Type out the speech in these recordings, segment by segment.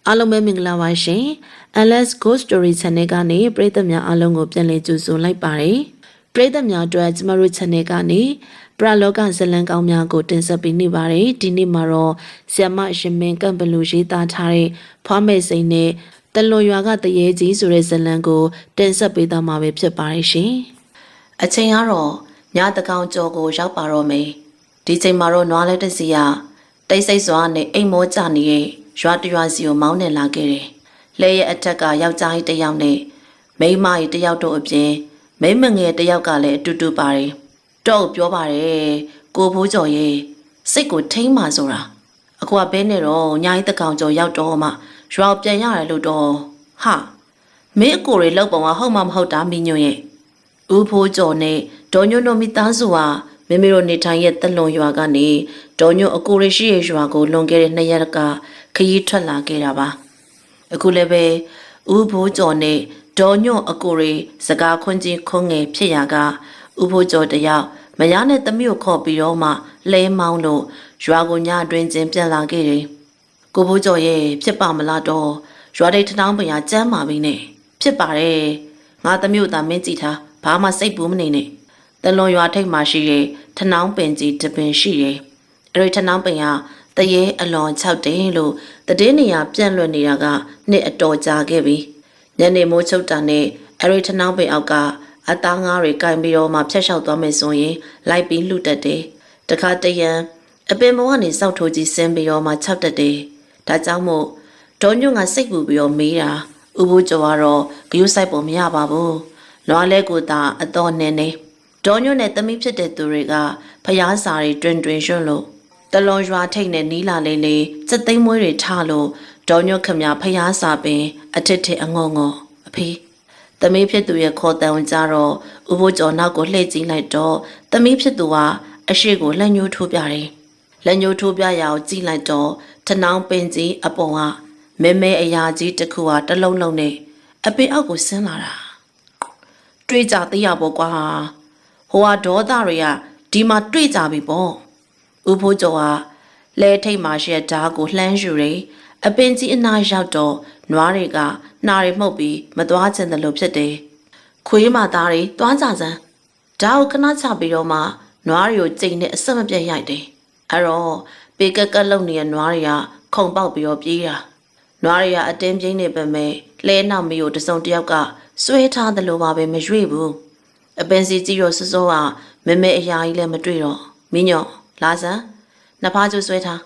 အားလုံးပဲမင်္ဂလာပါရှင် LS Ghost Story Channel ကနေပရိသတ်များအားလုံးကိုပြန်လည်ကြိုဆိုလိုက်ပါတယ်ပရိသတ်များအတွက်ကျမတို့ Channel ကနေပရလောကဇလံကောင်းများကိုတင်ဆက်ပေးနေပါတယ်ဒီနေ့မှာတော့ဆီယမရှင်မင်းကံဘလူရေးသားထားတဲ့ဖွားမဲ့စိန်နဲ့တလွန်ရွာကတရေကြီးဆိုတဲ့ဇလံကိုတင်ဆက်ပေးသွားမှာပဲဖြစ်ပါတယ်ရှင်အချိန်ကတော့ညတကောင်ကျော်ကိုရောက်ပါတော့မယ်ဒီချိန်မှာတော့နွားလဲတစီကတိတ်ဆိတ်စွာနဲ့အိမ်မောကြနေတဲ့ရွာတရွာစီကိုမောင်းနှင်လာခဲ့တယ်။လဲရဲ့အထက်ကယောက်ျားကြီးတစ်ယောက်နဲ့မိန်းမကြီးတစ်ယောက်တို့အပြင်မိန်းမငယ်တစ်ယောက်ကလည်းအတူတူပါတယ်။တော့ပြောပါတယ်ကိုဖိုးကျော်ရဲ့စိတ်ကိုထိမ့်မှဆိုတာအခုကဘဲနဲ့တော့ညာကြီးတကောင်ကျော်ရောက်တော့မှရွာပြန်ရတယ်လို့တော့ဟာမင်းအကိုတွေလောက်ပုံကဟုတ်မှမဟုတ်တာမင်းညွန့်ရဲ့ဦးဖိုးကျော်နဲ့ဒေါ်ညွန့်တို့မိသားစုဟာမိမိတို့နေထိုင်ရဲ့တလွန်ရွာကနေဒေါ်ညွန့်အကိုရရှိရဲ့ရွာကိုလွန်ခဲ့တဲ့2ရက်ကခရီးထွက်လာခဲ့တာပါအခုလည်းပဲဦးဘိုးကျော်နဲ့ဒေါ်ညွန့်အကိုရစကားခွန်းချင်းခုံးငယ်ဖြစ်ရာကဦးဘိုးကျော်တယောက်မယားနဲ့သမီးကိုခေါ်ပြီးတော့မှလဲမောင်းလို့ရွာကိုညအတွင်းချင်းပြန်လာခဲ့တယ်ကိုဘိုးကျော်ရဲ့ဖြစ်ပါမလားတော့ရွာတိတ်ထထောင်းပင်ကကျမ်းပါပြီနဲ့ဖြစ်ပါတယ်ငါသမီးတို့သာမင်းကြည့်ထားဘာမှစိတ်ပူးမနေနဲ့တလွန်ရွာထိပ်မှာရှိတဲ့ထနောင်းပင်ကြီးတပင်ရှိတယ်အဲ့ဒီထနောင်းပင်ကတရေအလွန်6တင်လို့တည်င်းနေရပြန့်လွတ်နေတာကနှစ်အတော်ကြာခဲ့ပြီညနေမိုးချုပ်တာနဲ့အဲ့ဒီထနောင်းပင်အောက်ကအသားငါးတွေကင်ပြီးတော့မှဖျက်လျှောက်သွားမယ်ဆိုရင်လိုက်ပြီးလှုပ်တတ်တယ်တခါတရံအပင်ဘဝကနေစောက်ထိုးကြီးဆင်းပြီးတော့မှ6တတ်တယ်ဒါကြောင့်မို့ဒေါ်ညွန့်ကစိတ်ပူပြီးတော့မေးတာဥပုကျော်ကတော့ဂယုဆိုင်ပုံမရပါဘူးနွားလဲကိုသာအတော်နဲ့နေဒေါ်ညွန့်နဲ့သမီးဖြစ်တဲ့သူတွေကဖျားစာတွေတွင်တွင်ရွှွန့်လို့တလွန်ရွာထိတ်နဲ့နီးလာလေးလေးစက်သိမ်းမွေးတွေထားလို့ဒေါ်ညွန့်ခမဖျားစာပင်အထစ်ထစ်အငုံငုံအဖေသမီးဖြစ်သူရဲ့ခေါ်တန်ဝင်ကြတော့ဥပုကျော်နောက်ကိုလှည့်ကြည့်လိုက်တော့သမီးဖြစ်သူကအရှိကိုလက်ညှိုးထိုးပြတယ်လက်ညှိုးထိုးပြရအောင်ကြည့်လိုက်တော့ထနောင်းပင်ကြီးအပေါ်ကမဲမဲအရာကြီးတစ်ခုဟာတလုံးလုံးနဲ့အပင်အောက်ကိုဆင်းလာတာတွေးကြသေးရပေါ့ကွာဟိုဟာဒေါသတွေကဒီမှာတွေ့ကြပြီပေါ့ဥဖိုးကျော်ကလဲထိတ်မှရှက်ဓားကိုလှမ်းယူရအပင်ကြီးအနားရောက်တော့နွားတွေကနှာတွေမှုတ်ပြီးမသွားချင်တယ်လို့ဖြစ်တယ်ခွေးမသားတွေသွားကြစမ်းဓားကိုခဏချပြီးတော့မှနွားတွေကိုကြိမ်နဲ့အဆက်မပြတ်ရိုက်တယ်အဲ့တော့ပေကက်ကက်လုံနေတဲ့နွားတွေကခုံပေါက်ပြီးတော့ပြေးတာနွားတွေကအတင်းပြင်းနေပေမဲ့လဲနောက်မီကိုတစုံတစ်ယောက်ကဆွဲထားတယ်လို့ပါပဲမရွေ့ဘူးအပင်စီကြီးရောစိုးစိုးကမဲမဲအရာကြီးလည်းမတွေ့တော့မင်းညော့လာစမ်းနှစ်ဖားကျဆွဲထား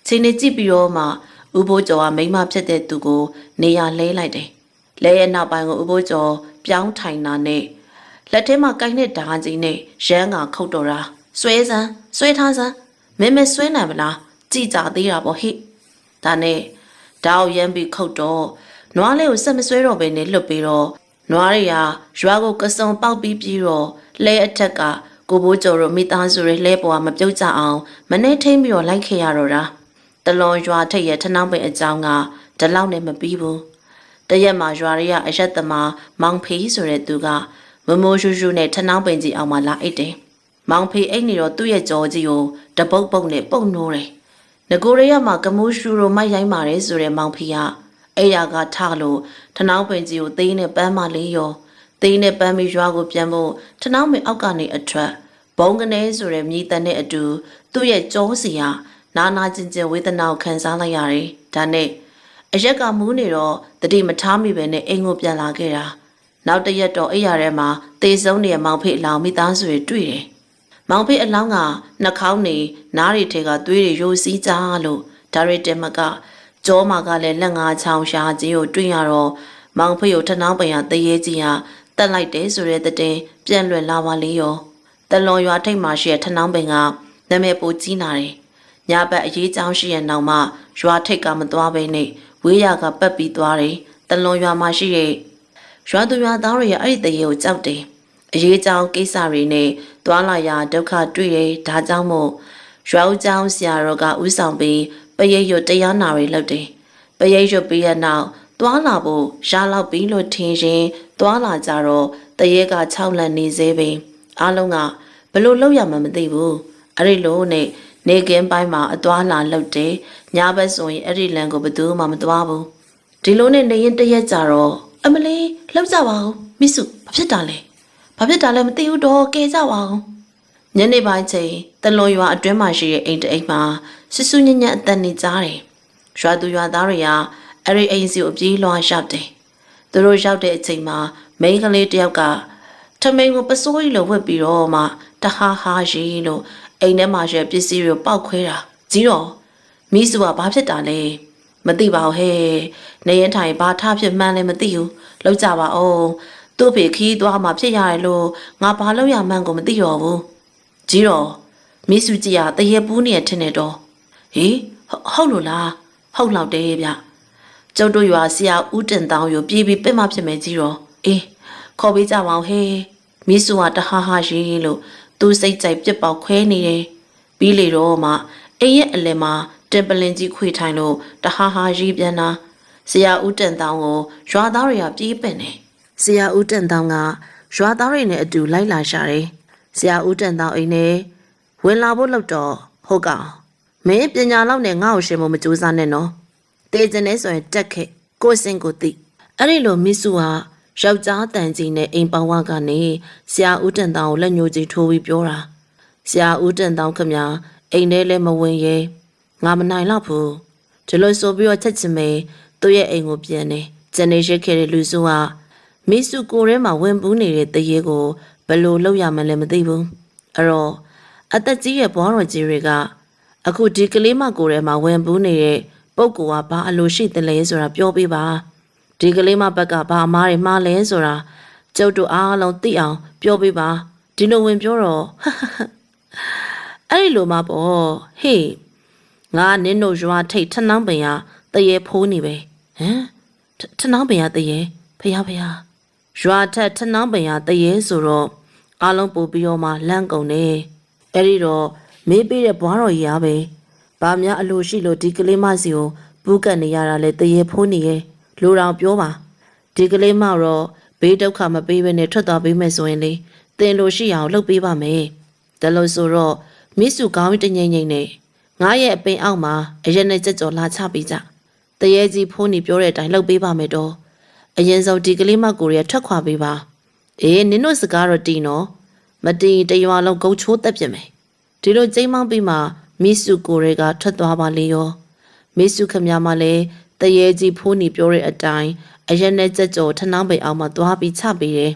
ချိန်နေကြည့်ပြီးတော့မှဥပိုးကျော်ကမိမဖြစ်တဲ့သူကိုနေရာလဲလိုက်တယ်လဲရဲ့နောက်ပိုင်းကိုဥပိုးကျော်ပြောင်းထိုင်တာနဲ့လက်ထဲမှာကိုင်းတဲ့ဓာကြီးနဲ့ရမ်းကခုတ်တော်တာဆွဲစမ်းဆွဲထားစမ်းမဲမဲဆွဲနိုင်မလားကြည်ကြသေးတာပေါ့ဟိဒါနဲ့ဓာကိုရမ်းပြီးခုတ်တော့နွားလေးကိုဆက်မဆွဲတော့ဘဲနဲ့လွတ်ပြီးတော့နွားတွေကရွာကိုကစုံပေါက်ပြီးပြီးတော့လဲအထက်ကကိုဘိုးကျော်တို့မိသားစုတွေလဲပေါ်မပြုတ်ကြအောင်မနှဲထိန်ပြီးတော့လိုက်ခဲ့ရတော့တာတလွန်ရွာထိပ်ရဲ့ထနောင်းပင်အကြောင်းကဒီလောက်နဲ့မပြီးဘူးတရက်မှာရွာတွေကအရက်သမားမောင်ဖေးဆိုတဲ့သူကမမိုးရှူးရှူးနဲ့ထနောင်းပင်ကြီးအောင်မှလာအိတ်တယ်မောင်ဖေးအိတ်နေတော့သူ့ရဲ့ကြောကြီးကိုတပုတ်ပုတ်နဲ့ပုတ်နိုးတယ်ငကိုရရမှာကမိုးရှူးတို့မိုက်ရိုင်းပါတယ်ဆိုတဲ့မောင်ဖေးကအဲ့ရကထလို့ထနောင်းပင်ကြီးကိုသေးနဲ့ပန်းမလေးရောသေးနဲ့ပန်းပြီးရွာကိုပြန်ဖို့ထနောင်းပင်အောက်ကနေအထွက်ဘုံကနေဆိုတဲ့မြည်တန်တဲ့အတူသူ့ရဲ့ကြောစီဟာနာနာကျင်ကျင်ဝေဒနာကိုခံစားလိုက်ရတယ်ဒါနဲ့အရက်ကမူးနေတော့တတိမထားမိပဲနဲ့အိမ်ကိုပြန်လာခဲ့တာနောက်တရက်တော့အိယာထဲမှာသေဆုံးနေတဲ့မောင်ဖေးအလောင်းမိသားစုတွေတွေ့တယ်မောင်ဖေးအလောင်းကနှာခေါင်းနေနားတွေထဲကသွေးတွေရိုးစီးကြလို့ဒါရီတင်မကကြောမှာကလည်းလက်ငါးချောင်းရှားကြီးကိုတွေ့ရတော့မောင်ဖေးကိုထနောင်းပင်ရတရေကြီးဟာတက်လိုက်တယ်ဆိုတဲ့တဲ့ပြန့်လွင်လာပါလေရောတလွန်ရွာထိပ်မှာရှိတဲ့ထနောင်းပင်ကနာမည်ပိုကြီးနာတယ်ညဘက်အရေးချောင်းရှိရဲ့နောက်မှရွာထိပ်ကမသွားဘဲနဲ့ဝေးရကပတ်ပြီးသွားတယ်တလွန်ရွာမှာရှိတဲ့ရွာသူရွာသားတွေရဲ့အဲ့ဒီတရေကိုကြောက်တယ်အရေးချောင်းကိစ္စတွေနဲ့သွားလာရဒုက္ခတွေ့တယ်ဒါကြောင့်မို့ရွာဦးချောင်းဆရာတော်ကဥဆောင်ပြီးပရိတ်ရွတ်တရားနာတွေလုပ်တယ်ပရိတ်ရွတ်ပြီးတဲ့နောက်သွားလာဖို့ရှားလောက်ပြီးလို့ထင်ရင်သွားလာကြတော့တရေက6လန်နေသေးပင်အားလုံးကဘလို့လောက်ရမှမသိဘူးအဲ့ဒီလိုနဲ့ နေကင်းပိုင်းမှာအသွားလာလှုပ်တယ်ညဘက်ဆိုရင်အဲ့ဒီလန်ကိုဘယ်သူမှမသွားဘူးဒီလိုနဲ့နေရင်တရက်ကြတော့အမလေးလှုပ်ကြပါဦးမိစုဘာဖြစ်တာလဲမသိဘူးတော့ကဲကြပါဦးညနေပိုင်းချိန်တလွန်ရွာအတွင်းမှာရှိတဲ့အိမ်တအိမ်မှာဆူဆူညံ့ညံ့အသက်နေကြတယ်ရွာသူရွာသားတွေကအဲ့ဒီအိမ်စီကိုအပြေးလွှားရောက်တယ်သူတို့ရောက်တဲ့အချိန်မှာမိန်းကလေးတယောက်ကထမိန်ကိုပစိုးကြီးလိုဝှက်ပြီးတော့မှတဟားဟားရီလို့အိမ်ထဲမှာရှိတဲ့ပစ္စည်းတွေကိုပောက်ခွဲတာကြီးတော့မိစုကဘာဖြစ်တာလဲမသိပါဘူးဟဲ့နေရင်ထိုင်ဘာထဖြစ်မှန်းလည်းမသိဘူးလောက်ကြပါအောင်သူ့ဖေခီးသွားမှဖြစ်ရတယ်လို့ငါဘာလုပ်ရမှန်းကိုမသိတော့ဘူးကြီးတော့မိစုကြီးကတရေပူးနေရထင်နေတော့ဟေးဟုတ်လို့လားဟုတ်လောက်တယ်ဗျကျုပ်တို့ရွာဆရာဦးတင်တောင်းကိုပြေးပြီးပြစ်မှဖြစ်မယ်ကြီးတော့အေးခေါ်ပေးကြပါဦးဟဲ့မိစုကတဟားဟားရီလို့သူစိတ်ကြိုက်ပြစ်ပေါက်ခွဲနေတယ်ပြီးလေတော့မှအိမ်ရဲ့အလယ်မှာတင်ပလင်ကြီးခွေထိုင်လို့တဟားဟားရီပြန်လာဆရာဦးတင်တောင်းကိုရွာသားတွေကပြေးပင်နေဆရာဦးတင်တောင်းကရွာသားတွေနဲ့အတူလိုက်လာရှာတယ်ဆရာဦးတင်တောင်းအိမ်နဲ့ဝင်လာဖို့လောက်တော့ဟုတ်ကောင်မင်းပညာလောက်နဲ့ငါ့ကိုရှင်မမကြိုးစားနဲ့နော်တေးကျင်နေဆိုရင်တက်ခဲ့ကိုစင်ကိုသိအဲ့ဒီလိုမိစုဟာယောက်ျားတန်ကြီးနဲ့အိမ်ပေါဝါကနေဆရာဦးတင်တောင်းကိုလက်ညှိုးကြီးထိုးပြီးပြောတာဆရာဦးတင်တောင်းခမအိမ်ထဲလည်းမဝင်ရဲငါမနိုင်တော့ဘူးဒီလိုဆိုပြီးတော့ချက်ချင်မေသူ့ရဲ့အိမ်ကိုပြန်နေဂျန်နေရခဲ့တဲ့လူစုကမိစုကိုထဲမှာဝင်ပူးနေတဲ့တရေကိုဘယ်လိုလုပ်ရမလဲမသိဘူးအဲ့တော့အသက်ကြီးရဲ့ဘွားတော်ကြီးတွေကအခုဒီကလေးမကိုထဲမှာဝင်ပူးနေတဲ့ပုပ်ကိုကဘာအလိုရှိတယ်လဲဆိုတာပြောပြပါဒီကလေးမဘက်ကဘာအမားတွေမှားလဲဆိုတာကျုပ်တို့အားလုံးသိအောင်ပြောပြပါဒီလိုဝင်ပြောတော့အဲ့ဒီလိုမှပေါ့ဟေးငါနင်းတို့ရွာထိတ်ထနှောင်းပင်ရတရေဖိုးနေပဲဟမ်ထနှောင်းပင်ရတရေဖះရွာထက်ထနှောင်းပင်ရတရေဆိုတော့အားလုံးပို့ပြီးတော့မှလန့်ကုန်နေအဲ့ဒီတော့မေးပေးတဲ့ဘွားတော်ကြီးကပဲဘာများအလိုရှိလို့ဒီကလေးမစီကိုပူးကတ်နေရတာလဲတရေဖိုးနေရဲ့လူတော်ပြောပါဒီကလေးမတော့ဘေးဒုက္ခမပေးဘဲနဲ့ထွက်သွားပေးမယ်ဆိုရင်လေတင်လို့ရှိအောင်လှုပ်ပေးပါမယ်ဒါလို့ဆိုတော့မိစုကောင်းတငိမ့်ငိမ့်နဲ့ငါရဲ့အပင်အောက်မှာအရက်နဲ့ကြက်ကြော်လာချပေးကြတရေကြီးဖိုးနေပြောတဲ့အတိုင်းလှုပ်ပေးပါမယ်တော့အရင်ဆုံးဒီကလေးမကိုရထွက်ခွာပေးပါအေးနင်တို့စကားတော့တီးနော်မတီးတရွာလုံးဂုတ်ချိုးတက်ပြမယ်ဒီလိုကျိမ်းမောင်းပြီးမှမိစုကိုရဲကထွက်သွားပါလေရောမိစုခမမလည်းတရေကြီးဖိုးနေပြောတဲ့အတိုင်းအရက်နဲ့ကြက်ကြော်ထနှောင်းပိန်အောင်မှသွားပြီးချပေးတယ်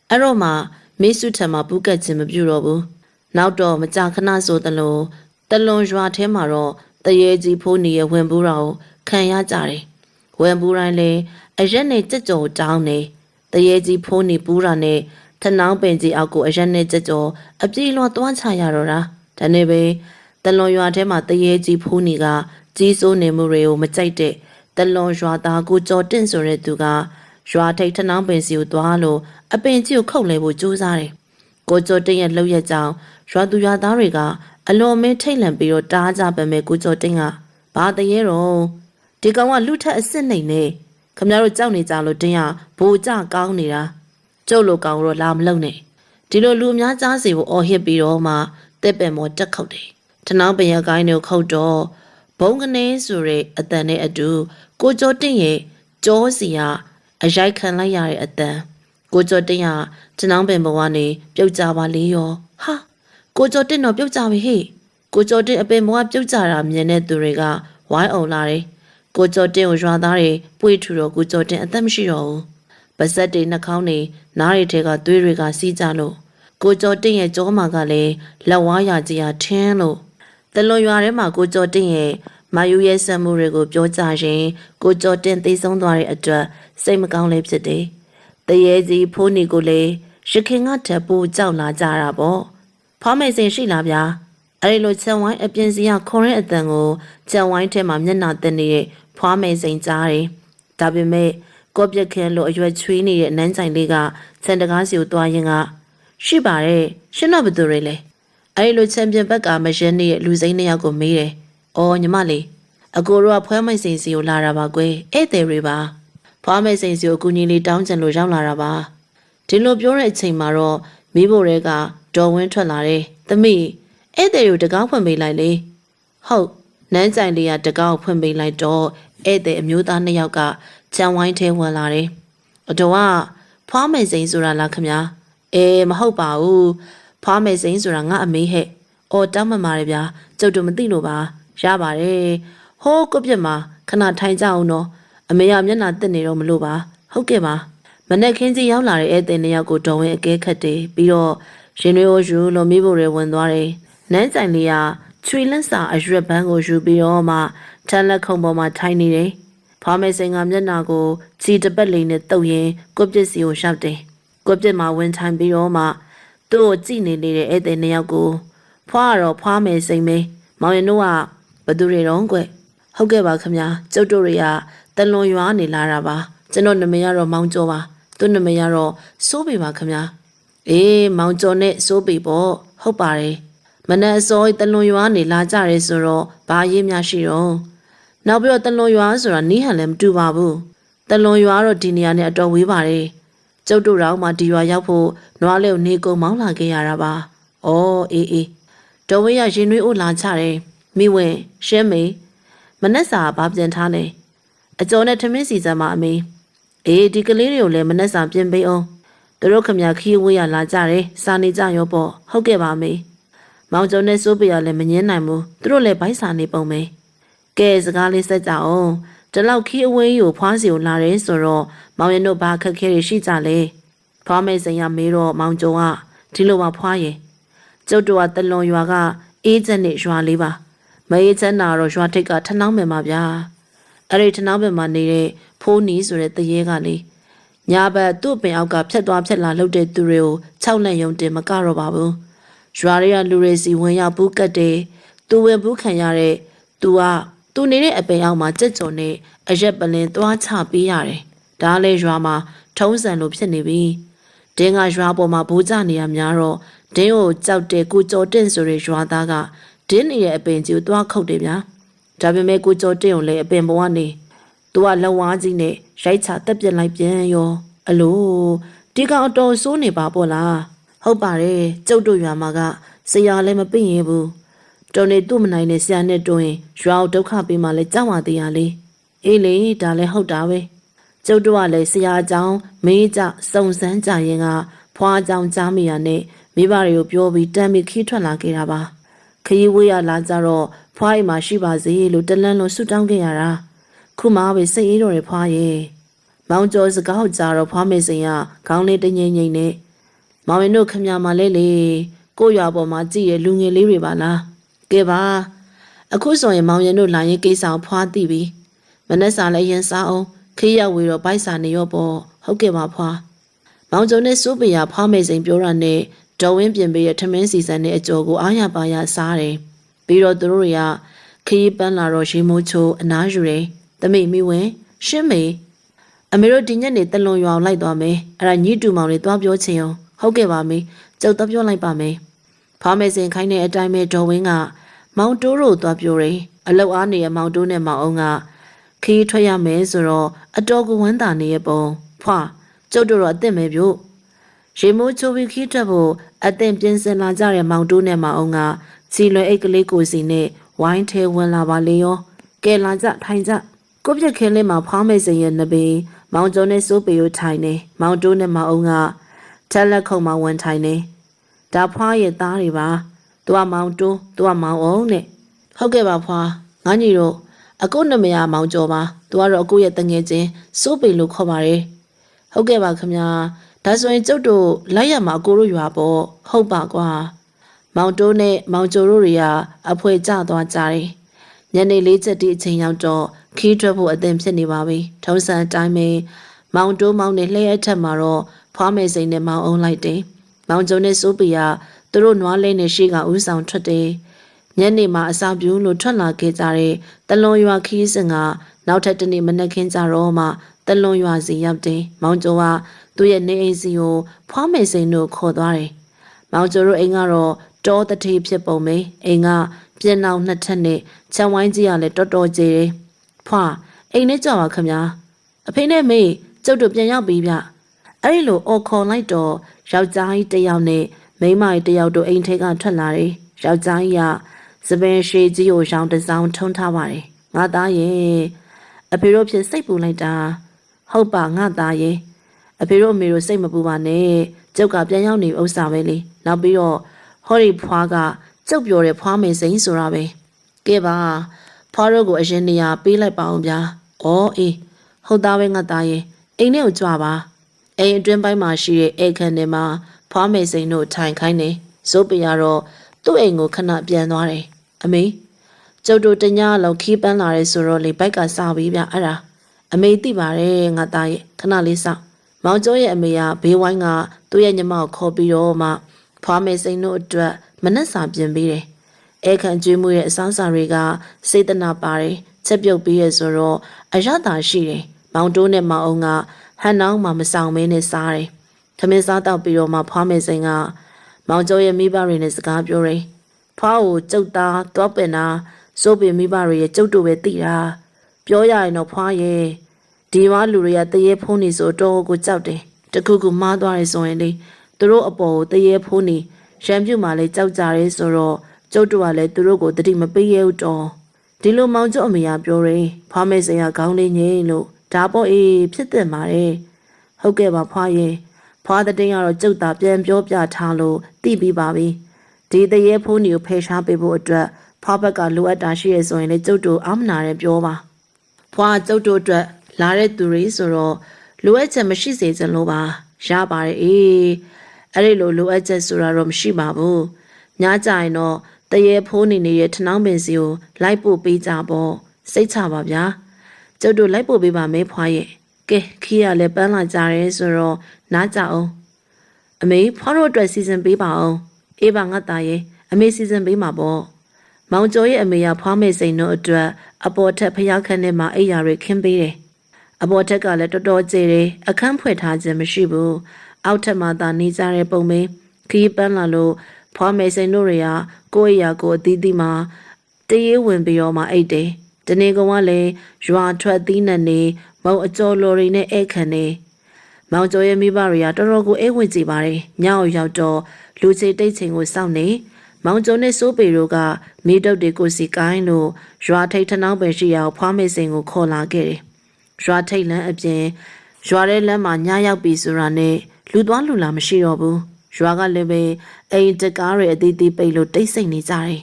အဲ့တော့မှမိစုထံမှာပူးကတ်ခြင်းမပြုတော့ဘူးနောက်တော့မကြာခဏဆိုတလွန်ရွာထဲမှာတော့တရေကြီးဖိုးနေရဝင်ပူးတော်ခံရကြတယ်ဝင်ပူးတိုင်းလေအရက်နဲ့ကြက်ကြော်တောင်းနေတရေကြီးဖိုးနေပူးတာနဲ့ထနှောင်းပင်ကြီးအောက်ကိုအရက်နဲ့ကြက်ကြော်အပြေးလွှားသွားချရတော့တာဒါနဲ့ပဲတလွန်ရွာထဲမှာတရေကြီးဖိုးနေကကြီးစိုးနေမှုတွေကိုမကြိုက်တဲ့တလွန်ရွာသားကိုကြော်တင့်ဆိုတဲ့သူကရွာထိပ်ထနှောင်းပင်စီကိုသွားလို့အပင်ကြီးကိုခုတ်လဲဖို့ကြိုးစားတယ်ကိုကြော်တင့်ရဲ့လှုပ်ရက်ကြောင်ရွာသူရွာသားတွေကအလွန်မင်းထိတ်လန့်ပြီးတော့တားကြပါမယ်ကိုကြော်တင့်ကဘာတရေတော့ဒီကောင်ကလူထက်အစ်စ်နေနေခမရတို့ကြောက်နေကြလို့တင်းရဘိုးကြကောင်းနေတာကျုပ်လိုကောင်တော့လာမလုံနဲ့ဒီလိုလူအများကြားစီကိုအော်ဟစ်ပြီးတော့မှတက်ပင်မော်တက်ခုတ်တယ်ထနှောင်းပင်ရကိုင်းတို့ခုတ်တော့ဘုံကနေဆိုတဲ့အတန်နဲ့အတူကိုကျော်တင့်ရဲ့ကြောစီကအရိုက်ခံလိုက်ရတဲ့အတန်ကိုကျော်တင့်ကထနှောင်းပင်ဘဝနေပြုတ်ကြပါလေရောဟာကိုကျော်တင့်တော့ပြုတ်ကြပြီဟေ့ကိုကျော်တင့်အပင်ဘဝပြုတ်ကြတာမြင်တဲ့သူတွေကဝိုင်းအောင်လာတယ်ကိုကျော်တင့်ကိုရွာသားတွေပွေထူတော့ကိုကျော်တင့်အသက်မရှိတော့ဘူးပါဇက်တွေနှာခေါင်းတွေနားတွေထဲကသွေးတွေကစီးကြလို့ကိုကျော်တင့်ရဲ့ကြောမှာကလည်းလက်ဝါးရကြီးထင်းလို့တလွန်ရွာထဲမှာကိုကျော်တင့်ရဲ့မာယူရဲ့ဆံမှုတွေကိုပြောကြရင်ကိုကျော်တင့်သိဆုံးသွားတဲ့အတွက်စိတ်မကောင်းလည်းဖြစ်တယ်တရေကြီးဖိုးနေကိုလည်းရခင်ကထပ်ပူကြောက်လာကြတာပေါ့ဖောင်းမိတ်စင်ရှိလားဗျာအဲ့ဒီလိုချန်ဝိုင်းအပြင်စီကခေါ်တဲ့အတန်ကိုချန်ဝိုင်းထဲမှာမျက်နှာတက်နေတဲ့ဖွားမိတ်စိန်ကြားတယ်ဒါပေမဲ့ကော့ပြက်ခဲလို့အရွယ်ချွေးနေတဲ့နန်းဆိုင်လေးကစံတကားစီကိုတွားရင်ကရှိပါတယ်ရှင်တော့ဘယ်သူတွေလဲအဲ့ဒီလိုချန်ပီယံဘက်ကမရင်းနေတဲ့လူစိမ်း2ယောက်ကိုမေးတယ်အော်ညီမလေးအကိုတို့ကဖွားမိတ်စိန်စီကိုလာတာပါကွယ်ဧည့်သည်တွေပါဖွားမိတ်စိန်စီကိုကူညီလေးတောင်းချင်လို့ရောက်လာတာပါဒီလိုပြောတဲ့အချိန်မှာတော့မိဖို့တွေကဒေါ်ဝင်းထွက်လာတယ်သမီးဧည့်သည်ကိုတကားဖွင့်ပေးလိုက်လေ ဟုတ်နန်းကြိုင်လေးကတကောက်ဖွင့်ပေးလိုက်တော့ဧည့်သည်အမျိုးသား2ယောက်ကခြံဝိုင်းထဲဝင်လာတယ်အတော်ကဖွားမယ်စိန်ဆိုတာလားခမညာမဟုတ်ပါဘူးဖွားမယ်စိန်ဆိုတာငါအမေဟဲ့အော်တောင်းမှမာတယ်ဗျာကျုပ်တို့မသိလို့ပါရပါတယ်ဟိုးကိုပြစ်မှာခဏထိုင်ကြအောင်တော့အမေကမျက်နှာတက်နေတော့မလို့ပါဟုတ်ကဲ့ပါမနက်ခင်းကြီးရောက်လာတဲ့ဧည့်သည်2ယောက်ကိုတော်ဝင်အကဲခတ်တယ်ပြီးတော့ရင်တွေယူလို့မိဖို့တွေဝင်သွားတယ်နန်းကြိုင်လေးကချွေလက်စာအရွက်ပန်းကိုယူပြီးတော့မှထက်လက်ခုံပေါ်မှာထိုင်နေတယ်ဖွားမယ်စိန်ကမျက်နှာကိုချီတပတ်လေးနဲ့တုပ်ရင်းကိုပြစ်စီကိုရှောက်တယ်ကိုပြစ်မှာဝင်ထိုင်ပြီးတော့မှသူ့ကိုကြည့်နေလေတဲ့ဧည့်သည်2ယောက်ကိုဖွားတော့ဖွားမယ်စိန်မေးမောင်ရင်တို့ကဘသူတွေတော့ကွဟုတ်ကဲ့ပါခမညာကျုပ်တို့တွေကတလွန်ရွာနေလာတာပါကျွန်တော်နာမည်ကတော့မောင်ကျော်ပါသူ့နာမည်ကတော့စိုးပေပါခမညာမောင်ကျော်နဲ့စိုးပေပေါ့ဟုတ်ပါတယ်မနက်အစောတလွန်ရွာနေလာကြရဲဆိုတော့ဘာရေးများရှိတော့နောက်ပြီးတော့တလွန်ရွာဆိုတာနီးဟန်လည်းမတူပါဘူးတလွန်ရွာတော့ဒီနေရာနဲ့အတော်ဝေးပါတယ်ကျုပ်တို့တော့မှဒီရွာရောက်ဖို့နွားလေးကိုနေကုန်မောင်းလာခဲ့ရတာပါအေးတော်ဝေးရရင်နှွေးအိုလာချတယ်မိဝင်ရှင်းမေမနက်စာဘာပြန်ထားလဲအကျော်နဲ့ထမင်းစီစံမအမေဒီကလေးတွေကိုလည်းမနက်စာပြင်ပေးအောင်သူတို့ခမခီးဝေးရလာကြတယ်စာနေကြရောပေါ့ဟုတ်ကဲ့ပါမေမောင်ကျော်နဲ့စိုးပေရလည်းမငင်းနိုင်ဘူးသူတို့လည်းဘိုက်စာနေပုံမေကဲစကားလေးဆက်ကြအောင်ဒီလောက်ခီးအဝေးကိုဖွားစီကိုလာတယ်ဆိုတော့မောင်ရင်တို့ဘာခက်ခဲတွေရှိကြလဲဖွားမယ်စိန်ရမေးတော့မောင်ကျော်ကဒီလိုပါဖွားရင်ကျုပ်တို့ကတလွန်ရွာကအေးချက်နဲ့ရွာလေးပါမအေးချမ်းတာတော့ရွာထိပ်ကထနှောင်းမယ်ပါဗျာအဲ့ဒီထနှောင်းမယ်မှာနေတဲ့ဖိုးနီဆိုတဲ့တရေကလေးညာဘက်သူ့ပင်အောက်ကဖြတ်သွားဖြတ်လာလှုပ်တဲ့သူတွေကို6လက်ယုံတင်မကတော့ပါဘူးရွာတွေကလူတွေစီဝင်ရောက်ဘူးကတ်တယ်သူဝင်ဘူးခံရတဲ့သူနေတဲ့အပင်အောက်မှာကြက်ကြော်နဲ့အရက်ပလင်သွားချပေးရတယ်ဒါလည်းရွာမှာထုံးစံလိုဖြစ်နေပြီဒင်းကရွာပေါ်မှာဘူးကြနေရများတော့ဒင်းကိုကြောက်တဲ့ကိုကျော်တင့်ဆိုတဲ့ရွာသားကဒင်းနေတဲ့အပင်ကြီးကိုသွားခုတ်တယ်ဗျာဒါပေမဲ့ကိုကျော်တင့်ကိုလည်းအပင်ပေါ်ကနေသူကလက်ဝါးကြီးနဲ့ရိုက်ချတက်ပြစ်လိုက်ပြန်ရောအလိုဒီကောင်အတော်ဆိုးနေပါပေါ့လားဟုတ်ပါတယ်ကျုပ်တို့ရွာမှာကဆရာလည်းမပြင်းရဘူးတော်နေသူ့မနိုင်နဲ့ဆရာနဲ့တွင်ရွာကိုဒုက္ခပေးမှလည်းကြောက်ပါသေးရလေအေးလေဒါလည်းဟုတ်တာပဲကျုပ်တို့ကလည်းဆရာအကြောင်းမေးကြစုံစမ်းကြရင်ကဖွားအကြောင်းကြားမိရနဲ့မိဘတွေကိုပြောပြီးတမ်းပြီးခီးထွက်လာခဲ့တာပါခရီးဝေးရလာကြတော့ဖွားအိမ်မှာရှိပါစေလို့တလန်းလုံးဆုတောင်းခဲ့ရတာခုမှပဲစိတ်အေးတော်ရဖွားရဲ့မောင်ကျော်စကားကြတော့ဖွားမေစိန်ကခေါင်းလေးတငိမ့်ငိမ့်နဲ့မောင်ရင်တို့ခမညာမလဲလေကိုရွာပေါ်မှာကြည့်ရလူငယ်လေးတွေပါလားကဲပါအခုဆိုရင်မောင်ရင်တို့လာရင်ကိစ္စကိုဖွားသိပြီမနှက်စာလည်းရင်စားအောင်ခေးရောက်ဝေတော့ဘိုက်စာနေရောပေါ့ဟုတ်ကဲ့ပါဖွာမောင်ကျော်နဲ့စိုးပေရဖွားမေစိန်ပြောတာနဲ့ဒေါ်ဝင်းပြင်ပေးတဲ့ထမင်းစီစံနဲ့အကျော်ကိုအားရပါရစားတယ်ပြီးတော့သူတို့တွေကခရီးပန်းလာတော့ရေမိုးချိုးအနားယူတယ်တမိမိဝင်ရှင်းမေအမေတို့ဒီညနေတလွန်ရွာအောင်လိုက်သွားမယ်အဲ့ဒါညှိတူမောင်လေးသွားပြောချင်အောင်ဟုတ်ကဲ့ပါမေကျုပ်တော့ပြောလိုက်ပါမယ်ဖွားမေစိန်ခိုင်းတဲ့အတိုင်းပဲဒေါ်ဝင်းကမောင်တိုးတို့သွားပြောတယ်အလောက်အားနေရမောင်တိုးနဲ့မောင်အောင်ကခီးထွက်ရမယ်ဆိုတော့အတော်ကဝမ်းသာနေရပုံဖွာကျုပ်တို့တော့အသင့်ပဲပြုတ်ရေမိုးချိုးပြီးခီးထွက်ဖို့အသင့်ပြင်ဆင်လာကြတဲ့မောင်တိုးနဲ့မောင်အောင်ကချီလွယ်အိတ်ကလေးကိုစီနဲ့ဝိုင်းထဲဝင်လာပါလေရောကဲလာကြထိုင်ကြကိုပြက်ခင်းလေးမှာဖွားမေစိန်ရဲ့နဘေးမောင်ကျော်နဲ့စိုးပေကိုထိုင်နေမောင်တိုးနဲ့မောင်အောင်ကချက်လက်ခုံမှာဝင်ထိုင်နေဒါဖွားရဲ့သားတွေပါသူကမောင်တိုးသူကမောင်အောင်နဲ့ဟုတ်ကဲ့ပါဖွားငါညီတို့အကုနမရမောင်ကျော်ပါသူကတော့အကုရဲ့တငယ်ချင်းစိုးပေလို့ခေါ်ပါတယ်ဟုတ်ကဲ့ပါခင်ဗျာဒါဆိုရင်ကျုပ်တို့လိုက်ရမှာအကိုတို့ရွာပေါ့ဟုတ်ပါကွာမောင်တိုးနဲ့မောင်ကျော်တို့တွေကအဖွဲကျသွားကြတယ်ညနေ4 ချက်တိအချိန်ရောက်တော့ခီးထွက်ဖို့အသင်ဖြစ်နေပါပြီထုံးစံအတိုင်းပဲမောင်တိုးမောင်နဲ့လှည့်အထက်မှာတော့ဖွားမေစိန်နဲ့မောင်အောင်လိုက်တယ်မောင်ကျော်နဲ့စိုးပေကသူတို့နွားလဲနဲ့ရှိကဥဆောင်ထွက်တယ်ညနေမှာအစာပြူလို့ထွက်လာခဲ့ကြတဲ့တလွန်ရွာခီးစဉ်ကနောက်ထပ်တနေ့မနက်ခင်းကြတော့မှတလွန်ရွာစီရောက်တယ်မောင်ကျော်ကသူ့ရဲ့နေအိမ်စီကိုဖွားမေစိန်တို့ခေါ်သွားတယ်မောင်ကျော်တို့အိမ်ကတော့တောတထေးဖြစ်ပုံပဲအိမ်ကပြင်အောင်နှစ်ထပ်နဲ့ခြံဝိုင်းကြီးကလည်းတော်တော်ကျယ်တယ်ဖွာအိမ်နဲ့ကြောက်ပါခမညာအဖေနဲ့မေကျုပ်တို့ပြန်ရောက်ပြီဗျအဲ့ဒီလိုအော်ခေါ်လိုက်တော့ယောက်ျားကြီးတစ်ယောက်နဲ့မိန်းမကြီးတစ်ယောက်တို့အိမ်ထဲကထွက်လာတယ်ယောက်ျားကြီးက စပင်ရှိကြီးကိုရောင်တစောင်းထုံထားပါတယ်ငါသားရဲ့အဖေတို့ဖြစ်စိတ်ပူလိုက်တာဟုတ်ပါငါသားရဲ့အဖေတို့အမေတို့စိတ်မပူပါနဲ့ကျုပ်ကပြန်ရောက်နေဥစ္စာပဲလေနောက်ပြီးတော့ဟောဒီဖွားကကျုပ်ပြောတဲ့ဖွားမယ်စိန်ဆိုတာပဲကဲပါဖွားတို့ကိုအရင်နေရာပေးလိုက်ပါအောင်ဗျာဩအေးဟုတ်သားပဲငါသားရဲ့အိမ်ထဲကိုကြွပါအိမ်အတွင်းပိုင်းမှာရှိတဲ့အိမ်ခန်းထဲမှာဖွားမယ်စိန်တို့ထိုင်ခိုင်းနေစိုးပရတော့သူ့အိမ်ကိုခဏပြန်သွားတယ်အမေကျုပ်တို့တညလုံးခီးပန်းလာရဲဆိုတော့လေဘိုက်ကစားပြီးဗျအဲ့ဒါအမေသိပါတယ်ငါသားရဲ့ခဏလေးစောင့်မောင်ကျော်ရဲ့အမေကဘေးဝိုင်းကသူ့ရဲ့ညီမကိုခေါ်ပြီးတော့မှဖွားမယ်စိန်တို့အတွက်မနှက်စာပြင်ပေးတယ်အဲခံကျွေးမှုရဲ့အစားအစာတွေကစေတနာပါတယ်ချက်ပြုတ်ပြီးရဆိုတော့အရသာရှိတယ်မောင်တိုးနဲ့မောင်အောင်ကဟန်နောင်းမှမဆောင်မင်းနဲ့စားတယ်ထမင်းစားတော့ပြီးတော့မှဖွားမယ်စိန်ကမောင်ကျော်ရဲ့မိဘတွေနဲ့စကားပြောတယ်ဖွားကိုကျုပ်သားတော့ပင်တာစိုးပင်မိဘတွေရဲ့ကျုပ်တို့ပဲသိတာပြောရရင်တော့ဖွားရဲ့ဒီဝါလူတွေကတရေဖုံးနေဆိုတော့ကိုကြောက်တယ်တခုခုမှားသွားတယ်ဆိုရင်လေသူတို့အပေါ်ကိုတရေဖုံးနေရံပြုတ်မှလည်းကြောက်ကြရဲဆိုတော့ကျုပ်တို့ကလည်းသူတို့ကိုတတိမပေးရဘူးတော့ဒီလိုမောင်ကျော်အမေကပြောတယ်ဖွားမယ်စရာခေါင်းလေးငိမ့်လို့ဒါပေါ့အေးဖြစ်တင်ပါတယ်ဟုတ်ကဲ့ပါဖွားရဲ့ဖွားတဲ့တင်းကတော့ကျုပ်သားပြန်ပြောပြထားလို့သိပြီးပါပြီဒီတရေဖုံးနေကိုဖယ်ရှားပေးဖို့အတွက်ဖွားဘက်ကလိုအပ်တာရှိရဆိုရင်လေကျုပ်တို့အာမနာနဲ့ပြောပါဖွားကျုပ်တို့အတွက်လာတဲ့သူတွေဆိုတော့လိုအပ်ချက်မရှိစေချင်လို့ပါရပါတယ်အေးအဲ့ဒီလိုအပ်ချက်ဆိုတာတော့မရှိပါဘူးညကြရင်တော့တရေဖိုးနေရဲ့ထနောင်းပင်စီကိုလိုက်ပို့ပေးကြပေါ့စိတ်ချပါဗျာကျုပ်တို့လိုက်ပို့ပေးပါမယ်ဖွားရဲ့ကဲခီးရလဲပန်းလာကြရဲဆိုတော့နားကြအောင်အမေဖွားတို့အတွက်စီစဉ်ပေးပါအောင်အေးပါငါသားရဲ့အမေစီစဉ်ပေးမှာပေါ့မောင်ကျော်ရဲ့အမေကဖွားမေစိန်တို့အတွက်အပေါ်ထက်ဖျားခန်းထဲမှာအိယာတွေခင်းပေးတယ်အပေါ်ထက်ကလည်းတော်တော်ကျေတယ်အခန်းဖွင့်ထားခြင်းမရှိဘူးအောက်ထက်မှာသာနေကြတဲ့ပုံပဲခီးပန်းလာလို့ဖွားမေစိန်တို့တွေကကိုယ့်အရာကိုအသီးသီးမှာတရေဝင်ပြီးတော့မှအိတ်တယ်တနေ့ကောင်ကလည်းရွာထွက်သီးနှံနေမုံအကျော်လိုတွေနဲ့ဧကန်နေမောင်ကျော်ရဲ့မိဘတွေကတော်တော်ကိုအိတ်ဝင်ကြည့်ပါတယ်ညောင်ရောက်တော့လူချေတိတ်ချိန်ကိုစောင့်နေမောင်ကျော်နဲ့စိုးပေတို့ကမိတုတ်တွေကိုစီကိုင်းလို့ရွာထိပ်ထနောင်းပင်ရှိရာဖွားမေစိန်ကိုခေါ်လာခဲ့တယ်ရွာထိပ်လမ်းအပြင်ရွာထဲလမ်းမှာညရောက်ပြီဆိုတာနဲ့လူသွားလူလာမရှိတော့ဘူးရွာကလည်းပဲအိမ်တကားတွေအသီးသီးပိတ်လို့တိတ်ဆိတ်နေကြတယ်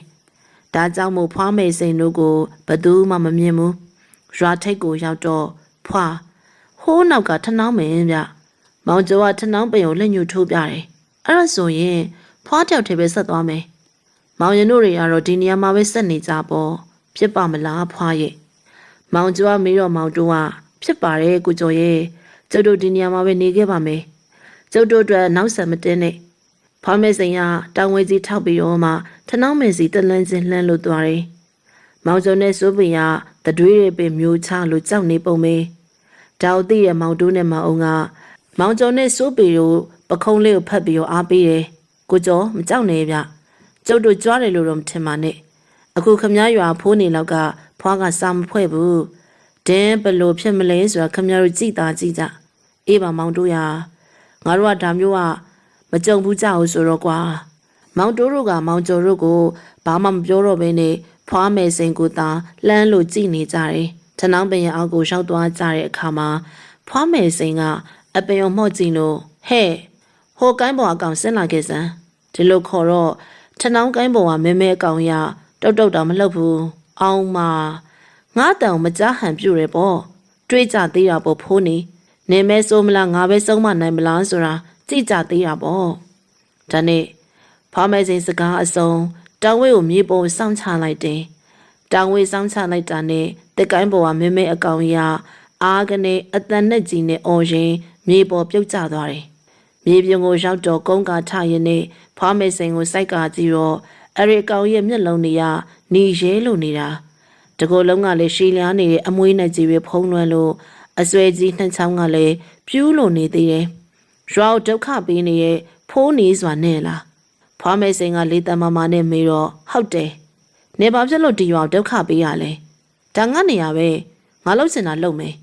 ဒါကြောင့်မို့ဖွားမေစိန်တို့ကိုဘသူမှမမြင်ဘူးရွာထိပ်ကိုရောက်တော့ဖွာဟိုးနောက်ကထနောင်းမင်းဗျမောင်ကျော်ကထနောင်းပင်ကိုလက်ညှိုးထိုးပြတယ်အဲ့ဒါဆိုရင်ဖွားတယောက်တည်းပဲဆက်သွားမယ်မောင်ရင်တို့တွေကတော့ဒီနေရာမှာပဲဆက်နေကြပေါ့ဖြစ်ပါမလားဖွားရဲ့မောင်ကျော်ကမေးတော့မောင်တို့ကဖြစ်ပါတယ်ကိုကျော်ရဲ့ကျုပ်တို့ဒီနေရာမှာပဲနေခဲ့ပါမယ်ကျုပ်တို့အတွက်နောက်ဆက်မတင်းနဲ့ဖွားမေစိန်ကတောင်ဝဲကြီးထောက်ပြီးတော့မှထနောင်းမေစီတလန်းချင်းလှမ်းလို့သွားတယ်မောင်ကျော်နဲ့စိုးပင်ကတတွေးတွေပင်မျိုးချလို့ကြောက်နေပုံပဲတောက်သိတဲ့မောင်တိုးနဲ့မောင်အောင်ကမောင်ကျော်နဲ့စိုးပင်တို့ပခုံးလေးကိုဖတ်ပြီးတော့အားပေးတယ်ကိုကျော်မကြောက်နဲ့ဗျကျုပ်တို့ကြွားတယ်လို့တော့မထင်ပါနဲ့အခုခမည်းရွာဖိုးနေလောက်ကဖွားကစာမဖွဲ့ဘူးတင်းဘလို့ဖြစ်မလဲဆိုတာခမည်းတို့ကြည်တာကြည့်ကြအေးပါမောင်တို့ရငါတို့ကဒါမျိုးကမကြုံဘူးကြဘူးဆိုတော့ကွာမောင်တိုးတို့ကမောင်ကျော်တို့ကိုဘာမှမပြောတော့ဘဲနဲ့ဖွားမယ်စိန်ကိုသာလှမ်းလို့ကြည်နေကြတယ်ထနောင်းပင်ရအောက်ကိုရှောက်သွားကြတဲ့အခါမှာဖွားမယ်စိန်ကအပင်ကိုမှော့ကြည့်လို့ဟဲ့ဟိုကိုင်းပေါ်အကောင်ဆင်းလာခဲ့စမ်းဒီလိုခေါ်တော့ထနောင်းကိုင်းပေါ်ကမဲမဲအကောင်ရတုတ်တုတ်တော့မလှုပ်ဘူးအောင်မငါတောင်မကြားဟန်ပြူတယ်ပေါ့တွေးကြသေးတာပေါ့ဖိုးနေမဲဆိုမလားငါပဲဆုံးမနိုင်မလားဆိုတာကြည့်ကြသေးတာပေါ့ဒါနဲ့ဖွားမယ်စိန်စကားအစုံတောင်ဝဲကိုမြေပေါ်စောင့်ချလိုက်တယ်တောင်ဝဲစောင့်ချလိုက်တာနဲ့တက်ကိုင်းပေါ်ကမဲမဲအကောင်ရအားကနေအတန်နဲ့ကြီးနဲ့အော်ရင်မြေပေါ်ပြုတ်ကျသွားတယ်မြေပြင်ကိုရောက်တော့ကုန်းကာထရင်းနဲ့ဖွားမယ်စိန်ကိုစိုက်ကကြည့်တော့အဲ့ဒီကောင်ရဲ့မျက်လုံးတွေကနေရဲလို့နေတာတကောလုံးကလည်းရှည်လျားနေတဲ့အမွှေးနဲ့ကြီးပဲဖုံးလွှမ်းလို့အစွဲကြီးနှံချောင်းကလည်းပြူးလို့နေသေးတယ်ရွာဒုက္ခပေးနေတဲ့ဖိုးနေစွာနဲ့လားဖွားမယ်စိန်ကလေးတမမနဲ့မေးတော့ဟုတ်တယ်နေဘာဖြစ်လို့ဒီရွာဒုက္ခပေးရလဲဒါငါနေရပဲငါလှုပ်စင်တာလှုပ်မယ်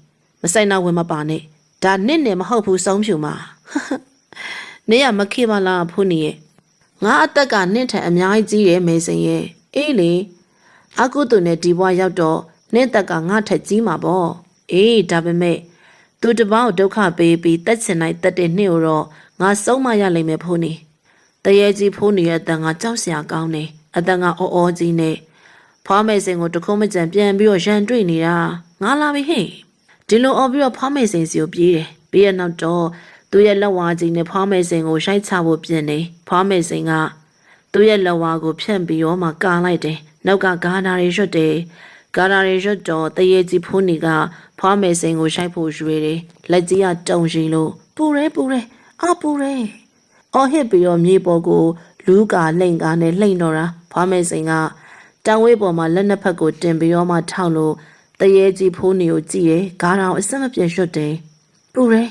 မဆိုင်တော့ဝင်မပါနဲ့ဒါနင့်နဲ့မဟုတ်ဘူးဆုံးဖြူမှာနေရမခေပါလားဖိုးနေရဲ့ငါအသက်ကနင့်ထက်အများကြီးကြီးတယ်မေစိန်ရဲ့ အေးလေအကုသူနဲ့ဒီဘွားရောက်တော့နင့်တက်ကငါထက်ကြီးမှာပေါ့အေးဒါပေမဲ့သူတပေါင်းဒုက္ခပေးပြီးတက်ချင်လိုက်တက်တဲ့နှစ်ကိုတော့ငါဆုံးမရလိမ့်မယ်ဖိုးနေတရေကြီးဖိုးနေရဲ့အတန်ကကြောက်စရာကောင်းနေအတန်ကအော်အော်ကြီးနေဖွားမယ်စင်ကိုတခုံးမကြံပြန်ပြီးတော့ရန်တွေ့နေတာငါလာပြီဟဲ့ဒီလိုအော်ပြီးတော့ဖွားမယ်စင်စီကိုပြေးတယ်ပြီးရနောက်တော့သူရဲ့လက်ဝါးကြီးနဲ့ဖွားမယ်စင်ကိုရှိုက်ချဖို့ပြင်နေဖွားမယ်စင်ကသူ့ရဲ့လက်ဝါးကိုဖြန့်ပြီးတော့မှကာလိုက်တယ်နောက်ကဂါနာရီရွတ်တယ်ဂါနာရီရွတ်တော့တရေကြီးဖိုးနေကဖွားမယ်စင်ကိုရှိုက်ဖို့ရွေတယ်လက်ကြီးကတုံရှိလို့ပူရဲအပူရဲအော်ဟစ်ပြီးတော့မြေပေါ်ကိုလူးကာလှိမ့်ကားနဲ့လှိမ့်တော့တာဖွားမယ်စင်ကတောင်ဝေးပေါ်မှာလက်နှစ်ဖက်ကိုတင်ပြီးတော့မှထောက်လို့တရေကြီးဖိုးနေကိုကြည့်ရဲဂါတောင်အစမပြေရွတ်တယ်ပူရဲ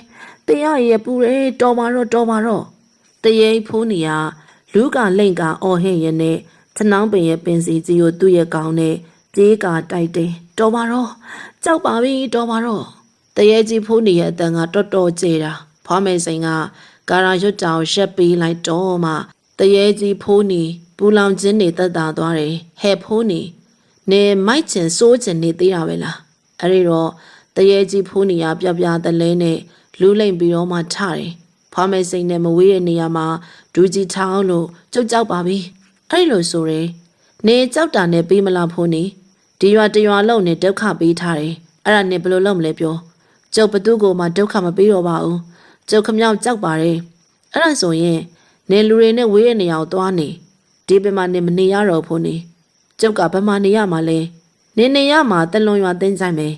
တရားရဲ့ပူရဲတော်ပါတော့တရေဖိုးနေကလူးကာလှိမ့်ကာအော်ဟစ်ရနဲ့ထနောင်းပင်ရဲ့ပင်စီကြီးကိုသူ့ရဲ့ကောင်းနဲ့ပြေးကာတိုက်တယ်တော်ပါတော့ကြောက်ပါပြီတော်ပါတော့တရေကြီးဖိုးနေရဲ့အတန်ကတော်တော်ကျေတာဖွားမယ်စိန်ကကာရာရွတ်တောင်ရှက်ပေးလိုက်တော့မှတရေကြီးဖိုးနေပူလောင်ခြင်းတွေတက်တာသွားတယ်ဟဲ့ဖိုးနေမိုက်ချင်စိုးချင်နေသေးတာပဲလားအဲ့ဒီတော့တရေကြီးဖိုးနေရပြပြတလဲနဲ့လူးလိမ့်ပြီးတော့မှထတယ်ဖွားမယ်စိန်နဲ့မဝေးတဲ့နေရာမှာဒူးကြီးထောင်းလို့ကြောက်ပါပြီအဲ့လိုဆိုရင်နေကြောက်တာနဲ့ပြီးမလားဖိုးနေဒီရွာတရွာလုံးနဲ့ဒုက္ခပေးထားတယ်အဲ့ဒါနဲ့ဘယ်လိုလုပ်မလဲပြောကျုပ်ဘသူ့ကိုမှဒုက္ခမပေးတော့ပါဘူးကျုပ်ခမောက်ကြောက်ပါတယ်အဲ့ဒါဆိုရင်နေလူတွေနဲ့ဝေးတဲ့နေရာကိုသွားနေဒီပင်မှာနေမနေရတော့ဖိုးနေကျုပ်ကဘယ်မှာနေရမှာလဲနေရမှာတလွန်ရွာတင်းဆိုင်မယ်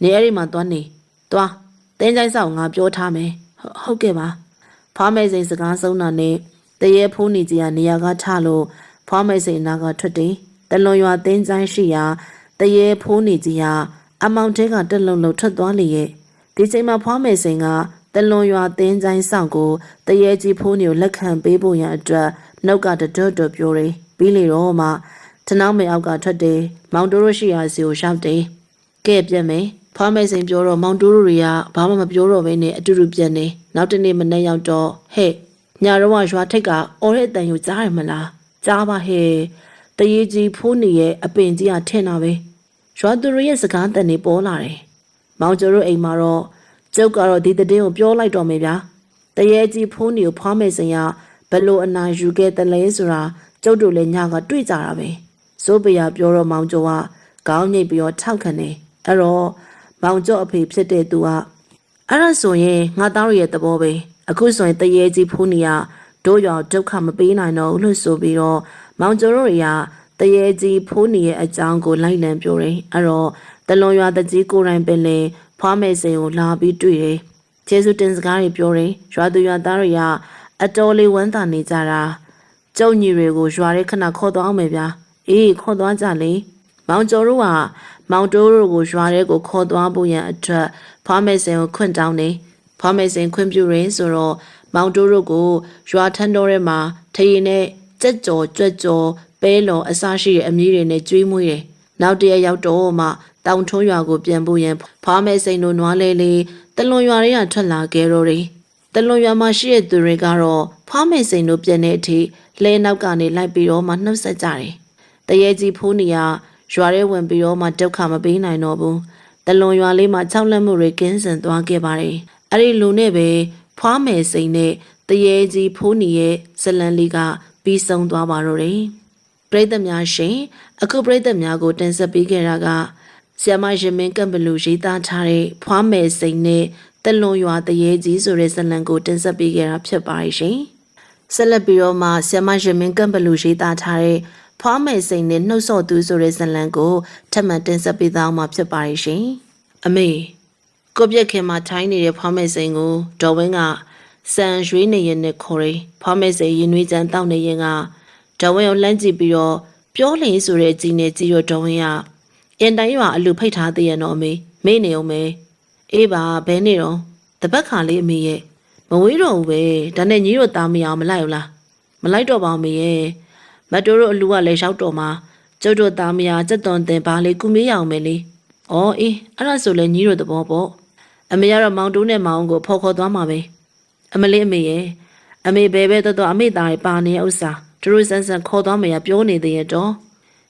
နေအဲ့ဒီမှာသွားနေသွားတင်းဆိုင်ဆောင်ငါပြောထားမယ်ဟုတ်ကဲ့ပါဖွားမယ်စိန်စကားဆုံးတာနဲ့တရေဖိုးနေကြီးကနေရာကထလို့ဖွားမယ်စိန်နာကထွက်တယ်တလွန်ရွာတင်းဆိုင်ရှိရာတရေဖိုးနေကြီးကအမောင်တဲကတက်လုံလုံထွက်သွားလေရဲ့ဒီချိန်မှာဖွားမယ်စိန်ကတလွန်ရွာတင်းဆိုင်ဆောင်ကိုတရေကြီးဖိုးနေကိုလက်ခံပေးဖို့ရန်အတွက်နှုတ်ကတတော်ပြောတယ်ပြီးလေတော့မှထနောင်းမေအောက်ကထွက်တယ်မောင်တိုးတို့ရှိရာစီကိုရှောက်တယ်ကဲပြက်မယ်ဖွားမယ်စိန်ပြောတော့မောင်တိုးတို့တွေကဘာမှမပြောတော့ဘဲနဲ့အတူတူပြက်နေနောက်တနေ့မနေ့ရောက်တော့ဟဲ့ညာတော့ရွာထိတ်ကအော်ရဲ့အတန်ကိုကြားရမလားကြားပါဟဲ့တရေကြီးဖိုးနေရဲ့အပင်ကြီးကထင်တာပဲရွာသူတို့ရဲ့စကားတန်နေပေါ်လာတယ်မောင်ကျော်တို့အိမ်မှာတော့ကျုပ်ကတော့ဒီတဲ့ကိုပြောလိုက်တော့မယ်ဗျာတရေကြီးဖိုးနေကိုဖွားမယ်စင်ရဘလို့အနာယူခဲ့တယ်လဲဆိုတာကျုပ်တို့လည်းညကတွေ့ကြတာပဲစိုးပရပြောတော့မောင်ကျော်ကခေါင်းညိတ်ပြီးတော့ထောက်ခံနေအဲ့တော့မောင်ကျော်အဖေဖြစ်တဲ့သူကအဲ့ဒါဆိုရင်ငါသားရဲ့သဘောပဲအခုဆိုရင်တရေကြီးဖိုးနေရတို့ရောဒုက္ခမပေးနိုင်တော့ဘူးလို့ဆိုပြီးတော့မောင်ကျော်တို့တွေကတရေကြီးဖိုးနေရဲ့အကြောင်းကိုလိုက်လံပြောတယ်အဲ့တော့တလွန်ရွာတကြီးကိုယ်တိုင်ပင်လေဖွားမယ်စိန်ကိုလာပြီးတွေ့တယ်ကျေးဇူးတင်စကားတွေပြောတယ်ရွာသူရွာသားတွေကအတော်လေးဝမ်းသာနေကြတာကျုံညီတွေကိုရွာရဲခဏခေါ်သွားအောင်မယ်ဗျာအေးခေါ်သွားကြလေမောင်ကျော်တို့ကမောင်တိုးတို့ကိုရွာရဲကိုခေါ်သွားဖို့ရန်အတွက်ဖွားမယ်စိန်ကိုခွင့်တောင်းတယ်ဖွားမယ်စိန်ခွင့်ပြုရင်းဆိုတော့မောင်တိုးတို့ကိုရွာထန်းတော်ထဲမှာထရင်နဲ့ကြက်ကြော်ကြွက်ကြော်ပဲလော်အစားရှိတဲ့အမီးတွေနဲ့ကျွေးမွေးတယ်နောက်တရက်ရောက်တော့မှတောင်ထုံးရွာကိုပြန်ဖို့ရန်ဖွားမယ်စိန်တို့နွားလဲလေးတလွန်ရွာတွေကထွက်လာခဲ့တော့တယ်တလွန်ရွာမှာရှိတဲ့သူတွေကတော့ဖွားမယ်စိန်တို့ပြန်တဲ့အထိလဲနောက်ကနေလိုက်ပြီးတော့မှနှုတ်ဆက်ကြတယ်တရေကြီးဖိုးနေကရွာထဲဝင်ပြီးတော့မှဒုက္ခမပေးနိုင်တော့ဘူးတလွန်ရွာလေးမှာ၆လက်မှုတွေကင်းစင်သွားခဲ့ပါတယ်အဲ့ဒီလူနဲ့ပဲဖွားမယ်စိန်နဲ့တရေကြီးဖိုးနေရဲ့ဇလန်လေးကပြီးဆုံးသွားပါတော့တယ်ပရိသတ်များရှင်အခုပရိသတ်များကိုတင်ဆက်ပေးခဲ့တာကဆ iam ရင်မင်းကံဘလူရေးသားထားတဲ့ဖွားမယ်စိန်နဲ့တလွန်ရွာတရေကြီးဆိုတဲ့ဇလန်ကိုတင်ဆက်ပေးခဲ့တာဖြစ်ပါတယ်ရှင်ဆက်လက်ပြီးတော့မှဆ iam ရင်မင်းကံဘလူရေးသားထားတဲ့ဖွားမယ်စိန်နဲ့နှုတ်ဆော့သူဆိုတဲ့ဇလန်ကိုထပ်မံတင်ဆက်ပေးသွားမှာဖြစ်ပါတယ်ရှင်အမေကိုပြက်ခင်မှာထိုင်းနေတဲ့ဖွားမယ်စိန်ကိုဒေါ်ဝင်းကစံရွေးနေရင်နဲ့ခေါ်ရဖွားမယ်စိန်ရင်နွေးချမ်းတောက်နေရင်ကဒေါ်ဝင်းကိုလှမ်းကြည့်ပြီးတော့ပြောလင်းဆိုတဲ့အကြီးနဲ့ကြည့်ရဒေါ်ဝင်းကအင်တိုင်းရွာအလူဖိတ်ထားသေးရတော့အမေမေ့နေအောင်မေအေးပါဘဲနေတော့တပတ်ခါလေးအမေရဲ့မဝေးတော့ဘူးပဲဒါနဲ့ညီတို့သားမရအောင်မလိုက်ဘူးလားမလိုက်တော့ပါအမေရဲ့မတိုးတို့အလူကလည်းရောက်တော့မှာကျုပ်တို့သားမရစက်သွန်တင်ပါလေကုမေးရအောင်မယ်လေအော်အေးအဲ့ဒါဆိုလဲညီတို့သဘောပေါ့အမေကတော့မောင်တိုးနဲ့မောင်ကိုဖော်ခေါ်သွားမှာပဲအမလေးအမေရဲ့အမေဘဲတော့အမေသားတွေပါနေဥစ္စာတို့ဆန်းဆန်းခေါ်သွားမယ်ပြောနေသေးရတော့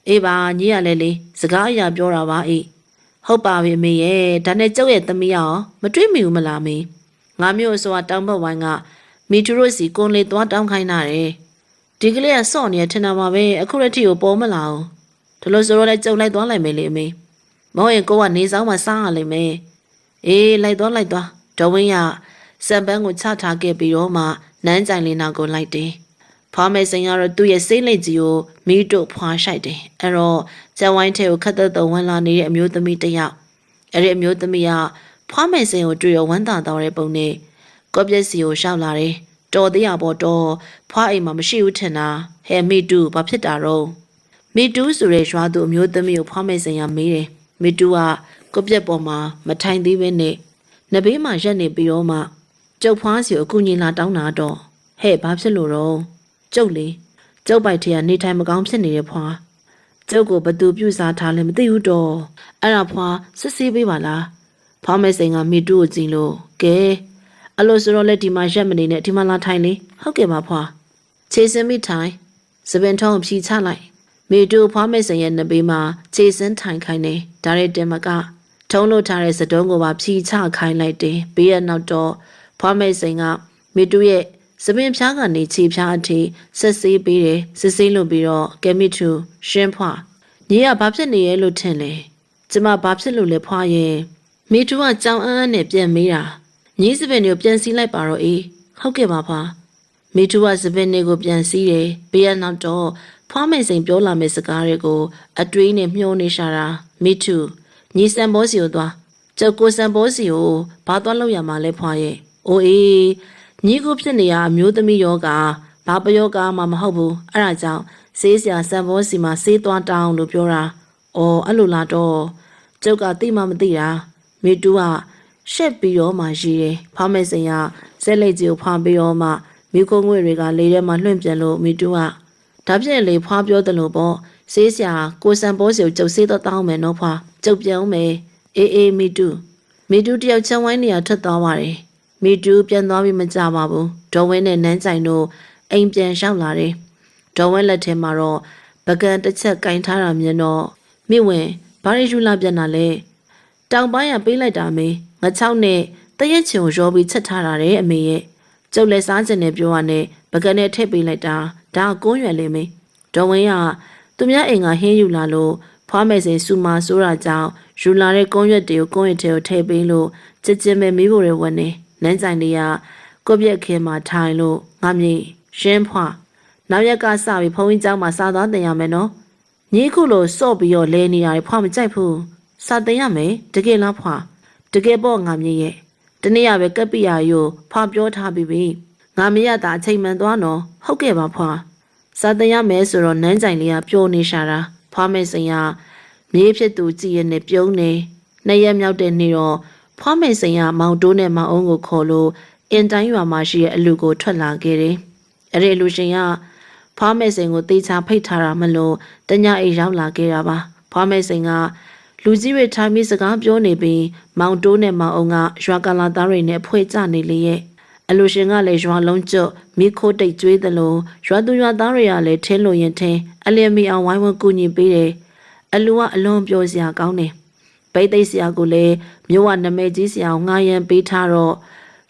အေးပါညီရလဲလေစကားအရာပြောတာပါအေးဟုတ်ပါပြီအမေရဲ့ဒါနဲ့ကျုပ်ရဲ့သမီးအောင်မတွေးမိဘူးမလားမေငါမျိုးအစောတောင်းဘက်ဝိုင်းကမီထူရိုစီကွန်လေးသွားတောင်းခိုင်းတာတယ်ဒီကလေးကစော့နေထင်တာပါပဲအခုရက်ထိကိုပေါ်မလာအောင်ဒါလို့ဆိုတော့လည်းကျုပ်လိုက်သွားလိုက်မယ်လေအမေမဟုတ်ရင်ကိုကနေဆောင်မှစားရလိမ့်မယ်အေးလိုက်သွားဒေါ်ဝင်းရစံပန်းကိုချထားခဲ့ပြီးတော့မှနန်းကြိုင်လေးနောက်ကိုလိုက်တယ်ဖွားမယ်စိန်ကတော့သူ့ရဲ့စိတ်လက်ကြီးကိုမီးတို့ဖွားဆိုင်တယ်အဲ့တော့ကျန်ဝိုင်းထဲကိုခတ်သက်တော်ဝင်လာနေတဲ့အမျိုးသမီးတစ်ယောက်အဲ့ဒီအမျိုးသမီးကဖွားမယ်စိန်ကိုတွေ့ရဝမ်းသာတော်တဲ့ပုံနဲ့ကော့ပြက်စီကိုရှောက်လာတယ်တော်သေးရပေါ်တော့ဖွားအိမ်မှာမရှိဘူးထင်တာဟဲ့မီတူဘာဖြစ်တာတော့မီတူဆိုတဲ့ရွာသူအမျိုးသမီးကိုဖွားမယ်စိန်ကမေးတယ်မီတူကကော့ပြက်ပေါ်မှာမထိုင်သေးဘဲနဲ့နဘေးမှာရက်နေပြီးတော့မှကျုပ်ဖွားစီကိုအကူညီလာတောင်းတာတော့ဟဲ့ဘာဖြစ်လို့တော့ကျုပ်လေကျုပ်ပိုက်ထဲကနေထိုင်မကောင်းဖြစ်နေတဲ့ဖွာကျုပ်ကိုဘသူပြုစားထားလဲမသိဘူးတော့အဲ့ဒါဖွာစစ်ဆေးပေးပါလားဖွာမဲစိန်ကမိတူကိုကြည့်လို့ကဲအလို့ဆိုတော့လက်ဒီမှာရက်မနေနဲ့ဒီမှာလာထိုင်လေဟုတ်ကဲ့ပါဖွာခြေစင်းမိထိုင်စပင်ထုံးဖြီချလိုက်မိတူဖွာမဲစိန်ရဲ့နဘေးမှာခြေစင်းထိုင်ခိုင်းနေဒါရဲတင်မကထုံးလို့ထားတဲ့စတုံးကိုပါဖြီချခိုင်းလိုက်တယ်ဘေးရနောက်တော့ဖွာမဲစိန်ကမိတူရဲ့စပင်ဖြားကနေခြေဖြားအထိဆက်ဆေးပေးတယ်စစ်ဆေးလို့ပြီးတော့ကဲမီထူရှင်းဖွာညီကဘာဖြစ်နေရဲ့လို့ထင်လဲကျမဘာဖြစ်လို့လဲဖွာရဲ့မီထူကကြောင်အန်းနဲ့ပြန်မေးတာညီစပင်တွေကိုပြန်စီးလိုက်ပါတော့အေးဟုတ်ကဲ့ပါဖွာမီထူကစပင်တွေကိုပြန်စီးတယ်ဘေးရနောက်တော့ဖွာမိတ်စိန်ပြောလာမယ့်စကားတွေကိုအတွေးနဲ့မျှောနေရှာတာမီထူညီစံဘောစီကိုသွားကျုပ်ကိုစံဘောစီကိုဘာသွားလို့ရမှာလဲဖွာရဲ့အိုးအေးညီကိုဖြစ်နေရအမျိုးသမီးယောဂဘာပယောဂမှမဟုတ်ဘူးအဲ့ဒါကြောင့်ဆေးဆရာစံဘောစီမှာဆေးသွားတောင်းလို့ပြောတာအော်အဲ့လိုလားတော့ကျုပ်ကသိမှမသိတာမေတူကရှက်ပြီးတော့မှရေးတယ်ဖောင်းမဲ့စင်ကဇက်လက်ကြီးကိုဖွာပြီးတော့မှမိခိုးငွေတွေကလေထဲမှာလွင့်ပြန်လို့မေတူကဒါဖြင့်လေဖွာပြောတယ်လို့ပေါ့ဆေးဆရာကိုစံဘောစီကိုကျုပ်ဆေးတော့တောင်းမယ်နော်ဖွာကျုပ်ပြောင်းမယ်အေးမေတူတယောက်ချမ်းဝိုင်းနေရထွက်သွားပါတယ်မီတူပြန်သွားပြီးမကြပါဘူးဒေါ်ဝင်းနဲ့နန်းကြိုင်တို့အိမ်ပြန်လျှောက်လာတယ်ဒေါ်ဝင်းလက်ထဲမှာတော့ပကံတစ်ချက်ကင်ထားတာမြင်တော့မိဝင်ဘာရီယူလာပြန်တာလဲတောင်ပိုင်းကပေးလိုက်တာမေငါချောက်နဲ့တရက်ချင်ကိုရောပြီးချက်ထားတာတဲ့အမေရဲ့ကျုပ်လည်းစားကျင်နေပြောရနဲ့ပကံနဲ့ထည့်ပေးလိုက်တာဒါကုန်းရွယ်လေးမေဒေါ်ဝင်းကသူများအိမ်ကဟင်းယူလာလို့ဖွားမယ်စင်စူမာဆိုးတာကြောင့်ယူလာတဲ့ကုန်းရွက်တွေကိုကုန်းရွက်ထဲကိုထည့်ပေးလို့ကြစ်ကျင်ပဲမိဖို့ရဝနေနန်းကြိုင်လေးကကိုပြက်ခင်းမှာထိုင်လို့ငါမြေရှင်းဖွာနောက်ရက်ကစပြီးဖုန်းကြီးเจ้าမှာစာသားတင်ရမယ်နော်ညီခုလိုစော့ပြီးတော့လဲနေရတယ်ဖွာမကြိုက်ဘူးစာတင်ရမယ်တကယ်လားဖွာတကယ်ပေါ့ငါမြေရဲ့တနေ့ရပဲကပ်ပိယာရို့ဖွာပြောထားပြီးပြီငါမရတာအချိန်မှန်သွားနော်ဟုတ်ကဲ့ပါဖွာစာတင်ရမယ်ဆိုတော့နန်းကြိုင်လေးကပြောနေရှာတာဖွာမဲ့စိန်ကမြေဖြစ်သူကြည်ရနဲ့ပြုံးနေနှစ်ရက်မြောက်တဲ့နေ့တော့ဖွားမေစိန်ကမောင်တိုးနဲ့မောင်အုံးကိုခေါ်လို့အင်တိုင်းရွာမှာရှိတဲ့အလူကိုထွက်လာခဲ့တယ်။အဲ့ဒီအလူရှင်ကဖွားမေစိန်ကိုတေချာဖိတ်ထားတာမလို့တညအိမ်ရောက်လာခဲ့တာပါ။ဖွားမေစိန်ကလူကြီးတွေထိုင်ပြီးစကားပြောနေပြီးမောင်တိုးနဲ့မောင်အုံးကရွာကလာသားတွေနဲ့ဖွဲ့ကြနေလေရဲ့။အလူရှင်ကလည်းရွာလုံးကျွတ်မိခိုးတိတ်ကျွေးသလိုရွာသူရွာသားတွေကလည်းထင်းလို့ရင်ထင်းအလျင်မီအောင်ဝိုင်းဝန်းကူညီပေးတယ်။အလူကအလွန်ပြောစရာကောင်းတယ်။ပိတ်သိက်ဆရာကိုလည်းမြို့ဝနမဲကြီးဆရာကိုငားရန်ပေးထားတော့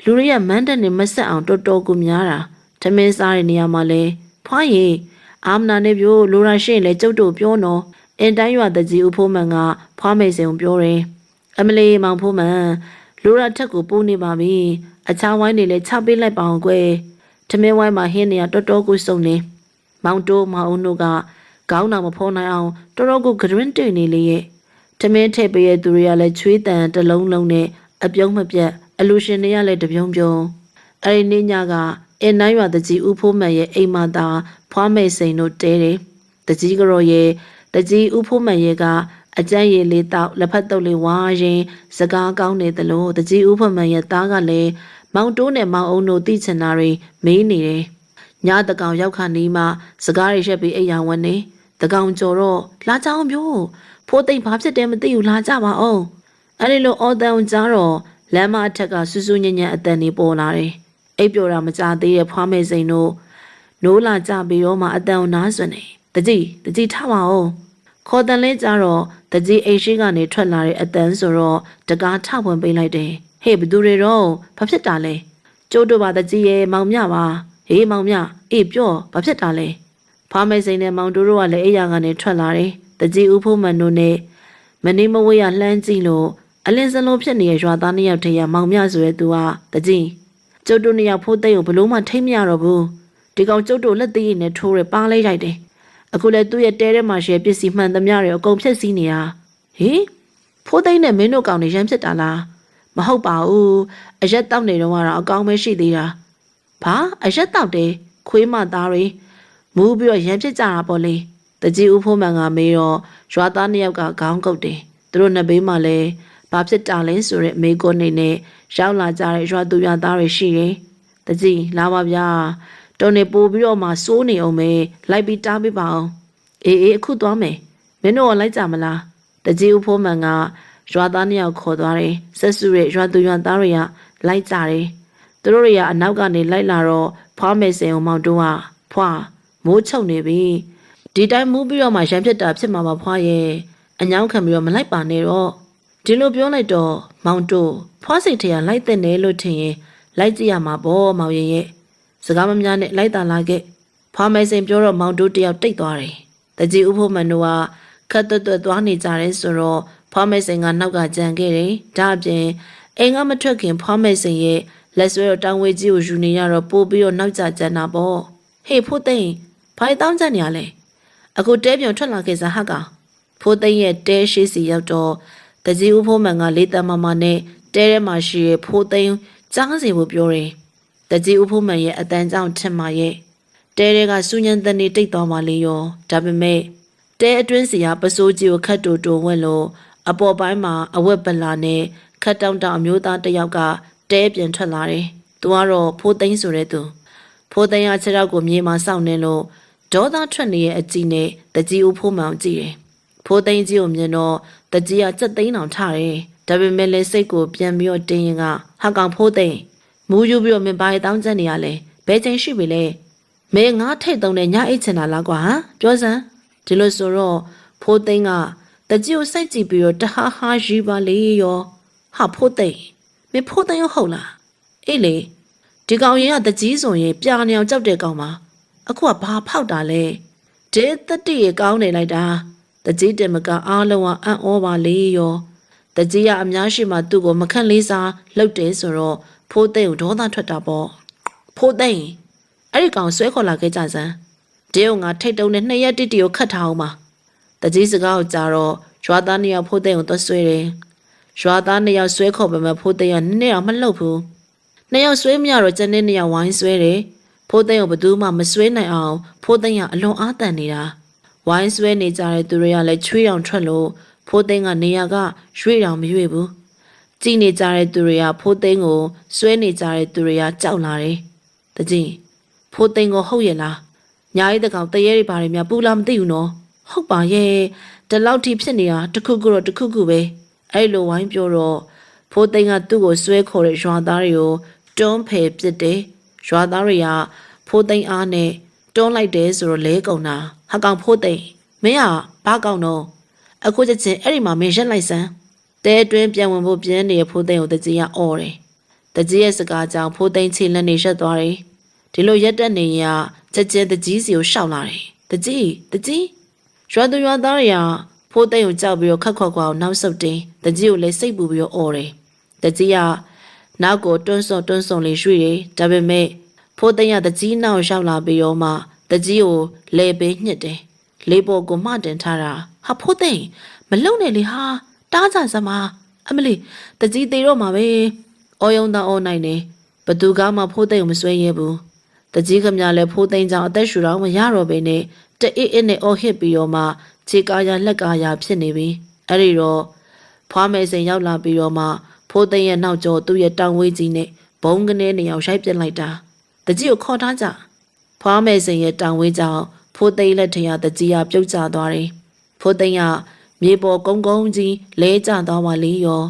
လူတွေရဲ့မန်းတက်နဲ့မဆက်အောင်တော်တော်ကိုများတာထမင်းစားတဲ့နေရာမှာလဲဖွားရင်အာမနာနဲ့ပြို့လိုရာရှိရင်လဲကျုပ်တို့ပြောနော်အင်တိုင်းရွာတကြီးဦးဖိုးမှန်ကဖွားမိတ်စင်ကိုပြောတယ်အမလီမောင်ဖိုးမှန်လိုရာထက်ကိုပိုးနေပါပြီအခြားဝိုင်းတွေလဲချပေးလိုက်ပါအောင်ကွယ်ထမင်းဝိုင်းမှာဟင်းနေရတော်တော်ကိုစုံနေမောင်တိုးမောင်အုံတို့ကခေါင်းတော်မဖော်နိုင်အောင်တော်တော်ကိုဂရွင်းတိတ်နေလေရဲ့ထမင်းထည့်ပေးတဲ့သူတွေကလည်းချွေးတန်တစ်လုံးလုံးနဲ့အပြုံးမပြတ်အလူရှင်တွေကလည်းတပြုံးပြုံးအဲ့ဒီနေ့ညကအင်းနိုင်ရွာတကြီးဦးဖိုးမှန်ရဲ့အိမ်မှာသာဖွားမိတ်စိန်တို့တဲတယ်တကြီးကရော်ရဲ့တကြီးဦးဖိုးမှန်ရဲ့ကအကျန်းရည်လေးတောက်လက်ဖက်တုပ်လေးဝါရင်စကားကောင်းနေသလိုတကြီးဦးဖိုးမှန်ရဲ့သားကလည်းမောင်တိုးနဲ့မောင်အုံတို့သိချင်တာတွေမေးနေတယ်ညတကောင်ရောက်ခါနီးမှစကားတွေရက်ပြီးအိမ်ရဝင်နေတကောင်ကြော်တော့လာကြအောင်ပြောဖိုးသိမ့်ဘာဖြစ်တယ်မသိဘူးလာကြပါအောင်အဲ့ဒီလိုအော်တန်ကြားတော့လမ်းမအထက်ကဆူဆူညံ့ညံ့အတန်နေပေါ်လာတယ်အိပ်ပျော်တာမကြသေးတဲ့ဖွားမေစိန်တို့နိုးလာကြပြီးတော့မှအတန်နားစွနေတကြီးထပါအောင် ခေါ်တန်လဲကြတော့တကြီးအိမ်ရှိကနေထွက်လာတဲ့အတန်းဆိုတော့တကားထဖွင့်ပေးလိုက်တယ်ဟေ့ဘသူတွေတော့ဘာဖြစ်တာလဲကျိုးတို့ပါတကြီးရဲ့မောင်မြပါဟေးမောင်မြအေးပြောဘာဖြစ်တာလဲဖားမိတ်စိန်နဲ့မောင်တို့ကလည်းအိယာကနေထွက်လာတယ်တကြီးဦးဖိုးမှန်တို့နဲ့မနေမဝေးရလှမ်းကြည့်လို့အလင်းစလုံးဖြစ်နေတဲ့ရွာသားနှစ်ယောက်တည်းရမောင်မြဆိုရဲသူကတကြီးကျုပ်တို့နှစ်ယောက်ဖိုးသိမ်းကိုဘလို့မှထိမ့်မရတော့ဘူးဒီကောင်ကျုပ်တို့လက်သေးရည်နဲ့ထိုးရပါလိုက်လိုက်တယ်အခုလည်းသူ့ရဲ့တဲထဲမှာရှယ်ပစ္စည်းမှန်သမျှတွေအကုန်ဖြက်စီးနေတာဟေးဖိုးသိမ်းနဲ့မင်းတို့ကောင်တွေရမ်းဖြစ်တာလားမဟုတ်ပါဘူးအရက်တောက်နေတော့ကတော့အကောင်ပဲရှိသေးတာဘာအရက်တောက်တယ်ခွေးမသားတွေမူးပြီးတော့ရမ်းဖြစ်ကြတာပေါ့လေတကြီးဦးဖိုးမှန်ကမေးတော့ရွာသားနှစ်ယောက်ကခေါင်းကုတ်တယ်သူတို့နှစ်ဘေးမှာလည်းဘာဖြစ်တာလဲဆိုတဲ့မေးခွန်းနေနဲ့ရောက်လာကြတဲ့ရွာသူရွာသားတွေရှိတယ်တကြီးလာပါဗျာတော်နေပို့ပြီးတော့မှစိုးနေအောင်ပဲလိုက်ပြီးတားပေးပါအောင်အေးအခုသွားမယ်မင်းတို့ကလိုက်ကြမလားတကြီးဦးဖိုးမှန်ကရွာသားနှစ်ယောက်ခေါ်သွားတယ်ဆက်စုရဲ့ရွာသူရွာသားတွေကလိုက်ကြတယ်သူတို့တွေကအနောက်ကနေလိုက်လာတော့ဖွားမယ်စင်အောင်မောင်တို့ကဖွားမိုးချုပ်နေပြီဒီတိုင်းမူးပြီးတော့မှရံဖြစ်တာဖြစ်မှာပါဖွားရဲ့အညောင်းခံပြီးတော့မလိုက်ပါနဲ့တော့ဒီလိုပြောလိုက်တော့မောင်တို့ဖွားစိတ်ထရလိုက်တဲ့နယ်လို့ထင်ရင်လိုက်ကြည့်ရမှာပေါ့မောင်ရဲ့စကားမများနဲ့လိုက်တာလာခဲ့ဖွားမယ်စင်ပြောတော့မောင်တို့တယောက်တိတ်သွားတယ်တကြီးဦးဖို့မန်တို့ကခတ်တွတ်သွားနေကြတယ်ဆိုတော့ဖွားမယ်စင်ကနောက်ကကြံခဲ့တယ်ဒါအပြင်အိမ်ကမထွက်ခင်ဖွားမယ်စင်ရဲ့လက်ဆွဲတော့တောင်ဝေးကြီးကိုယူနေရတော့ပို့ပြီးတော့နောက်ကျကြံတာပေါ့ဟေးဖိုးသိန်းဘာတောင်းကြနေရလဲအခုတဲပြုံထွက်လာခဲ့စားဟကဖိုးသိန်းရဲ့တဲရှိစီရောက်တော့တကြီးဦးဖိုးမှန်ကလေးတမမနဲ့တဲထဲမှာရှိရဖိုးသိန်းကြားစီဖို့ပြောတယ်တကြီးဦးဖိုးမှန်ရဲ့အတန်းကြောင့်ထင်ပါရဲ့တဲတွေကစူညံတန်နေတိတ်သွားမှလေရောဒါပေမဲ့တဲအတွင်းစီကပစိုးကြီးကိုခတ်တူတူဝင့်လို့အပေါ်ပိုင်းမှာအဝက်ပလာနဲ့ခတ်တောင်းတောင်အမျိုးသားတစ်ယောက်ကတဲပြန်ထွက်လာတယ်သူကတော့ဖိုးသိန်းဆိုတဲ့သူဖိုးသိန်းကခြေထောက်ကိုမြေမှာစောင့်နေလို့ဒေါသထွက်နေရဲ့အကြည့်နဲ့တကြီးဦးဖိုးမှန်ကြည့်တယ်ဖိုးသိန်းကြီးကိုမြင်တော့တကြီးကစက်သိန်းအောင်ထားတယ်ဒါပေမဲ့လည်းစိတ်ကိုပြန်ပြီးတော့တင်းရင်ကဟာကောင်ဖိုးသိန်းမူးယူပြီးတော့မင်းဘာတောင်းချက်နေရလဲဘယ်ချိန်ရှိပြီလဲမင်းငါထိတ်တုံးနဲ့ညအိတ်ချင်တာလားကွာဟမ်ပြောစမ်းဒီလိုဆိုတော့ဖိုးသိန်းကတကြီးကိုစိုက်ကြည့်ပြီးတော့တဟားဟားရီးပါလေရောဟာဖိုးသိန်းမင်းဖိုးသိန်းရောဟုတ်လားအေးလေဒီကောင်ရင်ကတကြီးဆိုရင်ပြာနေအောင်ကြောက်တဲ့ကောင်ပါအခုကဘာဖောက်တာလဲဒေသတိရကောင်းနေလိုက်တာတကြီးတင်မကအားလုံးကအံ့ဩပါလေရောတကြီးကအများရှိမှသူ့ကိုမခန့်လေးစားလှုပ်တယ်ဆိုတော့ဖိုးသိန်းကိုဒေါသထွက်တာပေါ့ဖိုးသိန်းအဲ့ဒီကောင်ဆွဲခေါ်လာခဲ့ကြစမ်းဒီအောင်ငါထိတ်တုံးနဲ့2ရက်တိတိကိုခတ်ထားအောင်ပါတကြီးစကားကိုကြားတော့ရွာသား2ယောက်ဖိုးသိန်းကိုသွဆွဲတယ်ရွာသား2ယောက်ဆွဲခေါ်ပေမဲ့ဖိုးသိန်းကနည်းနည်းတော့မလှုပ်ဘူး2ယောက်ဆွဲမရတော့ကျန်တဲ့2ယောက်ဝိုင်းဆွဲတယ်ဖိုးသိန်းကိုဘယ်သူမှမဆွဲနိုင်အောင်ဖိုးသိန်းကအလွန်အားတန်နေတာဝိုင်းဆွဲနေကြတဲ့သူတွေကလည်းချွေးတောင်ထွက်လို့ဖိုးသိန်းကနေရာကရွေ့တောင်မရွေ့ဘူးကြည်နေကြတဲ့သူတွေကဖိုးသိန်းကိုဆွဲနေကြတဲ့သူတွေကကြောက်လာတယ်တကြီးဖိုးသိန်းကိုဟုတ်ရဲ့လားညာရီတကောင်တရေတွေဘာတွေများပူလာမသိဘူးနော်ဟုတ်ပါရဲ့ဒီလောက်ထိဖြစ်နေတာတခုခုတော့တခုခုပဲအဲ့လိုဝိုင်းပြောတော့ဖိုးသိန်းကသူ့ကိုဆွဲခေါ်တဲ့ရွာသားတွေကိုတွန်းဖယ်ပစ်တယ်ရွာသားတွေကဖိုးသိန်းအားနဲ့တွန်းလိုက်တယ်ဆိုတော့လဲကုန်တာဟာကောင်ဖိုးသိန်းမင်းကဘာကောင်တော့အခုချက်ချင်းအဲ့ဒီမှာမင်းရက်လိုက်စမ်းတဲအတွင်းပြန်ဝင်ဖို့ပြင်းနေတဲ့ဖိုးသိန်းကိုတကြီးကအော်တယ်တကြီးရဲ့စကားကြောင့်ဖိုးသိန်းခြေလက်နေရက်သွားတယ်ဒီလိုရက်တက်နေရချက်ချင်းတကြီးစီကိုရှောက်လာတယ်တကြီးရွာသူရွာသားတွေကဖိုးသိန်းကိုကြောက်ပြီးတော့ခက်ခွက်ခွာကိုနောက်ဆုတ်တယ်တကြီးကိုလည်းစိတ်ပူပြီးတော့အော်တယ်တကြီးကနောက်ကိုတွန်းဆုံလေးရွှေ့တယ်ဒါပေမဲ့ဖိုးသိန်းကတကြီးနောက်ရောက်လာပြီးတော့မှတကြီးကိုလဲပေးညှစ်တယ်လေးပေါ်ကိုမှတင်ထားတာဟာဖိုးသိန်းမလုံနဲ့လေဟာတားကြစမ်းမအမလီတကြီးသေးတော့မှာပဲအော်ယုံသားအော်နိုင်တယ်ဘသူကမှဖိုးသိန်းကိုမဆွဲရဲဘူးတကြီးခမလည်းဖိုးသိန်းကြောင့်အသက်ရှူတော့မရတော့ဘဲနဲ့တအေးအေးနဲ့အော်ဟစ်ပြီးတော့မှခြေကားရလက်ကားရဖြစ်နေပြီအဲ့ဒီတော့ဖွားမယ်စိန်ရောက်လာပြီးတော့မှဖိုးသိန်းရဲ့နောက်ကျောသူ့ရဲ့တောင်ဝေးကြီးနဲ့ဘုံကနေနေအောင်ရိုက်ပြစ်လိုက်တာတကြီးကိုခေါ်ထားကြဖွားမယ်စိန်ရဲ့တောင်ဝေးကြောင့်ဖိုးသိန်းလက်ထရတကြီးကပြုတ်ကျသွားတယ်ဖိုးသိန်းကမြေပေါ်ကုန်းကြီးလဲကျသွားပါလေရော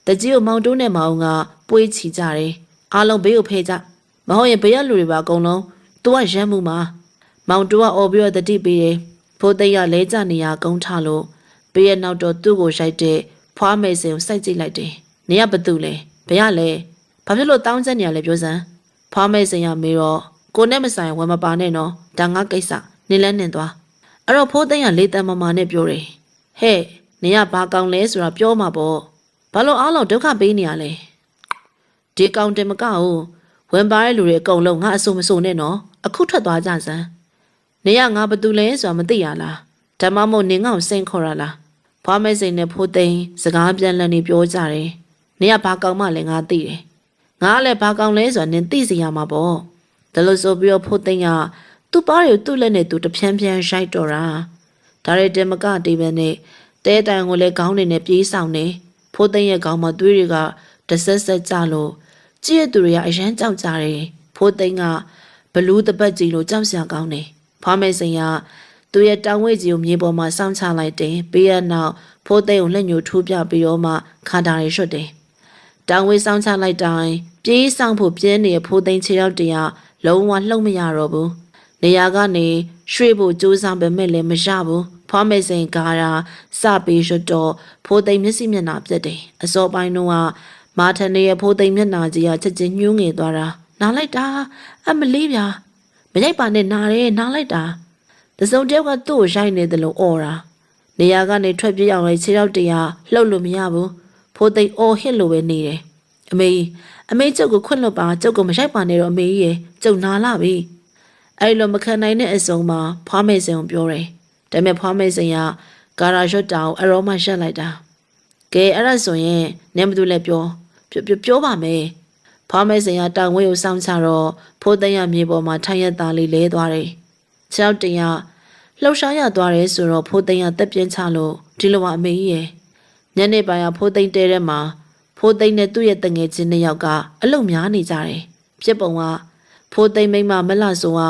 တကြီးကိုမောင်တိုးနဲ့မောင်ကပွေးချီကြတယ်အားလုံးဘေးကိုဖဲကြမဟုတ်ရင်ဘေးရလူတွေပါအကုန်လုံးသူကရမ်းမှုမှာမောင်တိုးကအော်ပြီးတော့တတိပေးတယ် ဖိုးသိန်းကလဲကျနေရကုန်းထလို့ပေးရနောက်တော့သူ့ကိုရိုက်တဲ့ဖွားမယ်စင်ကိုစိုက်ကြည့်လိုက်တယ်။နေရဘသူလဲဘယ်ရလဲဘာဖြစ်လို့တောင်းချက်နေရလဲပြောစမ်းဖွားမယ်စင်ရမေးတော့ကိုနဲ့မဆိုင်ဝယ်မပါနဲ့နော်ဒါငါကိစ္စနေလဲနေသွားအဲ့တော့ဖိုးသိန်းကလေးတန်မမာနဲ့ပြောတယ်ဟဲ့နေရဘာကောင်းလဲဆိုတာပြောမှာပေါ့ဘာလို့အားလုံးဒုက္ခပေးနေရလဲဒီကောင်တင်မကဘူးဝင်ပါတဲ့လူတွေအကုန်လုံးငါအဆိုမဆိုနဲ့နော်အခုထွက်သွားကြစမ်းနေရငါဘသူလဲဆိုတာမသိရလားဓမ္မမို့နင်ငါ့ကိုစိန်ခေါ်ရလားဖွားမဲစိန်နဲ့ဖိုးသိန်းစကားပြန်လည်နေပြောကြတယ်နေရဘာကောင်းမှလဲငါသိတယ်ငါလည်းဘာကောင်းလဲဆိုတာနင်သိစီရမှာပေါ့ဒါလို့ဆိုပြီးတော့ဖိုးသိန်းကသူ့ပါးတွေကိုသူ့လက်နဲ့သူတဖြန်းဖြန်းရိုက်တော့တာဒါရီတင်မကတေးပဲနဲ့တဲတန်ကိုလည်းခေါင်းနေနဲ့ပြေးဆောင်နေဖိုးသိန်းရဲ့ခေါင်းမှာသွေးတွေကတဆက်ဆက်ကြလို့ကြည့်ရသူတွေကအရန်ကြောက်ကြတယ်ဖိုးသိန်းကဘလူးတပတ်ကြီးလိုကြောက်စရာကောင်းတယ်ဖွားမဲစိန်ကသူ့ရဲ့တောင်ဝဲကြီးကိုမြေပေါ်မှာစောင့်ချလိုက်တယ်ပြီးရနောက်ဖိုးသိန်းကိုလက်ညှိုးထိုးပြပြီးတော့မှခါတာရီရွှတ်တယ်တောင်ဝဲစောင့်ချလိုက်တိုင်းပြေးဆောင်ဖို့ပြင်းနေတဲ့ဖိုးသိန်းခြေရောက်တရားလုံးဝလှုပ်မရတော့ဘူးနေရာကနေရွှေ့ဖို့ကြိုးစားပေမဲ့လည်းမရဘူးဖွားမဲစိန်ကားတာစပြီးရွှတ်တော့ဖိုးသိန်းမျက်စိမျက်နှာပြတ်တယ်အစောပိုင်းတော့မာထန်ရဲ့ဖိုးသိန်းမျက်နှာကြီးကချက်ချင်းညှိုးငယ်သွားတာနားလိုက်တာအမလေးဗျာမရိုက်ပါနဲ့နားတယ်နားလိုက်တာတစုံတယောက်ကသူ့ကိုရိုက်နေတယ်လို့အော်တာနေရာကနေထွက်ပြေးအောင်လေခြေထောက်တရားလှုပ်လို့မရဘူးဖိုးသိန်းအော်ဟစ်လို့ပဲနေတယ်အမေကျုပ်ကိုခွင့်လွတ်ပါကျုပ်ကိုမရိုက်ပါနဲ့တော့အမေကြီးရဲ့ကျုပ်နာလာပြီအဲ့လိုမခံနိုင်တဲ့အစုံမှာဖွားမဲစင်ကိုပြောတယ်ဒါပေမဲ့ဖွားမဲစင်ကကာရာရွတ်တောင်အရောမှရှက်လိုက်တာကဲအဲ့ဒါဆိုရင်နင်မသူလဲပြောပါမယ်ဖွားမဲစင်ကတောင်ဝဲကိုစောင့်ချတော့ဖိုးသိန်းရမြေပေါ်မှာထိုင်ရသားလေးလဲသွားတယ်ခြေောက်တရလှုပ်ရှားရသွားတယ်ဆိုတော့ဖိုးသိန်းကတက်ပြင်းချလို့ဒီလိုမှအမေကြီးရဲ့ညနေပိုင်းကဖိုးသိန်းတဲထဲမှာဖိုးသိန်းနဲ့သူ့ရဲ့တငယ်ချင်းနှစ်ယောက်ကအလုံများနေကြတယ်ဖြစ်ပုံကဖိုးသိန်းမိမမလှဆိုက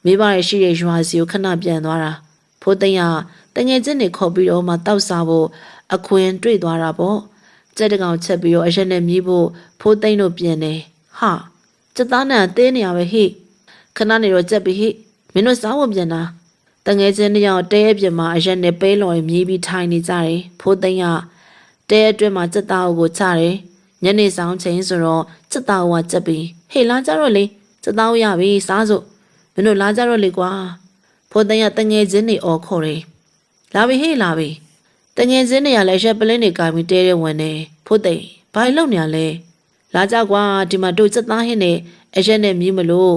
မိဘရဲ့ရှိတဲ့ရွာစီကိုခဏပြန်သွားတာဖိုးသိန်းကတငယ်ချင်းတွေခေါ်ပြီးတော့မှတောက်စားဖို့အခွင့်တွေ့သွားတာပေါ့ကြက်တကောင်ချက်ပြီးတော့အရက်နဲ့မြည်ဖို့ဖိုးသိန်းတို့ပြင်တယ်ဟာစက်သားနဲ့သေးနေရပဲဟိခဏနေတော့ကြက်ပြီးဟိမင်းတို့စားဖို့ပြန်တာတငယ်ချင်းတယောက်တဲအပြင်မှာအရက်နဲ့ပဲလော်မြည်ပြီးထိုင်နေကြတယ်ဖိုးသိန်းကတဲအတွင်းမှာစက်သားကိုချတယ်ညနေဆောင်ချိန်ဆိုတော့စက်သားကကြက်ပြီးဟေးလာကြတော့လေစက်သားရပြီစားစို့မင်းတို့လာကြတော့လေကွာဖိုးသိန်းကတငယ်ချင်းတွေအော်ခေါ်တယ်လာပြီဟေးလာပြီတငယ်ချင်းတွေကလည်းရက်ပလင်းတွေကင်ပြီးတဲရဲဝင်နေဖိုးသိန်းဘာလို့နေရလဲလာကြကွာဒီမှာတို့စက်သားဟင်းနဲ့အရက်နဲ့မြည်မလို့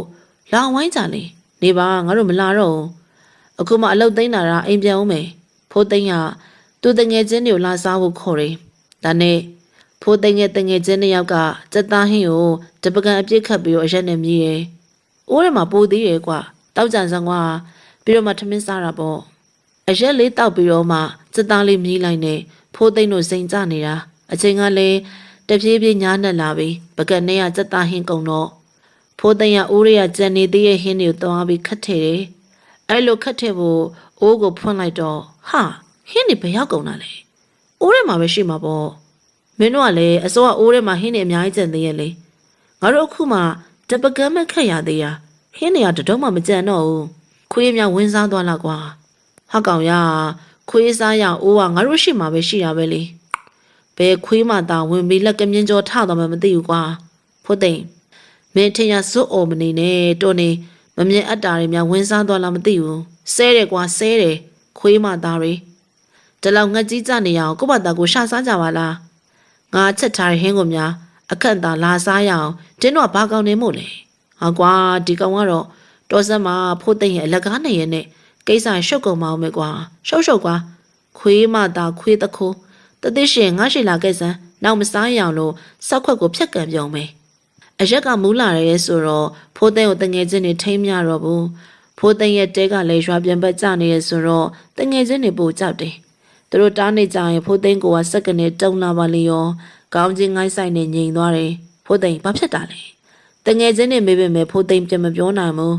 လာဝိုင်းကြလေနေပါငါတို့မလာတော့အခုမှအလုတ်သိမ်းတာအိမ်ပြန်အောင်မယ်ဖိုးသိန်းကသူ့တငယ်ချင်းတွေကိုလာစားဖို့ခေါ်တယ်ဒါနဲ့ဖိုးသိန်းရဲ့တငယ်ချင်းနှစ်ယောက်ကစက်သားဟင်းကိုတပကံအပြစ်ခတ်ပြီးတော့အရက်နဲ့မြည်တယ်အိုးထဲမှာပိုးသေးတယ်ကွာတောက်ကြံစံကွာပြီးတော့မှထမင်းစားတာပေါ့အရက်လေးတောက်ပြီးတော့မှစက်သားလေးမြည်လိုက်နေဖိုးသိန်းတို့စိန်ကြနေတာအချိန်ကလည်းတပြေးပြေးညားနဲ့လာပြီးပကံနဲ့ကစက်သားဟင်းကုန်တော့ဖိုးသိန်းကအိုးရကြံနေသေးရဲ့ဟင်းတွေကိုသွားပြီးခတ်ထည့်တယ်အဲ့လိုခတ်ထည့်ဖို့အိုးကိုဖွင့်လိုက်တော့ဟာဟင်းတွေဘယ်ရောက်ကုန်တာလဲအိုးထဲမှာပဲရှိမှာပေါ့မင်းတို့ကလည်းအစောကအိုးထဲမှာဟင်းတွေအများကြီးကျန်သေးရဲ့လေငါတို့အခုမှတပကံမဲ့ခက်ရသေးရဟင်းတွေကတတော့မှမကြံတော့ဘူးခွေးများဝင်းစားသွားလားကွာဟာကောင်ရခွေးစားရအိုးကငါတို့ရှိမှာပဲရှိတာပဲလေဘယ်ခွေးမှသာဝင်ပြီးလက်ကမြင်းကြောထတော့မှမသိဘူးကွာဖိုးသိန်းမင်းထင်ရစွတ်အော်မနေနဲ့တော်နေမမြင်အပ်တာတွေများဝင်းစားသွားလားမသိဘူးဆဲတယ်ကွာဆဲတယ်ခွေးမှသားတွေဒီလောက်ငှက်ကြီးကြနေရအောင်ကို့ဘာသာကိုရှာစားကြပါလားငါချက်ထားတဲ့ဟင်းကိုများအခန့်သာလာစားရအောင်တင်းတော့ဘာကောင်းနေမို့လဲဟာကွာဒီကောင်ကတော့တော်စက်မှာဖိုးသိန်းရဲ့အလကားနေရဲ့နဲ့ကိစ္စရှုပ်ကုန်မအောင်မယ်ကွာရှုပ်ကွာခွေးမှသာခွေးတခိုးတသိရှင်ငါရှိလာခဲ့စမ်းနောက်မစားရအောင်လို့စောက်ခွက်ကိုဖြတ်ကန်ပြုံးမယ်အရက်ကမူးလာရဲဆိုတော့ဖိုးသိန်းကိုတငယ်ချင်းတွေထိမ့်မြတော့ဘူးဖိုးသိန်းရဲ့တဲကလည်းရွာပြန်ဘက်ကျနေရဲဆိုတော့တငယ်ချင်းတွေပို့ကြောက်တယ်သူတို့တားနေကြရင်ဖိုးသိန်းကစက်ကနေတုံလာပါလေရောကောင်းချင်းငိုင်းဆိုင်နေငြိမ်သွားတယ်ဖိုးသိန်းဘာဖြစ်တာလဲတငယ်ချင်းတွေမေးပေမဲ့ဖိုးသိန်းပြန်မပြောနိုင်ဘူး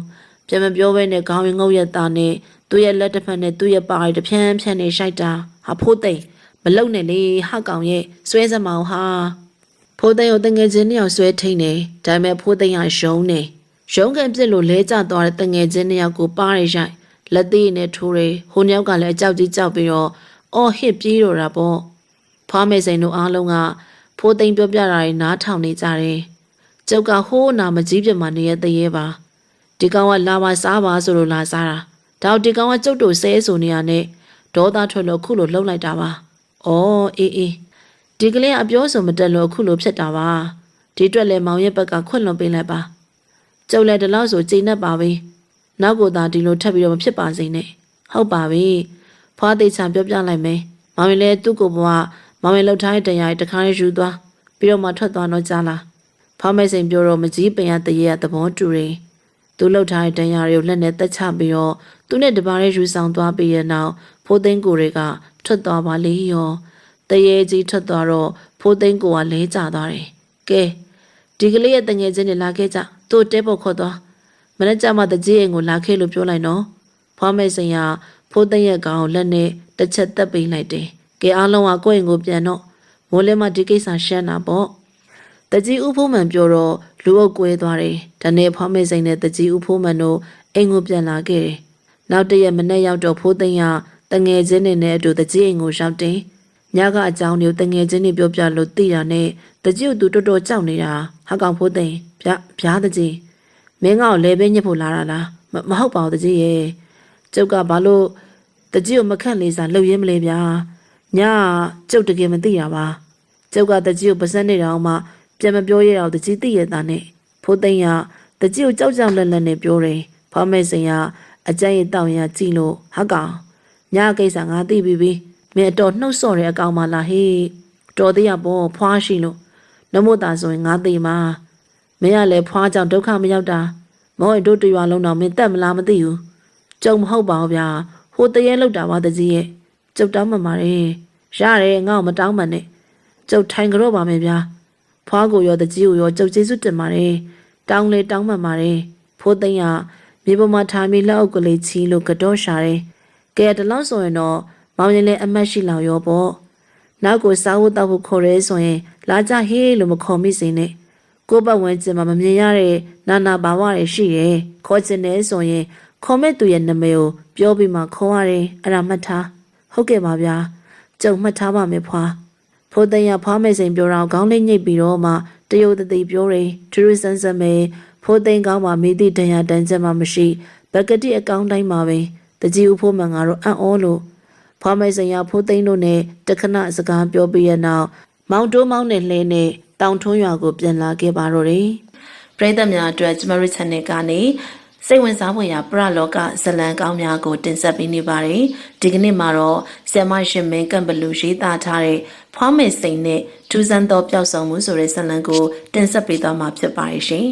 ပြန်မပြောဘဲနဲ့ခေါင်းရင်ငုတ်ရတာနဲ့သူ့ရဲ့လက်တစ်ဖက်နဲ့သူ့ရဲ့ပါးတစ်ဖြန်းဖြန်းနေရှိုက်တာဟာဖိုးသိန်းမလုံနဲ့လေဟာကောင်ရဲ့ဆွဲစမောင်ဟာဖိုးသိန်းကိုတငယ်ချင်းနှစ်ယောက်ဆွဲထိန်နေဒါပေမဲ့ဖိုးသိန်းကရုံးနေရုံးကန်ပြစ်လို့လဲကျသွားတဲ့တငယ်ချင်းနှစ်ယောက်ကိုပါးရရိုက် လက်သေးနဲ့ထိုးတယ်ဟိုနှစ်ယောက်ကလည်းအကြောက်ကြီးကြောက်ပြီးတော့အော်ဟစ်ပြေးတော့တာပေါ့ဖွားမေစိန်တို့အားလုံးကဖိုးသိမ်းပြောပြတာတွေနားထောင်နေကြတယ်ကျုပ်ကဟိုးနာမကြီးပြမနေရတဲ့ရဲပါဒီကောင်ကလာပါစားပါဆိုလို့လာစားတာဒါဒီကောင်ကကျုပ်တို့ဆဲဆိုနေရနဲ့ဒေါသထွက်လို့ခုလိုလှုပ်လိုက်တာပါအော်အေးဒီကလေးအပြောဆိုမတက်လို့ခုလိုဖြစ်တာပါဒီအတွက်လည်းမောင်ရဲ့ဘက်ကခွင့်လွန်ပေးလိုက်ပါကျုပ်လည်းဒီလောက်ဆိုချိန်နဲ့ပါပဲနောက်ကိုသာဒီလိုထပ်ပြီးတော့မဖြစ်ပါစေနဲ့ဟုတ်ပါပြီဖွားသေးချာပြောပြလိုက်မယ်မောင်ရင်လည်းသူ့ကိုဘဝမောင်ရင်လှုပ်ထားတဲ့တရားတခါယူသွားပြီးတော့မှထွက်သွားတော့ကြားလားဖွားမဲစိန်ပြောတော့မကြီးပင်ရတရေရသဘောတူတယ်သူလှုပ်ထားတဲ့တရားတွေကိုလက်နဲ့တက်ချပြီးတော့သူနဲ့တပါးရဲ့ယူဆောင်သွားပြီးရနောက်ဖိုးသိန်းကိုတွေကထွက်သွားပါလေရောတရေကြီးထွက်သွားတော့ဖိုးသိန်းကိုကလဲကျသွားတယ်ကဲဒီကလေးရဲ့တငယ်ချင်းတွေလာခဲ့ကြသူ့တဲပုတ်ခေါ်သွားမနေ့ကမှတကြီးအိမ်ကိုလာခဲ့လို့ပြောလိုက်နော်ဖွားမဲစိန်ကဖိုးသိန်းရဲ့ကောင်လက်နဲ့တစ်ချက်တက်ပေးလိုက်တယ်ကဲအားလုံးကကိုယ့်အိမ်ကိုပြန်တော့မိုးလဲမှဒီကိစ္စရှမ်းတာပေါ့တကြီးဦးဖိုးမှန်ပြောတော့လူအုပ်ကွဲသွားတယ်ဒါနဲ့ဖွားမဲစိန်နဲ့တကြီးဦးဖိုးမှန်တို့အိမ်ကိုပြန်လာခဲ့တယ်နောက်တရက်မနေ့ရောက်တော့ဖိုးသိန်းကတငယ်ချင်းတွေနဲ့အတူတကြီးအိမ်ကိုရောက်တယ်ညကအကြောင်းတွေကိုတငယ်ချင်းတွေပြောပြလို့သိတာနဲ့တကြီးကသူတော်တော်ကြောက်နေတာဟာကောင်ဖိုးသိန်းဗျာတကြီးမင်းကောင်လဲပဲညစ်ဖို့လာတာလားမဟုတ်ပါဘူးတကြီးရဲ့ကျုပ်ကဘာလို့တကြီးကိုမခန့်လေးစားလှုပ်ရဲမလဲဗျာညကျုပ်တကယ်မသိတာပါကျုပ်ကတကြီးကိုပါစက်နေတောင်မှပြန်မပြောရတော့တကြီးသိရတာနဲ့ဖိုးသိန်းကတကြီးကိုကြောက်ကြောက်လက်လက်နဲ့ပြောတယ်ဖွားမဲစိန်ကအကြိုက်ရတောင်းရကြည့်လို့ဟာကောင်ညကိစ္စငါသိပြီမင်းအတော်နှုတ်ဆော့တဲ့အကောင်မလားဟေးတော်သေးရပေါ့ဖွားရှိလို့နမို့တာဆိုရင်ငါသိမှာမင်းကလည်းဖွားကြောင့်ဒုက္ခမရောက်တာမောင်တို့တရွာလုံးတော့မင်းတက်မလားမသိဘူးကြုံမဟုတ်ပါဘူးဗျာဟိုတရေလောက်တာပါတကြီးရဲ့ကျုပ်တောင်းမှမှာရတယ်ငါ့ကိုမတောင်းမှနဲ့ကျုပ်ထိုင်ကြတော့ပါမယ်ဗျာဖွားကိုရောတကြီးကိုရောကျုပ်ကျေးဇူးတင်ပါတယ်တောင်းလေတောင်းမှပါတယ်ဖိုးသိန်းကမြေပေါ်မှာထားပြီးလက်အုပ်ကလေးချီလို့ကတော့ရှာတယ်ကဲတလောက်ဆိုရင်တော့မောင်ရင်လည်းအမတ်ရှိလောက်ရောပေါ့နောက်ကိုစားဖို့တောက်ဖို့ခေါ်ရဲဆိုရင်လာကြဟေးလို့မခေါ်မိစေနဲ့ကိုယ့်ဘဝဝင်ကျင်မှာမမြင်ရတဲ့နာဘာဝတွေရှိတယ်ခေါ်ချင်တယ်ဆိုရင်ခေါ်မဲ့သူရဲ့နာမည်ကိုပြောပြီးမှခေါ်ရတယ်အဲ့ဒါမှတ်ထားဟုတ်ကဲ့ပါဗျာကျုံမှတ်ထားပါမယ်ဖွာဖိုးသိန်းကဖွားမဲ့စိန်ပြောတော့ခေါင်းလေးညိတ်ပြီးတော့မှတရုတ်တသိပြောတယ်ထူးထူးဆန်းဆန်းပဲဖိုးသိန်းကောင်းမှမိသည့်ဒဏ်ရာတန်ချက်မှမရှိဘက်ကတိအကောင်းတိုင်းမှာပဲတကြီးဦးဖိုးမှန်ကတော့အံ့ဩလို့ဖွားမဲစိန်ရဖိုးသိန်းတို့နဲ့တခဏစကားပြောပြီးရနောက်မောင်တိုးမောင်နဲ့လှဲနဲ့တောင်ထွန်းရွာကိုပြန်လာခဲ့ပါတော့တယ်ပရိသတ်များအတွက်ကျမတို့ channel ကနေစိတ်ဝင်စားဖွယ်ရာပရလောကဇလံကောင်းများကိုတင်ဆက်ပေးနေပါတယ်ဒီကနေ့မှာတော့ဆ iam ရှင်မင်းကံဘလူရေးသားထားတဲ့ဖွားမဲစိန်နဲ့ထူးဆန်းသောပျောက်ဆုံးမှုဆိုတဲ့ဇလံကိုတင်ဆက်ပေးသွားမှာဖြစ်ပါတယ်ရှင်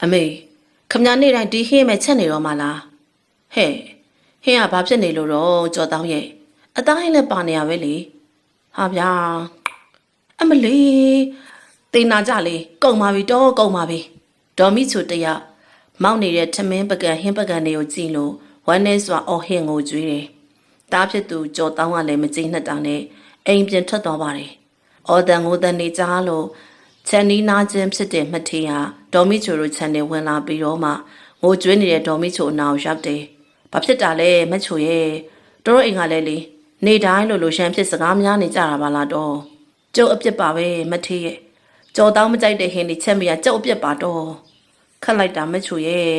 အမေခမနေ့တိုင်းဒီဟင်းမဲ့ချက်နေတော့မှလားဟဲ့ဟင်းကဘာဖြစ်နေလို့တော့ကြော်တောင်းရဲ့အသားဟင်းလည်းပါနေရပဲလေဟာဗျာအမလေးတင်နာကြလေကုန်ပါပြီတော့ကုန်ပါပြီဒေါ်မိချူတရမောက်နေတဲ့ထမင်းပကံဟင်းပကံတွေကိုကြည့်လို့ဝမ်းနေစွာအော်ဟင်ကိုကြွေးတယ်တားဖြစ်သူကြော်တောင်းကလည်းမကြိနှက်တာနဲ့အိမ်ပြင်ထွက်သွားပါတယ်အော်တန်ကိုတန်နေကြားလို့ချန်နီနာချင်းဖြစ်တဲ့မှတ်ထေးဟာဒေါ်မိချူတို့ခြံထဲဝင်လာပြီးတော့မှငိုကြွေးနေတဲ့ဒေါ်မိချူအနာကိုရောက်တယ်ဘာဖြစ်တာလဲမချူရဲ့တို့အိမ်ကလည်းလေနေတိုင်းလို့ရှမ်းဖြစ်စကားများနေကြတာပါလားတော့ကျုပ်အပြစ်ပါပဲမထေးရဲ့ကြော်တောင်းမကြိုက်တဲ့ဟင်းတွေချက်မရကျုပ်အပြစ်ပါတော့ခတ်လိုက်တာမချူရဲ့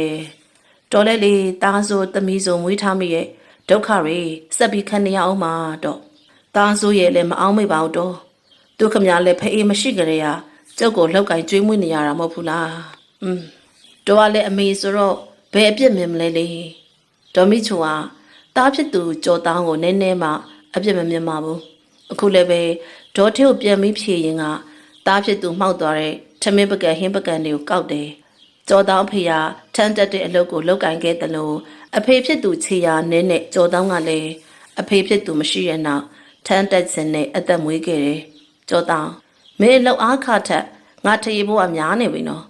တော်လဲလေတားဆိုသမီးဆိုမွေးထားမိရဲ့ဒုက္ခတွေဆက်ပြီးခံနေရအောင်မှာတော့တားဆိုရဲ့လည်းမအောင်မိပါဘူးတော့သူခမလည်းဖအေးမရှိကြရကျုပ်ကိုလောက်ကင်ကျွေးမွေးနေရတာမဟုတ်ဘူးလားတို့ကလည်းအမေဆိုတော့ဘယ်အပြစ်မင်မလဲလေဒေါ်မိချူကတားဖြစ်သူကြော်တောင်းကိုနည်းနည်းမှအပြစ်မမြင်ပါဘူးအခုလည်းပဲဒေါ်ထေကိုပြန်ပြီးဖြေရင်ကတားဖြစ်သူမှောက်သွားတဲ့ထမင်းပကံဟင်းပကံတွေကိုကောက်တယ်ကြော်တောင်းဖေကထမ်းတက်တဲ့အလုပ်ကိုလောက်ကင်ခဲ့တယ်လို့အဖေဖြစ်သူခြေရာနည်းနဲ့ကြော်တောင်းကလည်းအဖေဖြစ်သူမရှိတဲ့နောက်ထမ်းတက်ခြင်းနဲ့အသက်မွေးခဲ့တယ်ကြော်တောင်းမင်းလောက်အားခထက်ငါထရေဖို့အများနေပြီနော်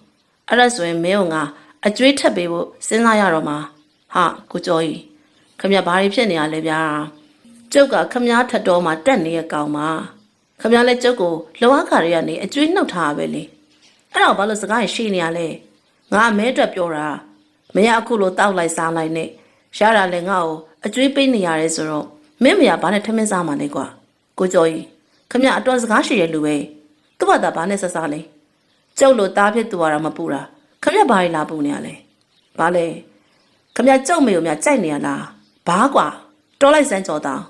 အဲ့ဒါဆိုရင်မင်းကငါအကျွေးထပ်ပေးဖို့စဉ်းစားရတော့မှာဟာကိုကျော်ကြီးခမရဘာတွေဖြစ်နေရလဲဗျာကျုပ်ကခမရထက်တော်မှာတက်နေရကောင်မှာခမရလည်းကျုပ်ကိုလောအားခါတွေကနေအကျွေးနှုတ်ထားရပဲလေအဲ့တော့ဘာလို့စကားရှိနေရလဲငါမဲအတွက်ပြောတာမင်းအခုလိုတောက်လိုက်စားလိုက်နဲ့ ရှားတာလည်းငါ့ကိုအကျွေးပေးနေရတယ်ဆိုတော့မင်းမရဘာနဲ့ထမင်းစားမှလဲကွာကိုကျော်ကြီးခမရအတော်စကားရှိတဲ့လူပဲသူ့ဘာသာဘာနဲ့ဆက်စားလဲကျုပ်လိုသားဖြစ်သူကတော့မပူတာခမရဘာလာပူနေရလဲဘာလဲခမရကျုပ်မေကိုမြကြိုက်နေရလားဘာကွာတော်လိုက်စမ်းကြော်တောင်း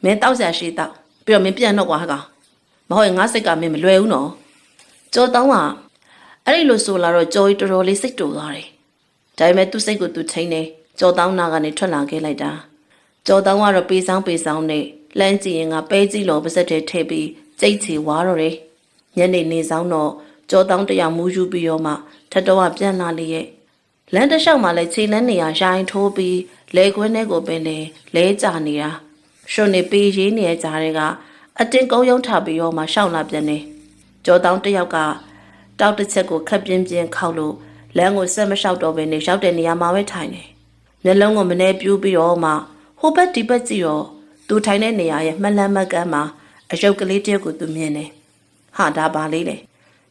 မင်းတောက်ဆရာရှိတောက်ပြီးတော့မင်းပြန်တော့ကွာဟာကောင်မဟုတ်ရင်ငါစိတ်ကမင်းမလွယ်ဘူးနော်ကြော်တောင်းကအဲ့ဒီလိုဆိုလာတော့ကြော်ကြီးတော်တော်လေးစိတ်တူသွားတယ်ဒါပေမဲ့သူ့စိတ်ကိုသူထိန်းနေကြော်တောင်းနာကနေထွက်လာခဲ့လိုက်တာကြော်တောင်းကတော့ပေးဆောင်နဲ့လှမ်းကြည့်ရင်ကပဲကြီးလောပါစက်ထဲထည့်ပြီးကြိတ်ချီဝါတော့တယ်ညနေနေဆောင်တော့ကြော်တောင်းတရာမူးယူပြီးတော့မှထက်တော်ကပြန်လာလေရဲ့လမ်းတစ်လျှောက်မှာလည်းခြေလန်းနေရရိုင်းထိုးပြီးလေခွင်းထဲကိုပင်လဲကြနေတာရှုံနေပေးရေးနေတဲ့ကြားတွေကအတင်းကုန်းယုံထပြီးတော့မှရှောက်လာပြန်နေကြော်တောင်းတယောက်ကတောက်တစ်ချက်ကိုခက်ပြင်းပြင်းခောက်လို့လမ်းကိုဆက်မလျှောက်တော့ဘဲနေရောက်တဲ့နေရာမှာပဲထိုင်နေမျက်လုံးကိုမနှဲပြူးပြီးတော့မှဟိုဘက်ဒီဘက်ကြည့်တော့သူထိုင်တဲ့နေရာရဲ့မှန်လန်းမကန်းမှာအယုတ်ကလေးတယောက်ကိုသူမြင်တယ်ဟာဒါပါလေးလေ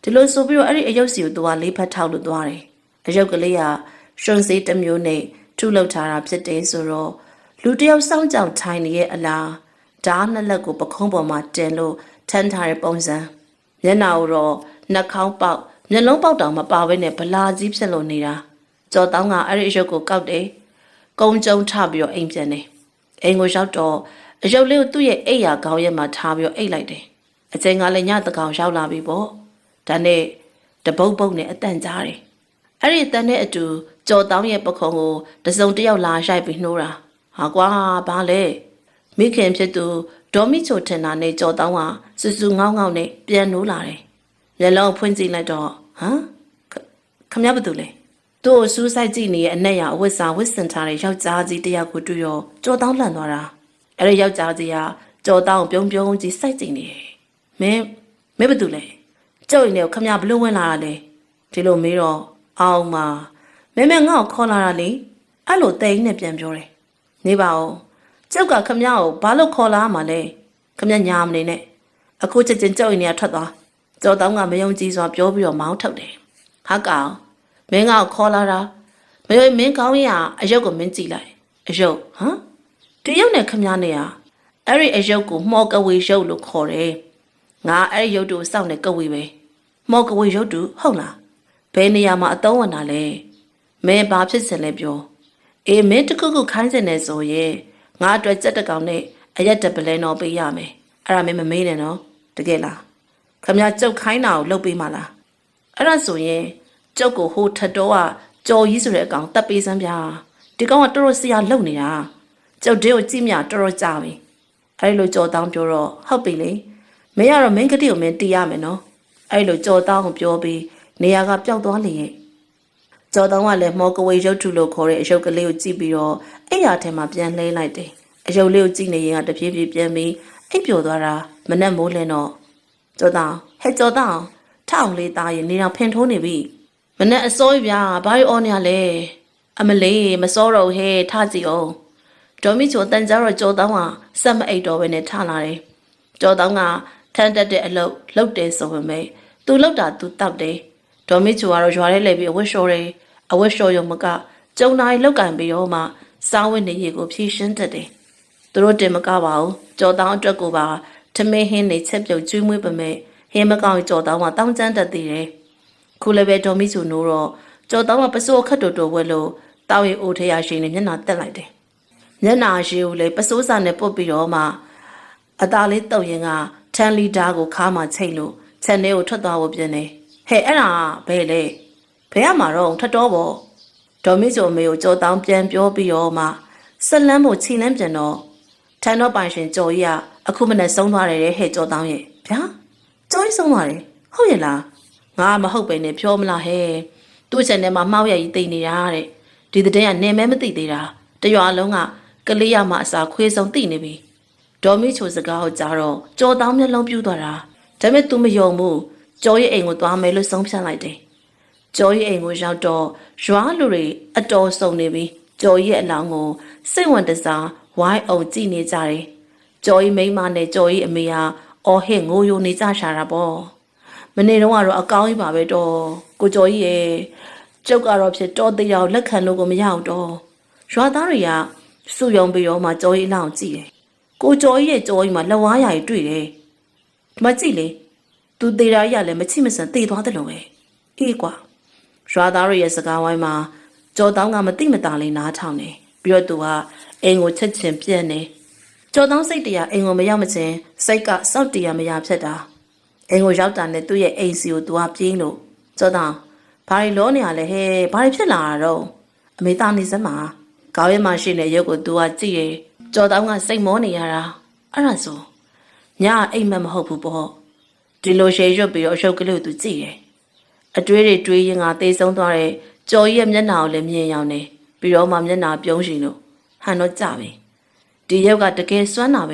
ဒီလိုဆိုပြီးတော့အဲ့ဒီအယုတ်စီကိုသူကလေးဖက်ထောက်လို့သွားတယ်အယုတ်ကလေးကရွှွန်စေးတစ်မျိုးနဲ့ထုလောက်ထားတာဖြစ်တယ်ဆိုတော့လူတယောက်စောင့်ကြောင်ထိုင်နေရဲ့အလားဓာတ်နှစ်လက်ကိုပခုံးပေါ်မှာတင်လို့ထမ်းထားတဲ့ပုံစံမျက်နှာကိုတော့နှာခေါင်းပေါက်မျက်လုံးပေါက်တောင်မပါဘဲနဲ့ဗလာကြီးဖြစ်လို့နေတာကြော်တောင်းကအဲ့ဒီအယုတ်ကိုကောက်တယ်ကုန်းကျုံထပြီးတော့အိမ်ပြန်တယ်အိမ်ကိုရောက်တော့အယုတ်လေးကိုသူ့ရဲ့အိပ်ယာခေါင်းရဲ့မှာထားပြီးတော့အိပ်လိုက်တယ်အချိန်ကလည်းညတကောင်ရောက်လာပြီပေါ့ဒါနဲ့တပုတ်ပုတ်နဲ့အတန်ကြားတယ်အဲ့ဒီအတန်နဲ့အတူကြော်တောင်းရဲ့ပခုံးကိုတစုံတစ်ယောက်လာရိုက်ပြီးနှိုးတာဟာကွာဘာလဲမိခင်ဖြစ်သူဒေါ်မီချိုထင်တာနဲ့ကြော်တောင်းကစူစူငေါငေါနဲ့ပြန်နိုးလာတယ်မျက်လုံးဖွင့်ကြည့်လိုက်တော့ဟမ်ခမရဘာတူလဲသူ့ကိုစူးစိုက်ကြည့်နေတဲ့အနက်ရအဝတ်စားဝတ်ဆင်ထားတဲ့ယောက်ျားကြီးတယောက်ကိုတွေ့ရောကြော်တောင်းလှန်သွားတာအဲ့ဒီယောက်ျားကြီးကကြော်တောင်းပြုံးကြီးစိုက်ကြည့်နေတယ်မင်းဘာတူလဲကျုပ်ရင်လည်းခမရဘလို့ဝင်လာတာလဲဒီလိုမေးတော့အောင်မမဲငါ့ကိုခေါ်လာတာလေအဲ့လိုတိန်နဲ့ပြန်ပြောတယ်နေပါဦးကျုပ်ကခမရကိုဘာလို့ခေါ်လာမှာလဲခမရညာမနေနဲ့အခုချက်ချင်းကျုပ်ရင်လည်းထွက်သွားကြော်တောင်းကမယုံကြည်စွာပြောပြီးတော့မောင်းထုတ်တယ်ဟာကောင်မင်းငါ့ကိုခေါ်လာတာမယုံမင်းကောင်းရအယုတ်ကိုမင်းကြည့်လိုက်အယုတ်ဟမ်ဒီရုပ်နဲ့ခမရနဲ့အဲ့ဒီအယုတ်ကိုမော်ကဝေရုပ်လို့ခေါ်တယ်ငါအဲ့ဒီရုပ်တို့စောင့်နေကဝေပဲမော်ကဝေရုပ်တူဟုတ်လားဘယ်နေရာမှာအသုံးဝင်တာလဲမင်းဘာဖြစ်စင်လဲပြောအေးမင်းတခုခုခိုင်းစင်နေဆိုရင်ငါအတွက်စက်တကောင်နဲ့အရက်တပလဲတော့ပေးရမယ်အဲ့ဒါမင်းမမေးနဲ့နော်တကယ်လားခမရကျုပ်ခိုင်းတာကိုလုပ်ပေးမှလားအဲ့ဒါဆိုရင်ကျုပ်ကိုဟိုထတ်တော့ကကြော်ကြီးဆိုတဲ့အကောင်တက်ပေးစမ်းပြဒီကောင်ကတော်တော်ဆရာလုံနေတာကျုပ်တဲကိုကြည့်မြတော်တော်ကြာပြီအဲ့လိုကြော်တောင်းပြောတော့ဟုတ်ပြီလေမင်းကတော့မင်းကတိကိုမင်းတီးရမယ်နော်အဲ့လိုကြော်တောင်းကိုပြောပြီးနေရာကပျောက်သွားလေရဲ့ကြော်တောင်းကလည်းမော်ကဝေရုပ်ထုလို့ခေါ်တဲ့အယုတ်ကလေးကိုကြည့်ပြီးတော့အဲ့ရထဲမှာပြန်လှဲလိုက်တယ်အယုတ်လေးကိုကြည့်နေရင်ကတပြေးပြေးပြန်ပြီးအိပ်ပျော်သွားတာမနဲ့မိုးလင်းတော့ကြော်တောင်းဟဲ့ကြော်တောင်းထအောင်လေးသားရင်နေတော့ဖင်ထိုးနေပြီမနဲ့အစိုးရဗျာဘာလို့အော်နေရလဲအမလေးမစောတော့ဟဲ့ထကြည့်အောင်ဒေါ်မီချိုတန်ကြတော့ကြော်တောင်းကစက်မအိတ်တော့ပဲနဲ့ထလာတယ်ကြော်တောင်းကထမ်းတက်တဲ့အလုပ်လုပ်တယ်ဆိုပေမဲ့သူလုပ်တာသူတောက်တယ်ဒေါ်မီချိုကတော့ရွာထဲလဲပြီးအဝတ်လျှော်တယ်အဝတ်လျှော်ရုံမကကျုံနိုင်လောက်ကင်ပြီးတော့မှစားဝတ်နေရေးကိုဖြည့်ရှင်းတတ်တယ်သူတို့တင်မကပါဘူးကြော်တောင်းအတွက်ကိုပါထမင်းဟင်းနေချက်ပြုတ်ကျွေးမွေးပေမဲ့ဟင်းမကောင်းကြော်တောင်းကတောင်းကျမ်းတတ်သေးတယ်ခုလည်းပဲဒေါ်မီချိုနိုးတော့ကြော်တောင်းကပစိုးခတ်တိုဝဲလို့တောက်ရီအိုထဲရရှိနေမျက်နှာတက်လိုက်တယ်မျက်နှာရှိကိုလည်းပစိုးစာနဲ့ပုတ်ပြီးတော့မှအသားလေးတုပ်ရင်ကထန်လီတာကိုခါမှချိတ်လို့ခြံထဲကိုထွက်သွားဖို့ပြင်နေဟဲ့အဲ့ဒါဘယ်လဲဘယ်ရမှာတော့ထတော်ပေါ့ဒေါ်မီချိုမေကိုကြော်တောင်းပြန်ပြောပြီးတော့မှဆက်လန်းဖို့ခြိလန်းပြန်တော့ထန်တော့ပိုင်ရှင်ကြော်ကြီးကအခုမနဲ့ဆုံးသွားတယ်ဟဲ့ကြော်တောင်းရဲ့ဗျာကြော်ကြီးဆုံးသွားတယ်ဟုတ်ရဲ့လားငါမဟုတ်ပဲနဲ့ပြောမလားဟဲ့သူ့ခြံထဲမှာမှောက်ရည်တိတ်နေတာတဲ့ဒီတဲ့ကနေမဲမသိသေးတာတရွာလုံးကကလေးရမအစာခွေးဆုံးတိနေပြီဒေါ်မီချိုစကားကိုကြားတော့ကြော်တောင်းမျက်လုံးပြူးသွားတာဒါပေမဲ့ तू မယုံဘူးကြော်ရဲ့အိမ်ကိုသွားမယ်လို့ဆုံးဖြတ်လိုက်တယ်ကြော်ရဲ့အိမ်ကိုရောက်တော့ရွာလူတွေအတော်စုံနေပြီကြော်ရဲ့အလောင်းကိုစိတ်ဝင်တစားဝိုင်းအောင်ကြည့်နေကြတယ်ကြော်ရဲ့မိန်းမနဲ့ကြော်ရဲ့အမေဟာအော်ဟစ်ငိုယိုနေကြရှာတာပေါ့မနေ့တော့ကတော့အကောင်းကြီးပါပဲတော့ကိုကြော်ကြီးရဲ့ကျုပ်ကတော့ဖြစ်တော့တရားလက်ခံလို့ကိုမရအောင်တော့ ရွာသားတွေကစုယုံပြီးတော့မှကြော်ကြီးအလောင်းကြည့်တယ်ကိုကြော်ကြီးရဲ့ကြော်ကြီးမှာလက်ဝါးရာကြီးတွေ့တယ်ဒီမှာကြည့်လေသူသေးတာကြီးကလည်းမချိမဆန်သေသွားတယ်လို့ပဲအေးကွာရွာသားတွေရဲ့စကားဝိုင်းမှာကြော်တောင်းကမတိမတာလေးနားထောင်နေပြီးတော့သူကအိမ်ကိုချက်ချင်းပြက်နေကြော်တောင်းစိတ်တရားအိမ်ကိုမရောက်မချင်းစိတ်ကစောက်တရားမရဖြစ်တာအိမ်ကိုရောက်တာနဲ့သူ့ရဲ့အိမ်စီကိုသူကပြေးလို့ကြော်တောင်းဘာတွေလောနေရလဲဟဲ့ဘာတွေဖြစ်လာတာတော့အမေသားနေစမ်းမှာကောင်းရဲမှရှိနေရုပ်ကိုသူကကြည့်ရကြော်တောင်းကစိတ်မောနေရတာအဲ့ဒါဆိုညာအိမ်မက်မဟုတ်ဘူးပေါ့ဒီလိုရှေရွတ်ပြီးတော့အရှုပ်ကလေးကိုသူကြည့်ရအတွေးတွေတွေးရင်ကသေဆုံးသွားတဲ့ကြော်ကြီးရဲ့မျက်နှာကိုလည်းမြင်ရောက်နေပြီးတော့မှမျက်နှာပြုံးရှင်လို့ဟန်တော့ကြပြီဒီရုပ်ကတကယ်စွမ်းတာပဲ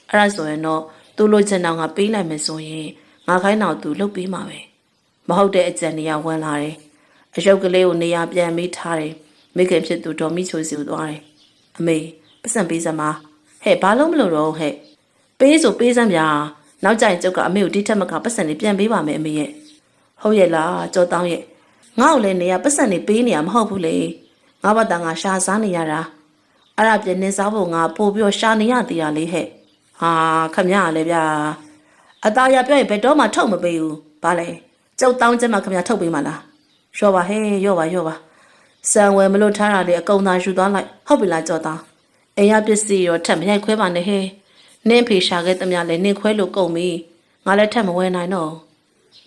အဲ့ဒါဆိုရင်တော့သူ့လိုချင်တော့ငါပေးလိုက်မယ်ဆိုရင်ငါခိုင်းတော့သူလုပ်ပေးမှာပဲမဟုတ်တဲ့အကြံတွေကဝင်လာတယ်အရုပ်ကလေးကိုနေရာပြန်ပြီးထားတယ်မိခင်ဖြစ်သူဒေါ်မိချိုစီကိုသွားတယ်အမေပတ်စံပေးစမ်းပါဟဲ့ဘာလို့မလို့တော့ဟဲ့ပေးဆိုပေးစမ်းဗျာနောက်ကြရင်ကျုပ်ကအမေကိုဒီထက်မကပတ်စံလေးပြန်ပေးပါမယ်အမေရဲ့ဟုတ်ရဲ့လားကြော်တောင်းရဲ့ငါ့ကိုလည်းနေရပတ်စံလေးပေးနေရမဟုတ်ဘူးလေငါဘာတန်ငါရှာစားနေရတာအဲ့ဒါပြင်းနေစားဖို့ငါပို့ပြီးရှာနေရသေးရလေဟဲ့ဟာခမရလေဗျာအသားရပြောရင်ဘယ်တော့မှထုတ်မပေးဘူးဘာလဲကျုပ်တောင်းချက်မှခမရထုတ်ပေးမှာလားရောပါဟဲ့ရောပါစံဝယ်မလို့ထားတာလေအကုန်သာယူသွားလိုက်ဟုတ်ပြီလားကြော်တောင်းအိမ်ရပစ္စည်းရောထက်မရိုက်ခွဲပါနဲ့ဟဲ့နင်းဖေရှာခဲ့သမျှလည်းနင်းခွဲလို့ကုန်ပြီငါလည်းထက်မဝယ်နိုင်တော့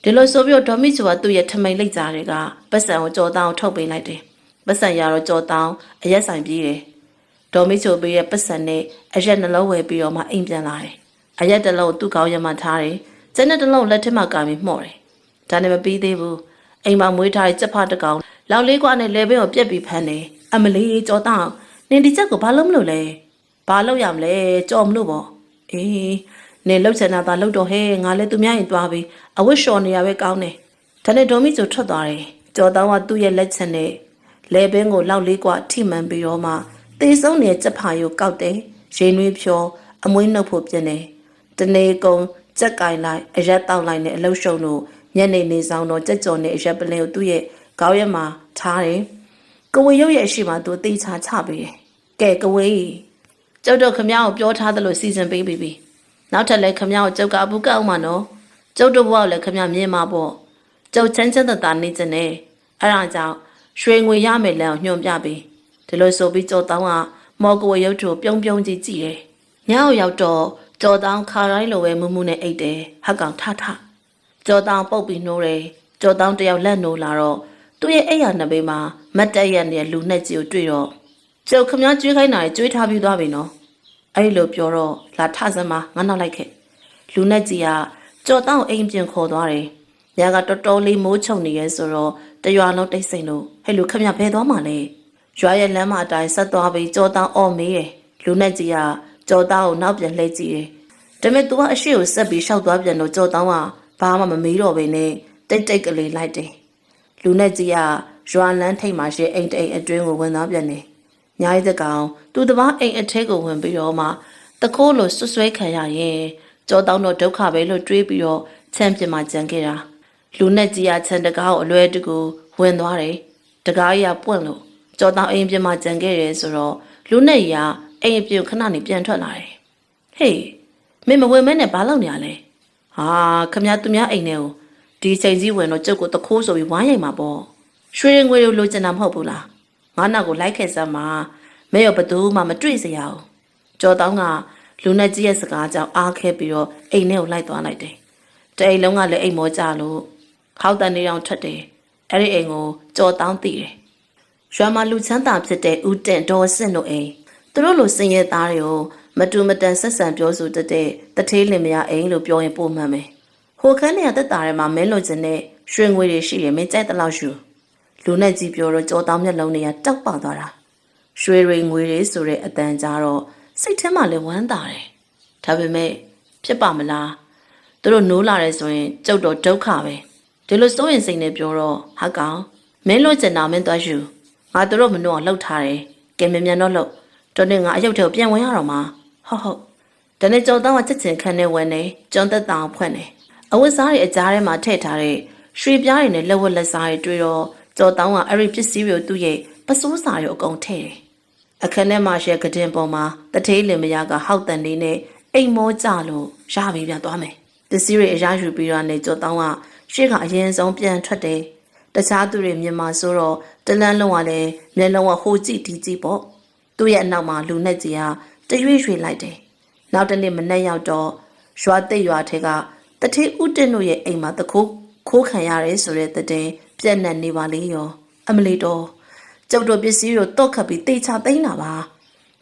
ဒီလိုဆိုပြီးဒေါ်မိချူကသူ့ရဲ့ထမိန်လိတ်ကြားတွေကပတ်စံကိုကြော်တောင်းထုတ်ပေးလိုက်တယ်ပတ်စံရတော့ကြော်တောင်းအရက်ဆိုင်ပြေးတယ်ဒေါ်မိချိုပေးရဲ့ပတ်စံနဲ့အရက်နှလုံးဝယ်ပြီးတော့မှအိမ်ပြန်လာတယ်အရက်တစ်လုံးသူ့ကောင်းရမှထားတယ်ကျန်တဲ့တစ်လုံးလက်ထက်မှကာပြီးမှော့တယ်ဒါနဲ့မပြီးသေးဘူးအိမ်မှာမွေးထားတဲ့ကြက်ဖတစ်ကောင်လောက်လေးကွာနဲ့လေဘင်းကိုပြက်ပြီးဖမ်းတယ်အမလီကြော်တောင်းနင်ဒီချက်ကိုဘာလို့မလို့လဲဘာလို့ရမလဲကြော်မလို့ပေါ့အေးနေလှုပ်ချင်တာသာလှုပ်တော့ဟဲ့ငါလည်းသူများရင်သွားပြီးအဝတ်လျှော်နေရပဲကောင်းတယ်ဒါနဲ့ဒေါ်မိချိုထွက်သွားတယ်ကြော်တောင်းကသူ့ရဲ့လက်ချက်နဲ့လေဘင်းကိုလောက်လေးကွာထိမှန်ပြီးတော့မှသေဆုံးနေတဲ့ကြက်ဖာကိုကောက်တယ်ရေနွေးဖြောအမွှေးနှုတ်ဖို့ပြင်တယ်တနေကုန်ကြက်ကင်လိုက်အရက်တောက်လိုက်နဲ့အလုရှုံတို့ညနေနေဆောင်တော့ကြက်ကြော်နဲ့အရက်ပလင်းကိုသူ့ရဲ့ခေါင်းရက်မှာထားတယ်ကဝေရုပ်ရဲ့အရှိမသူတေးချချပေးတယ်ကဲကဝေကျုပ်တို့ခမကိုပြောထားသလိုစီစဉ်ပေးပြီနောက်ထပ်လည်းခမကိုကျုပ်ကအပူကောက်မှနော်ကျုပ်တို့ဘဝကိုလည်းခမမြင်မှာပေါ့ကျုပ်ချမ်းချမ်းသာနေကြတယ်အဲ့ဒါကြောင့်ရွှေငွေရမယ်လမ်းကိုညွှန်ပြပေးဒီလိုဆိုပြီးကြော်တောင်းကမော်ကိုရုပ်ထုပြုံးပြုံးကြည့်တယ်ညောင်ရောက်တော့ကြော်တောင်းခါတိုင်းလိုပဲမူးမူးနဲ့အိတ်တယ်ဟက်ကောင်ထထကြော်တောင်းပုတ်ပြီးနှိုးတယ်ကြော်တောင်းတယောက်လက်နိုးလာတော့သူ့ရဲ့အိတ်ရနှစ်ဘေးမှာမတ်တက်ရက်နဲ့လူနဲ့ကြီးကိုတွေ့တော့ကျုပ်ခမကျွေးခိုင်းတာကျွေးထားပြီးသွားပြီနော်အဲ့လိုပြောတော့လာထစမ်းမငါနောက်လိုက်ခဲ့လူနဲ့ကြီးကကြော်တောင်းအိမ်ပြင်ခေါ်သွားတယ်ညကတော်တော်လေးမိုးချုံနေရဲဆိုတော့တရွာလုံးတိတ်ဆိတ်လို့ဟဲ့လူခမဖဲသွားမှလဲရွာရဲ့လမ်းမအတိုင်းဆက်သွားပြီးကြော်တောင်းအော်မေးတယ်လူနဲ့ကြီးကကြော်တောင်းကိုနောက်ပြန်လှည့်ကြည့်တယ်ဒါပေမဲ့သူကအရှိကိုဆက်ပြီးရှောက်သွားပြန်တော့ကြော်တောင်းကဘာမှမမေးတော့ဘဲနဲ့တိတ်တိတ်ကလေးလိုက်တယ်လူနဲ့ကြီးကရွာလန်းထိတ်မှရှိအိမ်တိတ်အတွင်းကိုဝင်သွားပြန်တယ်ညာရီတကောင်သူတပားအိမ်အထဲကိုဝင်ပြီးတော့မှတခိုးလိုဆွဆွဲခံရရင်ကြောတောင်းတော့ဒုက္ခပဲလို့တွေးပြီးတော့ချမ်းပြမှာကြံခဲ့တာလူနဲ့ကြီးကချမ်းတကားကိုအလွဲတကူဝင်သွားတယ်တကားကြီးကပွင့်လို့ကြောတောင်းအိမ်ပြမှာကြံခဲ့တယ်ဆိုတော့လူနဲ့ကြီးကအိမ်အပြင်ခဏနေပြန်ထွက်လာတယ်ဟေးမင်းမဝင်မဲနဲ့ဘာလုပ်နေရလဲဟာခမသူများအိမ်ထဲကိုဒီချိန်ကြီးဝင်တော့ကျုပ်ကိုတခိုးဆိုပြီးဝိုင်းရိုက်မှာပေါ့ရွှေငွေလိုချင်တာမဟုတ်ဘူးလားငါနောက်ကိုလိုက်ခဲ့စမ်းမှာမဲရောဘသူမှမတွေ့စရာဘူးကြော်တောင်းကလူနဲ့ကြီးရဲ့စကားကြောင့်အားခဲပြီးတော့အိမ်ထဲကိုလိုက်သွားလိုက်တယ်တအိမ်လုံးကလည်းအိမ်မောကြလို့ခေါက်တန်နေအောင်ထွက်တယ်အဲ့ဒီအိမ်ကိုကြော်တောင်းသိတယ်ရွာမှာလူချမ်းသာဖြစ်တဲ့ဦးတင့်ဒေါ်စင့်တို့အိမ်သူတို့လိုစင်ရဲသားတွေကိုမတူမတန်ဆက်ဆံပြောဆိုတတ်တဲ့တထေးလင်မယားအိမ်လို့ပြောရင်ပိုမှန်မယ်ဟိုခန်းနေရတက်တာထဲမှာမင်းလိုချင်တဲ့ရွှေငွေတွေရှိတယ်မင်းကြိုက်တဲ့လောက်ယူလူနဲ့ကြီးပြောတော့ကြောတောင်းမျက်လုံးတွေကတောက်ပသွားတာရွှေတွေငွေတွေဆိုတဲ့အတန်ကြားတော့စိတ်ထဲမှာလည်းဝမ်းသာတယ်ဒါပေမဲ့ဖြစ်ပါမလားသူတို့နိုးလာတယ်ဆိုရင်ကျုပ်တော့ဒုက္ခပဲဒီလိုစိုးရင်စိတ်နဲ့ပြောတော့ဟာကောင်မင်းလိုချင်တာမင်းသွားယူငါတို့မနှောအောင်လှုပ်ထားတယ်ကဲမြန်မြန်တော့လှုပ်တော်နေငါအယုတ်ထဲကိုပြန်ဝင်ရတော့မှာဟုတ်ဒါနဲ့ကြောတောင်းကချက်ချင်းခန်းနဲ့ဝင်နေကျွန်းသက်တောင်ဖွင့်နေအဝတ်စားတွေအကြားထဲမှာထည့်ထားတဲ့ရွှေပြားတွေနဲ့လက်ဝတ်လက်စားတွေတွေ့တော့ကြောတောင်းကအဲ့ဒီပစ္စည်းတွေကိုသူ့ရဲ့ပစိုးစာတွေအကုန်ထည့်တယ် အခန်းထဲမှာရှယ်ကတင်ပေါ်မှာတထေးလင်မယားကဟောက်တန်လေးနဲ့အိမ်မောကြလို့ရပြီပြန်သွားမယ်ပစ္စည်းတွေအရယူပြီးတော့နေကြောတောင်းကရှေ့ကအရင်ဆုံးပြန်ထွက်တယ်တခြားသူတွေမြန်မာဆိုတော့တလန်းလုံးကလည်းမျက်လုံးကဟိုကြည့်ဒီကြည့်ပေါ့သူ့ရဲ့အနောက်မှာလူနဲ့ကြီးကတရွေ့ရွေ့လိုက်တယ်နောက်တနေ့မနေ့ရောက်တော့ရွာသိပ်ရွာထဲကတထေးဦးတင်တို့ရဲ့အိမ်မှာတခိုးခံရတယ်ဆိုတဲ့တဲ့ပြက်နှက်နေပါလေရောအမလီတော်ကျုပ်တို့ပစ္စည်းတို့တော့ခတ်ပြီးတေချာသိမ်းတာပါ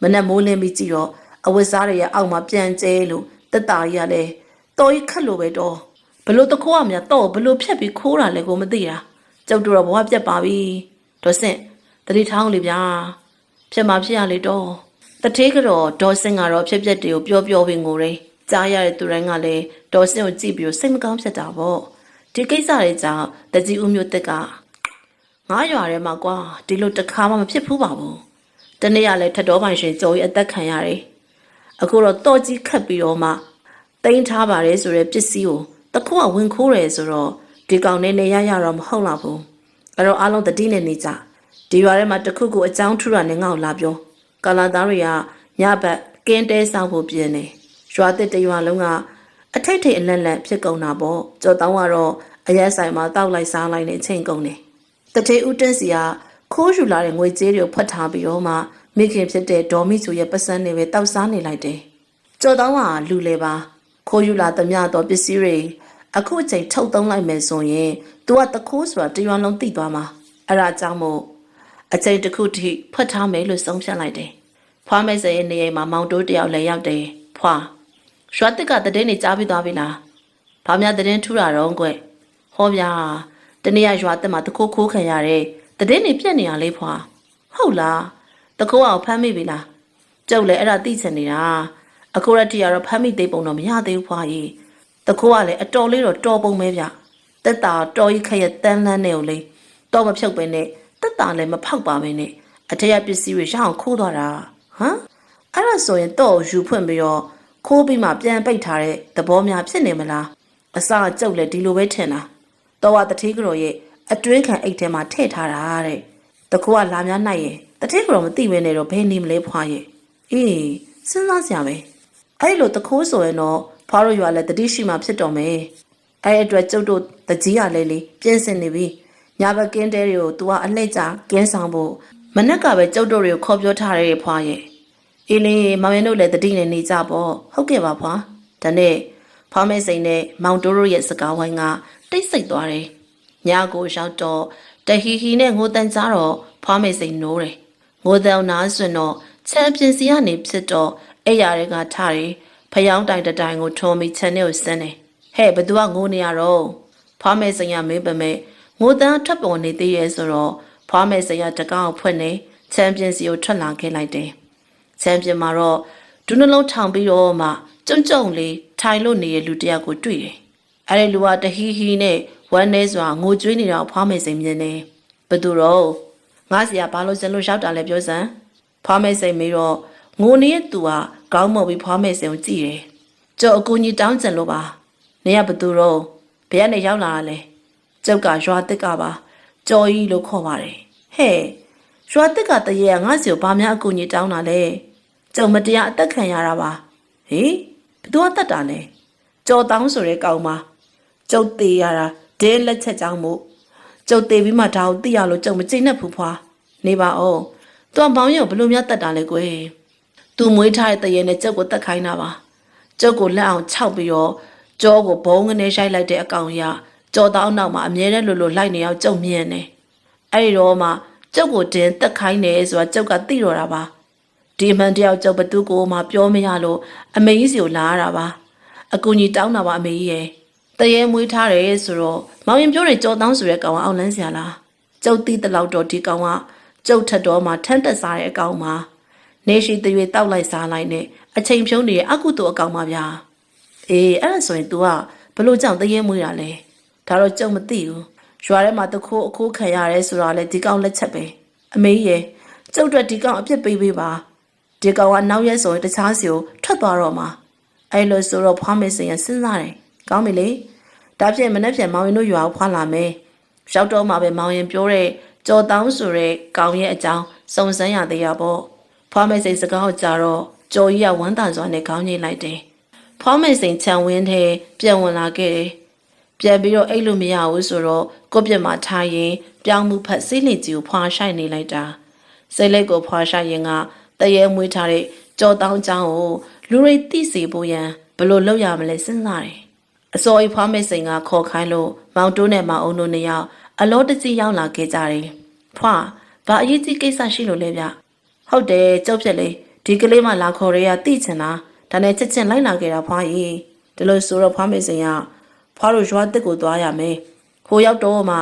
မနဲ့မိုးလင်းပြီးကြည့်တော့အဝတ်စားတွေရဲ့အောက်မှာပြန်ကျဲလို့တက်တာကြီးကလည်းတော်ကြီးခတ်လို့ပဲတော့ဘလို့တခိုးရမြတော့ဘလို့ဖြက်ပြီးခိုးတာလဲကိုမသိတာကျုပ်တို့တော့ဘဝပြက်ပါပြီဒေါ်စင်တတိထောင်းလေဗျာဖြက်မှာဖြစ်ရလေတော့တထေးကတော့ဒေါ်စင်ကတော့ဖြစ်ပျက်တွေကိုပြောပြီးငိုတယ်ကြားရတဲ့သူတိုင်းကလည်းဒေါ်စင်ကိုကြည့်ပြီးစိတ်မကောင်းဖြစ်တာပေါ့ဒီကိစ္စတွေကြောင့်တကြီးဦးမျိုးတက်ကငါရွာထဲမှာကွာဒီလိုတခါမှမဖြစ်ဘူးပါဘူးတနေ့ကလည်းထတော်ပိုင်ရှင်ကြော်ကြီးအသက်ခံရတယ်အခုတော့တော့ကြီးခတ်ပြီးတော့မှတိန်းထားပါတယ်ဆိုတဲ့ပစ္စည်းကိုတခုကဝင်ခိုးတယ်ဆိုတော့ဒီကောင်နဲ့နေရတော့မဟုတ်လားဘူးအဲ့တော့အားလုံးတတိနဲ့နေကြဒီရွာထဲမှာတခုခုအကြောင်းထူတာနဲ့ငါ့ကိုလာပြောကာလာသားတွေကညဘက်ကင်းတဲဆောင်ဖို့ပြင်နေရွာတစ်တရွာလုံးကအထိတ်ထိတ်အလန့်လန့်ဖြစ်ကုန်တာပေါ့ကြော်တောင်းကတော့အရက်ဆိုင်မှာတောက်လိုက်စားလိုက်နေချိန်ကုန်တယ်တထေးဦးတင်းစီကခိုးယူလာတဲ့ငွေကြေးတွေကိုဖွက်ထားပြီးတော့မှမိခင်ဖြစ်တဲ့ဒေါ်မိချူရဲ့ပတ်စံတွေပဲတောက်စားနေလိုက်တယ်ကြော်တောင်းကလူလေပါခိုးယူလာသမျှတော့ပစ္စည်းတွေအခုအချိန်ထုတ်သုံးလိုက်မယ်ဆိုရင် तू ကတခိုးဆိုတာတရွာလုံးသိသွားမှာအဲ့ဒါကြောင့်မို့အချိန်တစ်ခုထိဖွက်ထားမယ်လို့ဆုံးဖြတ်လိုက်တယ်ဖွားမဲ့စရဲ့နေအိမ်မှာမောင်တိုးတယောက်လည်းရောက်တယ်ဖွာရွှာတစ်ကတည်နေကြားပြီးသွားပြီလားဘာများတည်ထူတာတော့ကွဟောဗျာတနေ့ကရွာတစ်မှာတခိုးခိုးခံရတဲ့တည်နေပြက်နေရလေဖွာဟုတ်လားတခိုးအောင်ဖမ်းမိပြီလားကျုပ်လည်းအဲ့ဒါသိချင်နေတာအခုရက်တီကတော့ဖမ်းမိသေးပုံတော့မရသေးဘူးဖွာကြီးတခိုးကလည်းအတော်လေးတော့တော်ပုံပဲဗျတက်တာတော်ကြီးခရက်တန်းလန်းနေကိုလေတော့မဖြုတ်ပဲနဲ့တက်တာလည်းမဖောက်ပါပဲနဲ့အထက်ပစ္စည်းတွေရအောင်ခိုးသွားတာဟမ်အဲ့ဒါဆိုရင်တော့ယူဖွင့်ပြီးတော့ခိုးပြီးမှပြန်ပိတ်ထားတဲ့သဘောများဖြစ်နေမလားအစကျုပ်လည်းဒီလိုပဲထင်တာတော့ကတထေးကတော်ရဲ့အတွင်းခံအိတ်ထဲမှာထည့်ထားတာတဲ့တခိုးကလာများနိုင်ရဲ့တထေးကတော်မသိဘဲနဲ့တော့ဘယ်နေမလဲဖွာရဲ့အေးစဉ်းစားစရာပဲအဲ့လိုတခိုးဆိုရင်တော့ဖွားတို့ရွာလည်းတတိရှိမှဖြစ်တော့မယ်အဲ့အတွက်ကျုပ်တို့တကြီးရလဲလေပြင်းစင်နေပြီညာဘက်ကင်းတဲတွေကို तू ကအလှည့်ကြကင်းဆောင်ဖို့မနက်ကပဲကျုပ်တို့တွေကိုခေါ်ပြောထားတဲ့ဖွာရဲ့အေးလေမောင်ရင်တို့လည်းတတိနဲ့နေကြပေါ့ဟုတ်ကဲ့ပါဖွာဒါနဲ့ဖွားမဲစိန်နဲ့မောင်တိုးတို့ရဲ့စကားဝိုင်းကတိတ်ဆိတ်သွားတယ်ညာကိုရောက်တော့တဟီဟီနဲ့ငိုတန်ကြတော့ဖွားမဲစိန်နိုးတယ်ငိုတန်နာဆွင်တော့ချန်ပီယံစီကနေဖြစ်တော့အဲ့ရတွေကထားတယ်ဖျောင်းတိုင်တိုင်ကိုထုံးပြီးချန်နဲ့ကိုစင်းတယ်ဟဲ့ဘသူကငိုနေရတော့ဖွားမဲစိန်ကမင်းပမဲငိုတန်ထွက်ပေါ်နေသေးရဲ့ဆိုတော့ဖွားမဲစိန်ကတကောက်ဖွင့်နေချန်ပီယံစီကိုထွက်လာခဲ့လိုက်တယ်ချန်ပီယံမှာတော့ဒူးနှလုံးထောင်ပြီးတော့မှကျုံကျုံလေးထိုင်လို့နေတဲ့လူတယောက်ကိုတွေ့တယ်အဲ့ဒီလူကတဟီဟီနဲ့ဝမ်းနေစွာငိုကြွေးနေတာဖွားမဲစိန်မြင်နေဘသူတော့ငါစီကဘာလို့စင်လို့ရောက်တာလဲပြောစမ်းဖွားမဲစိန်မေးတော့ငိုနေတဲ့သူကကောင်းမပြီးဖွားမဲစိန်ကိုကြည့်တယ်ကျော်အကူကြီးတောင်းကျင်လို့ပါနေရဘသူတော့ဘယ်ကနေရောက်လာတာလဲကျုပ်ကရွာတစ်ကပါကြော်ကြီးလို့ခေါ်ပါတယ်ဟဲ့ရွာတစ်ကတရေကငါစီကိုဘာများအကူကြီးတောင်းတာလဲကျုံမတရားအသက်ခံရတာပါဟေးဘသူကတတ်တာလဲကြော်တောင်းဆိုတဲ့ကောင်မကျုပ်သေးရတာဒဲလက်ချက်ကြောင်းမို့ကျုပ်သေးပြီးမှဒါကိုသိရလို့ကျုံမကြိတ်နဲ့ဖူဖွာနေပါအောင်သူကမောင်ရုံဘလို့များတတ်တာလဲကွယ်သူမွေးထားတဲ့တရေနဲ့ကျုပ်ကိုတတ်ခိုင်းတာပါကျုပ်ကိုလက်အောင်ခြောက်ပြီးတော့ကြောကိုဘုံငနေရိုက်လိုက်တဲ့အကောင်ရကြောတောင်းနောက်မှာအမြဲတမ်းလိုလိုက်နေအောင်ကျုပ်မြင်နေအဲ့ဒီတော့မှကျုပ်ကိုတင်တက်ခိုင်းတယ်ဆိုတာကျုပ်ကသိတော့တာပါဒီမှန်တယောက်ကျုပ်ဘသူကိုမှပြောမရလို့အမေကြီးစီကိုလာရတာပါအကူကြီးတောင်းတာပါအမေကြီးရဲ့တရေမွေးထားတယ်ဆိုတော့မောင်ရင်ပြောတယ်ကြောတောင်းဆိုတဲ့ကောင်ကအောက်လန်းစရာလားကျုပ်သိတဲ့လောက်တော့ဒီကောင်ကကျုပ်ထက်တော့မှထန်းတက်စားတဲ့အကောင်မှာနေရှိတရွေတောက်လိုက်စားလိုက်နဲ့အချိန်ဖြုံးနေရဲ့အကုသို့အကောင်ပါဗျာအေးအဲ့ဒါဆိုရင် तू ကဘလို့ကြောင့်တရေမွေးတာလဲဒါတော့ကျုပ်မသိဘူးရွာထဲမှာတခိုးအခိုးခံရတယ်ဆိုတာလေဒီကောင်လက်ချက်ပဲအမေကြီးရဲ့ကျုပ်တို့ဒီကောင်အပြစ်ပေးပေးပါဒီကောင်ကနောက်ရက်ဆိုရင်တခြားစီကိုထွက်သွားတော့မှာအဲ့လိုဆိုတော့ဖွားမေစင်ရစဉ်းစားတယ်ကောင်းပြီလေဒါဖြင့်မနေ့ပြန်မောင်ရင်တို့ရွာကိုဖွာလာမယ်ရောက်တော့မှပဲမောင်ရင်ပြောတဲ့ကြော်တောင်းဆိုတဲ့ကောင်ရဲ့အကြောင်းစုံစမ်းရသေးရပေါ့ဖ ဖွားမိတ်စိန်စကားကိုကြားတော့ကျော်ကြီးကဝမ်းသာစွာနဲ့ခေါင်းငိတ်လိုက်တယ်ဖွားမိတ်စိန်ခြံဝင်းထဲပြန်ဝင်လာခဲ့တယ်ပြန်ပြီးတော့အိတ်လို့မရဘူးဆိုတော့ကိုပြက်မှာထားရင်ပြောင်းမှုဖက်စိလိကြီးကိုဖွာဆိုင်နေလိုက်တာစိတ်လိုက်ကိုဖွာဆိုင်ရင်ကတရေမွေးထားတဲ့ကြော်တောင်းချောင်းကိုလူရိသိစေဖို့ရန်ဘလို့လုပ်ရမလဲစဉ်းစားတယ်အစောကြီးဖွားမိတ်စိန်ကခေါ်ခိုင်းလို့မောင်တိုးနဲ့မောင်အုံတို့နှစ်ယောက်အလောတကြီးရောက်လာခဲ့ကြတယ်ဖွာဘာအရေးကြီးကိစ္စရှိလို့လဲဗျဟုတ်တယ်ကြောက်ပြက်လေဒီကလေးမှလာခေါ်ရဲရတိချင်တာဒါနဲ့ချက်ချင်းလိုက်လာခဲ့တာဖွာကြီးဒီလိုဆိုတော့ဖွားမိတ်စိန်ကဖွာတို့ရွာတက်ကိုသွားရမယ်ဟိုရောက်တော့မှ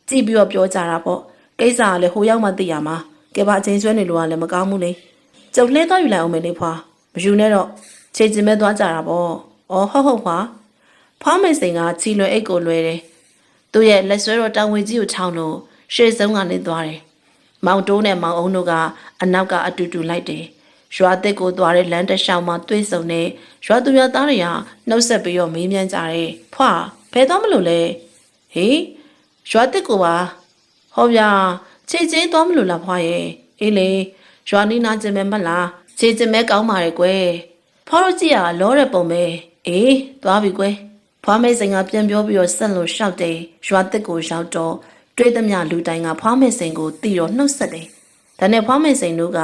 ကြည့်ပြီးတော့ပြောကြတာပေါ့ကိစ္စကလည်းဟိုရောက်မှသိရမှာကဲပါအချိန်ဆွဲနေလို့ကလည်းမကောင်းဘူးလေကျုပ်လှဲသွားယူလိုက်အောင်မယ်လေဖွာမယူနဲ့တော့ခြေကျင်မဲ့သွားကြတာပေါ့အော်ဟုတ်ဖွာဖွာမိတ်စိန်ကချီလွယ်အိတ်ကိုလွယ်တယ်သူ့ရဲ့လက်ဆွဲတော်တောင်ဝေကြီးကိုချောင်းလို့ရှေ့ဆုံးကနေသွားတယ်မောင်တိုးနဲ့မောင်အုံတို့ကအနောက်ကအတူတူလိုက်တယ်ရွာတက်ကိုသွားတဲ့လမ်းတစ်လျှောက်မှာတွေးဆုံနေရွာသူရွာသားတွေကနှုတ်ဆက်ပြီးတော့မေးမြန်းကြတယ်ဖွာဘယ်သွားမလို့လဲဟေးရွာတက်ကိုပါဟောဗျာခြေချင်းသွားမလို့လားဖွာရဲ့အေးလေရွာနီးနာကျင်မဲ့မလားခြေကျင်မဲ့ကောင်းပါရဲ့ကွယ်ဖွာတို့ကြည့်ရလောတဲ့ပုံပဲအေးသွားပြီကွယ်ဖွာမိတ်စိန်ကပြန်ပြောပြီးတော့ဆက်လို့ရှောက်တယ်ရွာတက်ကိုရောက်တော့တွေးသမျှလူတိုင်းကဖွာမိတ်စိန်ကိုတီတော့နှုတ်ဆက်တယ်ဒါနဲ့ဖွာမိတ်စိန်တို့က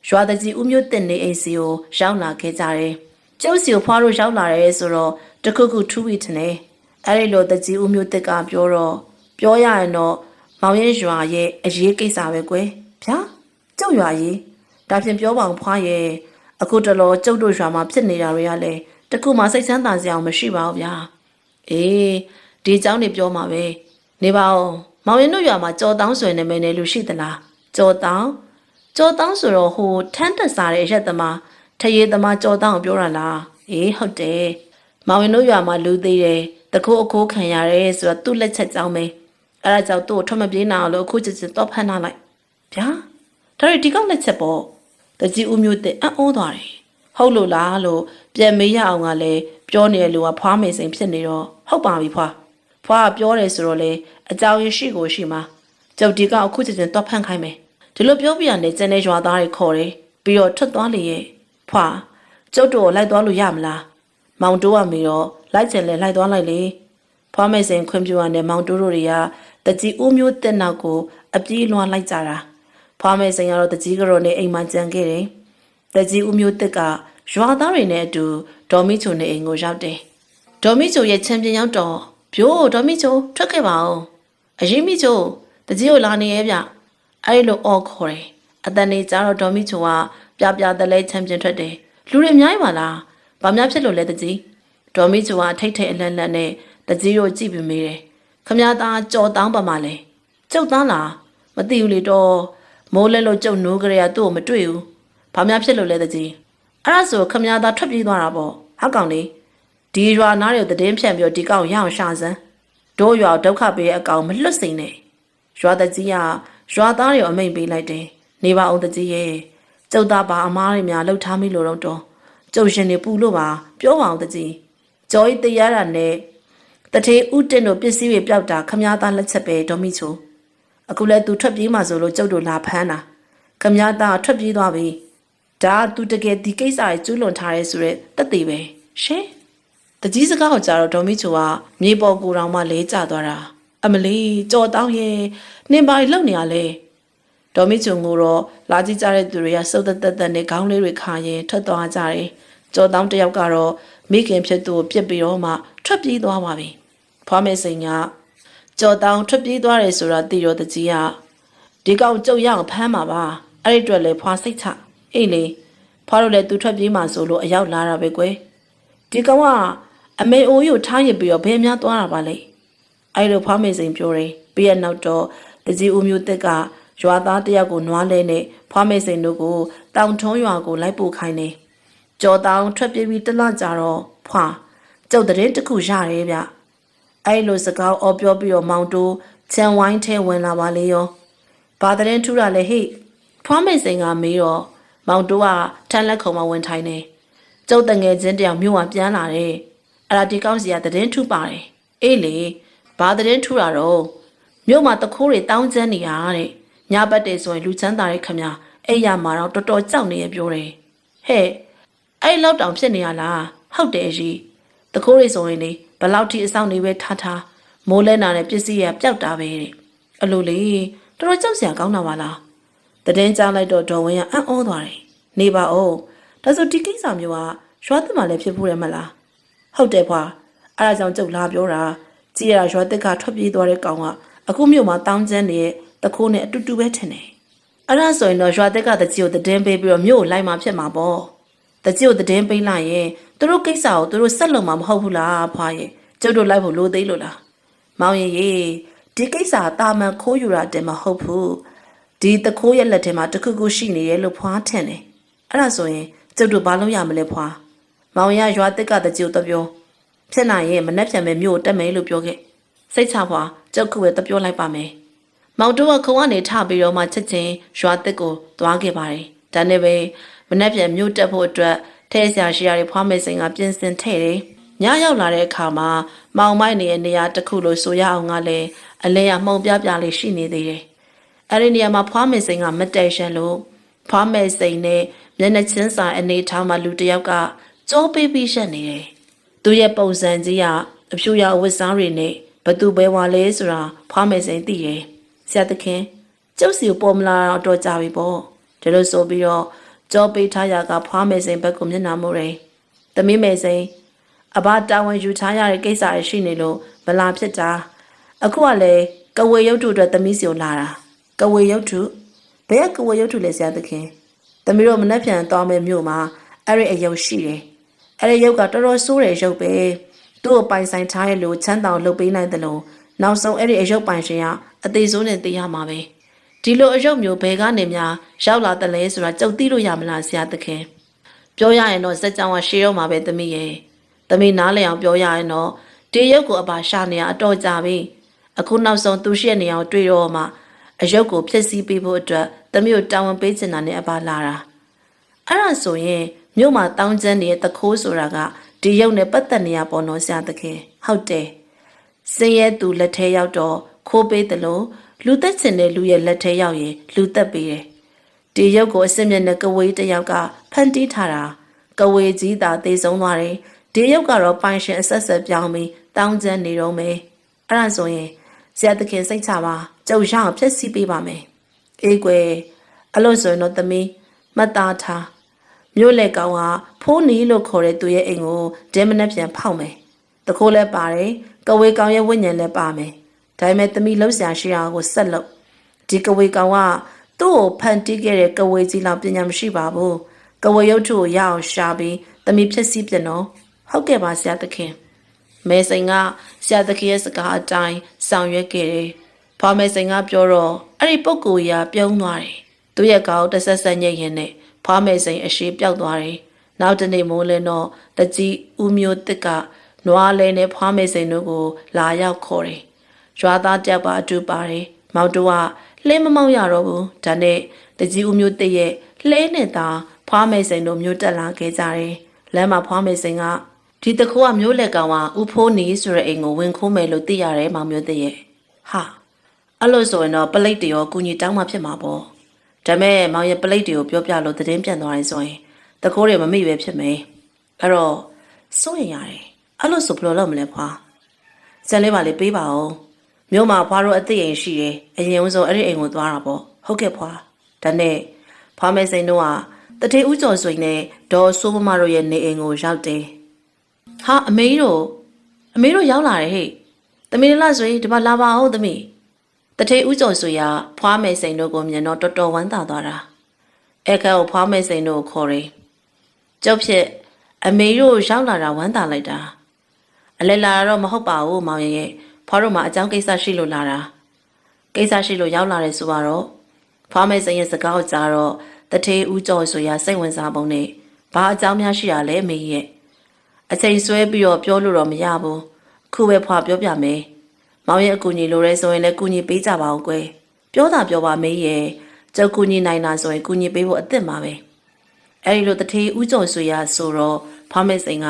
ရွာတကြီးဦးမျိုးတင်နေအိမ်စီကိုရောက်လာခဲ့ကြတယ်ကျုပ်စီကိုဖွာတို့ရောက်လာတယ်ဆိုတော့တခုခုထူးပြီးထင်တယ်အဲ့ဒီလိုတကြီးဦးမျိုးတက်ကပြောတော့ပြောရရင်တော့မောင်ရဲ့ရွာရဲ့အရေးကိစ္စပဲကွယ်ဗျာကျုပ်ရွာရေးဒါဖြင့်ပြောပါအောင်ဖွာရဲ့အခုတလောကျုပ်တို့ရွာမှာဖြစ်နေတာတွေကလည်းတခုမှစိတ်ဆန်းသာစရာမရှိပါဘူးဗျာအေးဒီเจ้าနေပြောမှာပဲနေပါဦးမောင်ရင်တို့ရွာမှာကြော်တောင်းဆွေနေမယ်နဲ့လူရှိသလားကြော်တောင်းဆိုတော့ဟိုထန်းတက်စားတဲ့အရက်သမားထရေသမားကြော်တောင်းပြောတာလားအေးဟုတ်တယ်မောင်ရင်တို့ရွာမှာလူသေးတယ်တခိုးအခိုးခံရတယ်ဆိုတော့သူ့လက်ချက်ကြောင်းပဲအဲ့ဒါကြောင့်သူ့ကိုထွက်မပြေးနိုင်အောင်လို့အခုချက်ချင်းတော့ဖမ်းထားလိုက်ဗျာဒါရီဒီကောက်လက်ချက်ပေါ့တကြီးဦးမျိုးတဲ့အံ့ဩသွားတယ်ဟုတ်လို့လားလို့ပြန်မေးရအောင်ကလည်းပြောနေတဲ့လူကဖွားမေစိန်ဖြစ်နေတော့ဟုတ်ပါပြီဖွာကပြောတယ်ဆိုတော့လေအကြောင်းရရှိကိုရှိမှာကျုပ်ဒီကအခုချက်ချင်းတော့ဖမ်းခိုင်းမယ်ဒီလိုပြောပြရတယ်ကျန်တဲ့ရွာသားတွေခေါ်တယ်ပြီးတော့ထွက်သွားလေရဲ့ဖွာကျုပ်တို့လိုက်သွားလို့ရမလားမောင်တိုးကမေတော့လိုက်ချင်လဲလိုက်သွားလိုက်လေဖွားမေစိန်ခွင့်ပြုရတဲ့မောင်တိုးတို့တွေကတကြီးဦးမျိုးတက်နောက်ကိုအပြေးလွှမ်းလိုက်ကြတာဖွားမေစိန်ကတော့တကြီးကတော့နေအိမ်မှာကြံခဲ့တယ်တကြီးဦးမျိုးတက်ကရွာသားတွေနဲ့အတူဒေါ်မီချိုနေအိမ်ကိုရောက်တယ်ဒေါ်မီချိုရဲ့ချန်ပီယံရောက်တော့ပြိုးဒေါ်မီချိုထွက်ခဲ့ပါဦးအရင်မီချိုတကြီးကိုလာနေရဲ့ဗျအဲ့လိုအော်ခေါ်တယ်အတန်နေကြတော့ဒေါ်မီချိုကပြတလဲချန်ပီယံထွက်တယ်လူတွေအများကြီးပါလားဘာများဖြစ်လို့လဲတကြီးဒေါ်မီချိုကထိတ်ထိတ်အလန့်လန့်နဲ့တကြီးတို့ကြည့်ပြီးမေးတယ်ခမည်းသားကြော်တောင်းပါမလဲကျုပ်သားလားမသိဘူးလေတော့မိုးလဲလို့ကျုပ်နိုးကြရသူ့ကိုမတွေ့ဘူးဘာများဖြစ်လို့လဲတကြီးအဲ့ဒါဆိုခမည်းသားထွက်ပြေးသွားတာပေါ့ဟောက်ကောင်လေးဒီရွာနားတွေတည်င်းဖြန့်ပြီးဒီကောင်ရအောင်ရှာစမ်းတို့ရွာဒုက္ခပေးတဲ့အကောင်မလွတ်စိမ့်နဲ့ရွာတကြီးကရွာသားတွေကိုအမိန်ပေးလိုက်တယ်နေပါအောင်တကြီးရဲ့ကျုပ်သားပါအမားတွေများလှုပ်ထားမိလို့တော့ကျုပ်ရှင်နေပူလို့ပါပြောပါအောင်တကြီးကြော်ဤတရားတာနဲ့တထေးဥတင်တို့ပစ္စည်းတွေပျောက်တာခမည်းသားလက်ချက်ပဲဒေါ်မီချိုအခုလဲသူထွက်ပြေးမှဆိုလို့ကျုပ်တို့လာဖမ်းတာခမည်းသားထွက်ပြေးသွားပြီဒါသူတကယ်ဒီကိစ္စကိုကျူးလွန်ထားရဲဆိုတဲ့တက်သေးပဲရှင်တကြီးစကားကိုကြားတော့ဒေါ်မီချိုကမြေပေါ်ကိုတောင်မှလဲကျသွားတာအမလီကြော်တောင်းရဲ့နင်ပါလှုပ်နေရလဲဒေါ်မီချိုကိုတော့လာကြည့်ကြတဲ့သူတွေကစုပ်သက်နဲ့ခေါင်းလေးတွေခါရင်ထွက်သွားကြတယ်ကြော်တောင်းတယောက်ကတော့မိခင်ဖြစ်သူကိုပြစ်ပြီးတော့မှထွက်ပြေးသွားပါပြီဖွားမေစိန်ကကြော်တောင်းထွက်ပြေးသွားတယ်ဆိုတာသိတော့တကြီးကဒီကောင်ကြုတ်ရအောင်ဖမ်းမှာပါအဲ့ဒီအတွက်လည်းဖွားစိတ်ချအေးလေဖွားတို့လည်းသူထွက်ပြေးမှဆိုလို့အရောက်လာတာပဲကွယ်ဒီကောင်ကအမေအိုးကိုထားရစ်ပြီးတော့ဘယ်များသွားတာပါလဲအဲ့လိုဖွားမေစိန်ပြောတယ်ပြီးရနောက်တော့တကြီးဦးမျိုးတက်ကရွာသားတယောက်ကိုနွားလဲနဲ့ဖွားမေစိန်တို့ကိုတောင်ထုံးရွာကိုလိုက်ပို့ခိုင်းတယ်ကြော်တောင်းထွက်ပြေးပြီးတလကြတော့ဖွာကျုပ်တဲ့တခုရတယ်ဗျအဲ့လိုစကားအော်ပြောပြီးတော့မောင်တိုးချန်ဝိုင်းထဲဝင်လာပါလေရောဘာတဲ့ထူတာလဲဟိဖွားမေစိန်ကမေးတော့မောင်တိုးကထန်းလက်ခုံမှာဝင်ထိုင်နေကျုပ်တငယ်ချင်းတယောက်မြို့မှာပြန်လာတယ်အဲ့ဒါဒီကောင်းစီကတဲ့ထူပါတယ်အေးလေဘာတဲ့ထူတာတော့မြို့မှာတခိုးတွေတောင်းကျမ်းနေရတဲ့ညပတ်တယ်ဆိုရင်လူချမ်းသာတဲ့ခမ အဲ့ရမှာတော့တော်တော်ကြောက်နေရပြောတယ်ဟဲ့အဲ့လောက်တောင်ဖြစ်နေရလားဟုတ်တယ်ကြီးတခိုးတွေဆိုရင်လေဘလောက်ထိအဆောင်နေပဲထားမိုးလဲနာနဲ့ပစ္စည်းရပျောက်တာပဲတဲ့အလိုလေတော်တော်ကြောက်စရာကောင်းတာပါလားတည်င်းကြားလိုက်တော့ဒေါ်ဝင်းကအံ့ဩသွားတယ်နေပါဦးဒါဆိုဒီကိစ္စမျိုးကရွာသစ်မှာလည်းဖြစ်ဖို့ရမလားဟုတ်တယ်ဖွာအဲ့ဒါကြောင့်ကျုပ်လာပြောတာကြည်ရရွာသစ်ကထွက်ပြေးသွားတဲ့ကောင်ကအခုမြို့မှာတောင်းကျမ်းနေတဲ့တခိုးနဲ့အတူတူပဲထင်တယ်အဲ့ဒါဆိုရင်တော့ရွာသစ်ကတကြီးကိုတည်င်းပေးပြီးတော့မြို့ကိုလိုက်မှဖြစ်မှာပေါ့တကြီးကိုတည်င်းပေးလိုက်ရင်သူတို့ကိစ္စကိုသူတို့ဆက်လုပ်မှာမဟုတ်ဘူးလားဖွာရဲ့ကျုပ်တို့လိုက်ဖို့လိုသေးလို့လားမောင်ရင်ရေဒီကိစ္စတာမန်ခိုးယူတာတည်းမဟုတ်ဘူးဒီတခိုးရဲ့လက်ထဲမှာတခုခုရှိနေရဲ့လို့ဖွာထင်တယ်အဲ့ဒါဆိုရင်ကျုပ်တို့ဘာလုပ်ရမလဲဖွာမောင်ရရွာသစ်ကတကြီးကိုတပြောဖြစ်နိုင်ရင်မနှက်ပြန်မဲ့မြို့ကိုတက်မယ်လို့ပြောခဲ့စိတ်ချဖွာကျုပ်ခုပဲတပြောလိုက်ပါမယ်မောင်တို့ကခုံကနေထပြီးတော့မှချက်ချင်းရွာသစ်ကိုသွားခဲ့ပါတယ်ဒါနဲ့ပဲမနှက်ပြန်မြို့တက်ဖို့အတွက်ထဲဆရာရှိရတဲ့ဖွားမေစိန်ကပြင်ဆင်ထည့်တယ်ညရောက်လာတဲ့အခါမှာမောင်မိုက်နေတဲ့နေရာတစ်ခုလို့ဆိုရအောင်ကလည်းအလဲရမှုံပြပြလေးရှိနေသေးတယ်အဲ့ဒီနေရာမှာဖွားမေစိန်ကမတက်ရှန်လို့ဖွားမေစိန်နဲ့မျက်နှာချင်းဆိုင်အနေထားမှာလူတစ်ယောက်ကကြောပေးပြီးရှက်နေတယ်သူရဲ့ပုံစံကြီးကအဖြူရဝတ်စားတွေနဲ့ဘသူပဲဝါလဲဆိုတာဖွားမေစိန်သိတယ်ဆရာသခင်ကျုပ်စီကိုပေါ်မလာတော့ကြပြီပေါ့ဒါလို့ဆိုပြီးတော့ကြောပေးထားရကဖွားမေစိန်ဘက်ကိုမျက်နှာမူတယ်သမီးမေစိန်အဘတာဝန်ယူထားရတဲ့ကိစ္စရရှိနေလို့မလာဖြစ်တာအခုကလည်းကဝေရုပ်ထုအတွက်သမီးစီကိုလာတာကဝေရုပ်ထုဘယ်ကဝေရုပ်ထုလဲဆရာသခင်သမီးတို့မနှက်ပြန်သွားမယ်မြို့မှာအဲ့ဒီအယုတ်ရှိတယ်အဲ့ဒီရုပ်ကတော်တော်ဆိုးတယ်ရုပ်ပဲသူ့ကိုပိုင်ဆိုင်ထားရဲ့လို့ချမ်းတောင်လုပ်ပေးနိုင်တယ်လို့နောက်ဆုံးအဲ့ဒီအယုတ်ပိုင်ရှင်ကအသေးစိုးနဲ့သိရမှာပဲဒီလိုအယုတ်မျိုးဘယ်ကနေများရောက်လာတယ်လဲဆိုတာကြုံသိလို့ရမလားဆရာသခင်ပြောရရင်တော့စက်ကြောင်ကရှေ့တော့မှာပဲသမီးရဲ့သမီးနားလည်အောင်ပြောရရင်တော့ဒီရုပ်ကိုအပါရှာနေရအတော်ကြပြီအခုနောက်ဆုံးသူရှိတဲ့နေရာကိုတွေ့တော့မှအရုပ်ကိုဖြစ်စီပေးဖို့အတွက်သမီးကိုတာဝန်ပေးချင်တာနဲ့အပါလာတာအဲ့ဒါဆိုရင်မြို့မှာတောင်းကျမ်းနေတဲ့တခိုးဆိုတာကဒီရုပ်နဲ့ပတ်သက်နေရပေါ်တော့ဆရာသခင်ဟုတ်တယ်စင်ရဲသူလက်ထဲရောက်တော့ခိုးပေးတယ်လို့လူသက်ချင်တဲ့လူရဲ့လက်ထဲရောက်ရင်လူသက်ပေးတယ်ဒီရုပ်ကိုအစင်မြင့်တဲ့ကဝေးတစ်ယောက်ကဖန်တီးထားတာကဝေးကြီးသာသေဆုံးသွားတယ်ဒီရုပ်ကတော့ပိုင်ရှင်အဆက်ဆက်ပြောင်းပြီးတောင်းကျမ်းနေတော့မယ်အဲ့ဒါဆိုရင်ဆရာသခင်စိတ်ချပါကျုပ်ရအောင်ဖြစ်စီပေးပါမယ်အေးကွယ်အဲ့လိုဆိုရင်တော့သမီးမတ်သားထားမြို့လေကောင်ကဖိုးနီလို့ခေါ်တဲ့သူရဲ့အိမ်ကိုဒဲမနဲ့ပြန်ဖောက်မယ်တခိုးလည်းပါတယ်ကဝေကောင်ရဲ့ဝိညာဉ်လည်းပါမယ်ဒါပေမဲ့သမီးလှုပ်ရှားရှိအောင်ကိုဆက်လုပ်ဒီကဝေကောင်ကသူ့ကိုဖန်တီးခဲ့တဲ့ကဝေကြီးလောက်ပညာမရှိပါဘူးကဝေရုပ်ထုကိုရအောင်ရှာပြီးသမီးဖြစ်စီပြန်တော့ဟုတ်ကဲ့ပါဆရာသခင်မဲစိန်ကဆရာသခင်ရဲ့စကားအတိုင်းဆောင်ရွက်ခဲ့တယ်။ဖွားမဲစိန်ကပြောတော့အဲ့ဒီပုဂ္ဂိုလ်ကြီးပြုံးသွားတယ်။သူ့ရဲ့ကောက်တဆက်ဆက်ညိတ်ရင်နဲ့ဖွားမဲစိန်အရှိပြောက်သွားတယ်။နောက်တနေ့မိုးလင်းတော့တကြီးဦးမျိုးတစ်ကနွားလဲနဲ့ဖွားမဲစိန်တို့ကိုလာရောက်ခေါ်တယ်။ရွာသားတယောက်ပါအတူပါတယ်။မောင်တို့ကလှဲမမောက်ရတော့ဘူး။ဒါနဲ့တကြီးဦးမျိုးတစ်ရဲ့လှဲနဲ့သာဖွားမဲစိန်တို့မျိုးတက်လာခဲ့ကြတယ်။လမ်းမှာဖွားမဲစိန်ကဒီတခိုးကမျိုးလက်ကောင်ကဥဖိုးနီဆိုတဲ့အိမ်ကိုဝင်ခိုးမယ်လို့သိရတယ်မောင်မျိုးတဲ့ရဲ့ဟာအဲ့လိုဆိုရင်တော့ပလိတ်တွေရောကုညီတောင်းမှဖြစ်မှာပေါ့ဒါမဲ့မောင်ရဲ့ပလိတ်တွေကိုပြောပြလို့သတင်းပြန်သွားတယ်ဆိုရင်တခိုးတွေမမိပဲဖြစ်မယ်အဲ့တော့စိုးရင်ရတယ်အဲ့လိုဆိုဘယ်လိုလုပ်မလဲဖွာစံလေးပါလေးပေးပါဦးမြို့မှာဖွာတို့အသိအိမ်ရှိတယ်အရင်ဆုံးအဲ့ဒီအိမ်ကိုသွားတာပေါ့ဟုတ်ကဲ့ဖွာဒါနဲ့ဖွာမဲစိန်တို့ကတထေးဦးကျော်ဆွေနဲ့ဒေါ်စိုးမမတို့ရဲ့နေအိမ်ကိုရောက်တယ်ဟာအမေတို့ရောက်လာတယ်ဟဲ့သမီးလားဆိုရင်ဒီမှာလာပါဦးသမီးတထေးဦးကျော်ဆိုရဖွားမယ်စိန်တို့ကိုမြင်တော့တော်တော်ဝမ်းသာသွားတာအခါကိုဖွားမယ်စိန်တို့ကိုခေါ်တယ်ကျုပ်ဖြစ်အမေတို့ရောက်လာတာဝမ်းသာလိုက်တာအလဲလာတော့မဟုတ်ပါဘူးမောင်ရဲ့ဖွားတို့မှာအကြောင်းကိစ္စရှိလို့လာတာကိစ္စရှိလို့ရောက်လာတယ်ဆိုတော့ဖွားမယ်စိန်ရဲ့စကားကိုကြားတော့တထေးဦးကျော်ဆိုရစိတ်ဝင်စားပုံနဲ့ဘာအကြောင်းများရှိရလဲမေရဲ့အချိန်ဆွဲပြီးတော့ပြောလို့တော့မရဘူးခုပဲဖွာပြောပြမယ်မောင်ရဲ့အကူညီလိုရဲဆိုရင်လည်းကူညီပေးကြပါအောင်ကွယ်ပြောတာပြောပါမေးရဲ့ကျုပ်ကူညီနိုင်တာဆိုရင်ကူညီပေးဖို့အသင့်ပါပဲအဲဒီလိုတထေးဦးကျော်ဆွေရဆိုတော့ဖွာမဲစိန်က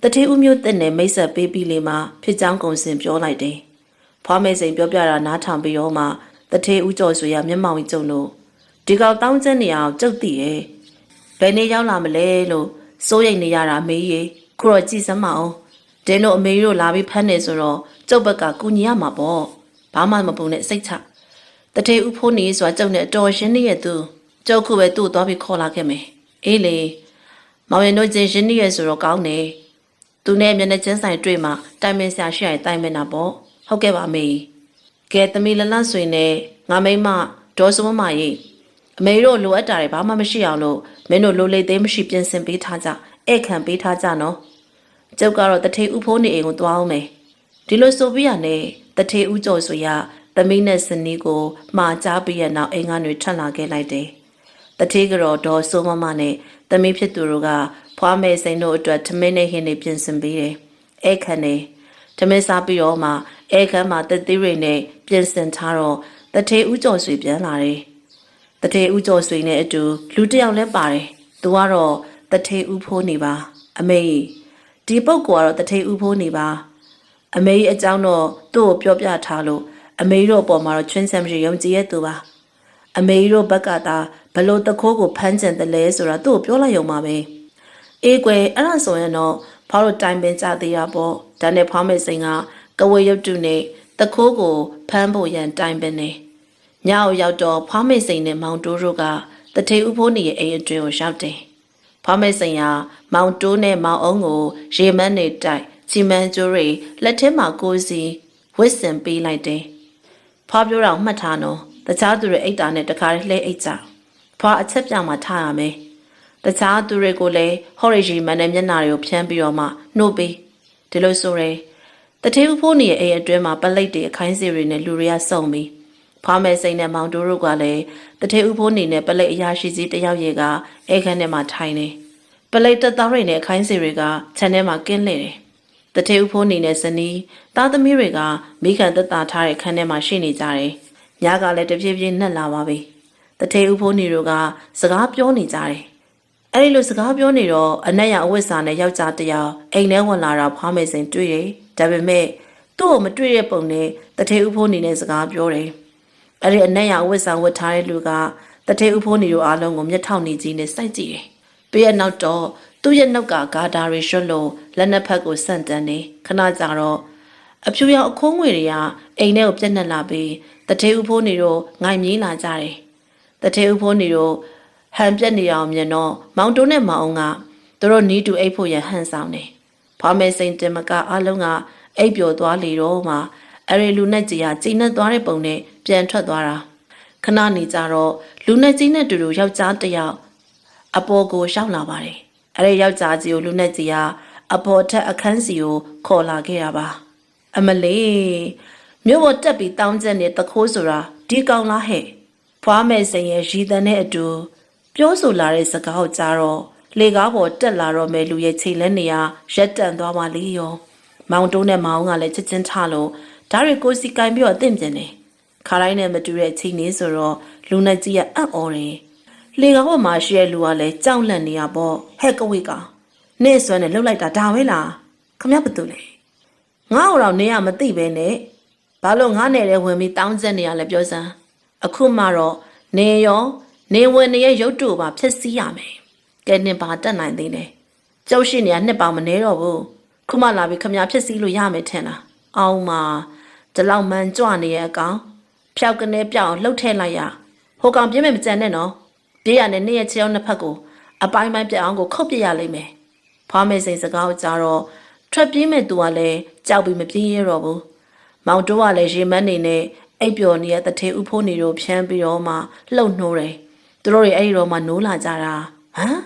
တထေးဦးမျိုးတက်နဲ့မိတ်ဆက်ပေးပြီးလေမှဖြစ်ကြောင်းကုံစင်ပြောလိုက်တယ်ဖွာမဲစိန်ပြောပြတာနားထောင်ပြီးတော့မှတထေးဦးကျော်ဆွေရမျက်မှောင်ကြီးကျုံလို့ ဒီကောင်တောင်းကျနေအောင်ကြုတ်တည်ရဲ့ဘယ်နေ့ရောက်လာမလဲလို့စိုးရိမ်နေရတာအမေကြီးခုတော့ကြည်စမ်းမအောင်ဒင်းတို့အမေကြီးတို့လာပြီးဖမ်းနေဆိုတော့ကျုပ်ဘက်ကကူညီရမှာပေါ့ဘာမှမပူနဲ့စိတ်ချတထေဦးဖိုးနေဆိုတာကျုပ်နဲ့အတော်ရှင်းနေရဲ့သူကျုပ်ခုပဲသူ့သွားပြီးခေါ်လာခဲ့မယ်အေးလေမောင်ရင်တို့ချင်းရှင်းနေရဲ့ဆိုတော့ကောင်းတယ်သူနဲ့မျက်နှာချင်းဆိုင်တွေ့မှတိုင်ပင်ဆရာရှိရတိုင်ပင်တာပေါ့ဟုတ်ကဲ့ပါအမေကဲသမီးလလန့်ဆွေနဲ့ငါမိမဒေါ်စုမမကြီးအမေတို့လိုအပ်တာတွေဘာမှမရှိအောင်လို့မင်းတို့လိုလေသေးမရှိပြင်ဆင်ပေးထားကြဧည့်ခံပေးထားကြနော်ကျုပ်ကတော့တထေဦးဖိုးနေအိမ်ကိုသွားအောင်မယ်ဒီလိုဆိုပြီးရနဲ့တထေဦးကျော်ဆိုရသမီးနဲ့စနီးကိုမှာကြားပြီးရနောက်အိမ်ကနေထွက်လာခဲ့လိုက်တယ်တထေကတော့ဒေါ်စုမမနဲ့သမီးဖြစ်သူတို့ကဖွားမယ်စိန်တို့အတွက်ထမင်းနဲ့ဟင်းတွေပြင်ဆင်ပေးတယ်ဧည့်ခံနေထမင်းစားပြီးတော့မှဧည့်ခံမှာတသေးတွေနဲ့ပြင်ဆင်ထားတော့တထေဦးကျော်ဆွေပြန်လာတယ်တထေဦးကျော်ဆွေနဲ့အတူလူတစ်ယောက်လည်းပါတယ်သူကတော့တထေဦးဖိုးနေပါအမေဒီပုတ်ကတော့တထေဦးဖိုးနေပါအမေအကြောင်းတော့သူ့ကိုပြောပြထားလို့အမေတို့အပေါ်မှာတော့ချွင်းဆံမရှိယုံကြည်ရသူပါအမေတို့ဘက်ကသာဘလို့တခိုးကိုဖမ်းကျင်တယ်လဲဆိုတာသူ့ကိုပြောလိုက်ရုံပါပဲအေးကွယ်အဲ့ဒါဆိုရင်တော့ဖောက်လို့တိုင်ပင်ကြသေးရပေါ့ဒါနဲ့ဖောင်းမဲ့စိန်ကကဝေရုပ်တုနဲ့တခိုးကိုဖမ်းဖို့ရန်တိုင်ပင်နေညအိုရောက်တော့ဖောင်းမဲ့စိန်နဲ့မောင်တိုးတို့ကတထေဦးဖိုးနေရဲ့အိမ်အတွင်းကိုရောက်တယ်ဖောင်းမဲ့စိန်ကမောင်တိုးနဲ့မောင်အုံးကိုရေမန်းနေတိုက်ချီမန်းကျိုးတွေလက်ထဲမှာကိုးစီဝစ်စင်ပေးလိုက်တယ်ဖွားပြောတော့မှတ်ထားနော်တခြားသူတွေအိတ်တာနဲ့တခါလှဲအိတ်ကြဖွားအချက်ပြောင်မှထားရမယ်တခြားသူတွေကိုလည်းဟော်ရီဂျီမန်နဲ့မျက်နှာတွေကိုဖျန်းပြီးတော့မှနှုတ်ပေးဒီလိုဆိုရဲတထေဦးဖိုးနေရဲ့အိမ်အတွင်းမှာပလိတ်တွေအခိုင်းစီတွေနဲ့လူတွေကစုံပြီးဖွားမဲ့စိန်နဲ့မောင်တိုးတို့ကလည်းတထေဦးဖိုးနေနဲ့ပလိတ်အရာရှိကြီးတယောက်ရဲ့ကအိမ်ခန်းထဲမှာထိုင်နေပလိတ်တက်သားတွေနဲ့အခိုင်းစီတွေကခြံထဲမှာကင်းလှည့်တယ်တထေဦးဖိုးနေနဲ့ဇနီးသားသမီးတွေကမိခံသက်သာထားတဲ့ခန်းထဲမှာရှိနေကြတယ်ညကလည်းတဖြည်းဖြည်းနှက်လာပါပြီတထေဦးဖိုးနေတို့ကစကားပြောနေကြတယ်အဲ့ဒီလိုစကားပြောနေတော့အနက်ရအဝတ်စားနဲ့ယောက်ျားတစ်ယောက်အိမ်ထဲဝင်လာတော့ဖွားမယ်စိန်တွေ့တယ်ဒါပေမဲ့သူ့ကိုမတွေ့တဲ့ပုံနဲ့တထေဦးဖိုးနေနဲ့စကားပြောတယ်အဲ့ဒီအနက်ရအဝတ်စားဝတ်ထားတဲ့လူကတထေဦးဖိုးနေတို့အားလုံးကိုမျက်ထောင်နေကြီးနဲ့စိုက်ကြည့်တယ်ပြီးရနောက်တော့သူ့ရဲ့နောက်ကဂါတာရီရွှတ်လို့လက်နှစ်ဖက်ကိုဆန့်တန်းနေခဏကြာတော့အဖြူရောင်အခိုးငွေတွေကအိမ်ထဲကိုပြက်နှက်လာပြီးတထေဦးဖိုးနေတို့ငိုင်မြင်းလာကြတယ်တထေဦးဖိုးနေတို့ဟန်ပြက်နေအောင်မြင်တော့မောင်တိုးနဲ့မောင်အောင်ကသူတို့နီးတူအိတ်ဖို့ရဟန်ဆောင်နေဖွားမယ်စိန်တင်မကအားလုံးကအိတ်ပျော်သွားလေတော့မှအဲ့ဒီလူနဲ့ကြီးကကြီးနဲ့သွားတဲ့ပုံနဲ့ပြန်ထွက်သွားတာခဏနေကြတော့လူနဲ့ကြီးနဲ့တူတူယောက်ျားတစ်ယောက်အပေါ်ကိုရှောက်လာပါတယ်အဲ့ဒီယောက်ျားကြီးကိုလူနဲ့ကြီးကအပေါ်ထက်အခန်းစီကိုခေါ်လာခဲ့တာပါအမလေးမြို့ပေါ်တက်ပြီးတောင်းကျက်နေတခိုးဆိုတာဒီကောင်လားဟဲ့ဖွားမယ်စိန်ရဲ့ရီတန်နဲ့အတူပြောဆိုလာတဲ့စကားကိုကြားတော့လေကားပေါ်တက်လာတော့မယ်လူရဲ့ခြေလက်နေရရက်တန်သွားပါလေရောမောင်တိုးနဲ့မောင်ကလည်းချက်ချင်းထလို့ဓာတ်တွေကိုစီကင်ပြီးတော့အသင့်ပြင်တယ်ခါတိုင်းနဲ့မတူတဲ့ချိန်လေးဆိုတော့လူနဲ့ကြီးကအံ့ဩတယ်လေကားပေါ်မှာရှိတဲ့လူကလည်းကြောက်လန့်နေရပေါ့ဟဲ့ကဝိကောင်နေဆွမ်းနဲ့လှုပ်လိုက်တာဒါပဲလားခမရဘာတူလဲငါ့ကိုတော့နေရမသိပဲနဲ့ဘာလို့ငါနဲ့လည်းဝင်ပြီးတောင်းကျက်နေရလဲပြောစမ်းအခုမှတော့နေရောနေဝင်နေရဲ့ရုပ်တုပါဖြစ်စည်းရမယ်ကဲနင်ပါတက်နိုင်သေးတယ်ကြောက်ရှိနေရနှစ်ပေါင်မနေတော့ဘူးခုမှလာပြီးခမရဖြစ်စည်းလို့ရမယ်ထင်လားအောင်မဒီလောက်မှန်ကြွနေရဲ့အကောင်ဖြောက်ကနေပြောင်းလှုပ်ထဲလိုက်ရဟိုကောင်ပြင်းမဲ့မကြံနဲ့နော်ပြေးရနဲ့နေ့ရဲ့ခြေအောင်နှစ်ဖက်ကိုအပိုင်းပိုင်းပြအောင်ကိုခုတ်ပြရလိမ့်မယ်ဖွားမယ်စိန်စကားကိုကြားတော့ထွက်ပြေးမဲ့သူကလည်းကြောက်ပြီးမပြေးရတော့ဘူးမောင်တိုးကလည်းရေမန်းနေနဲ့အိပ်ပျော်နေတဲ့တထေဦးဖိုးနေတို့ဖြန်းပြီးတော့မှလှုပ်နှိုးတယ်သူတို့တွေအဲ့ဒီတော့မှနိုးလာကြတာဟမ်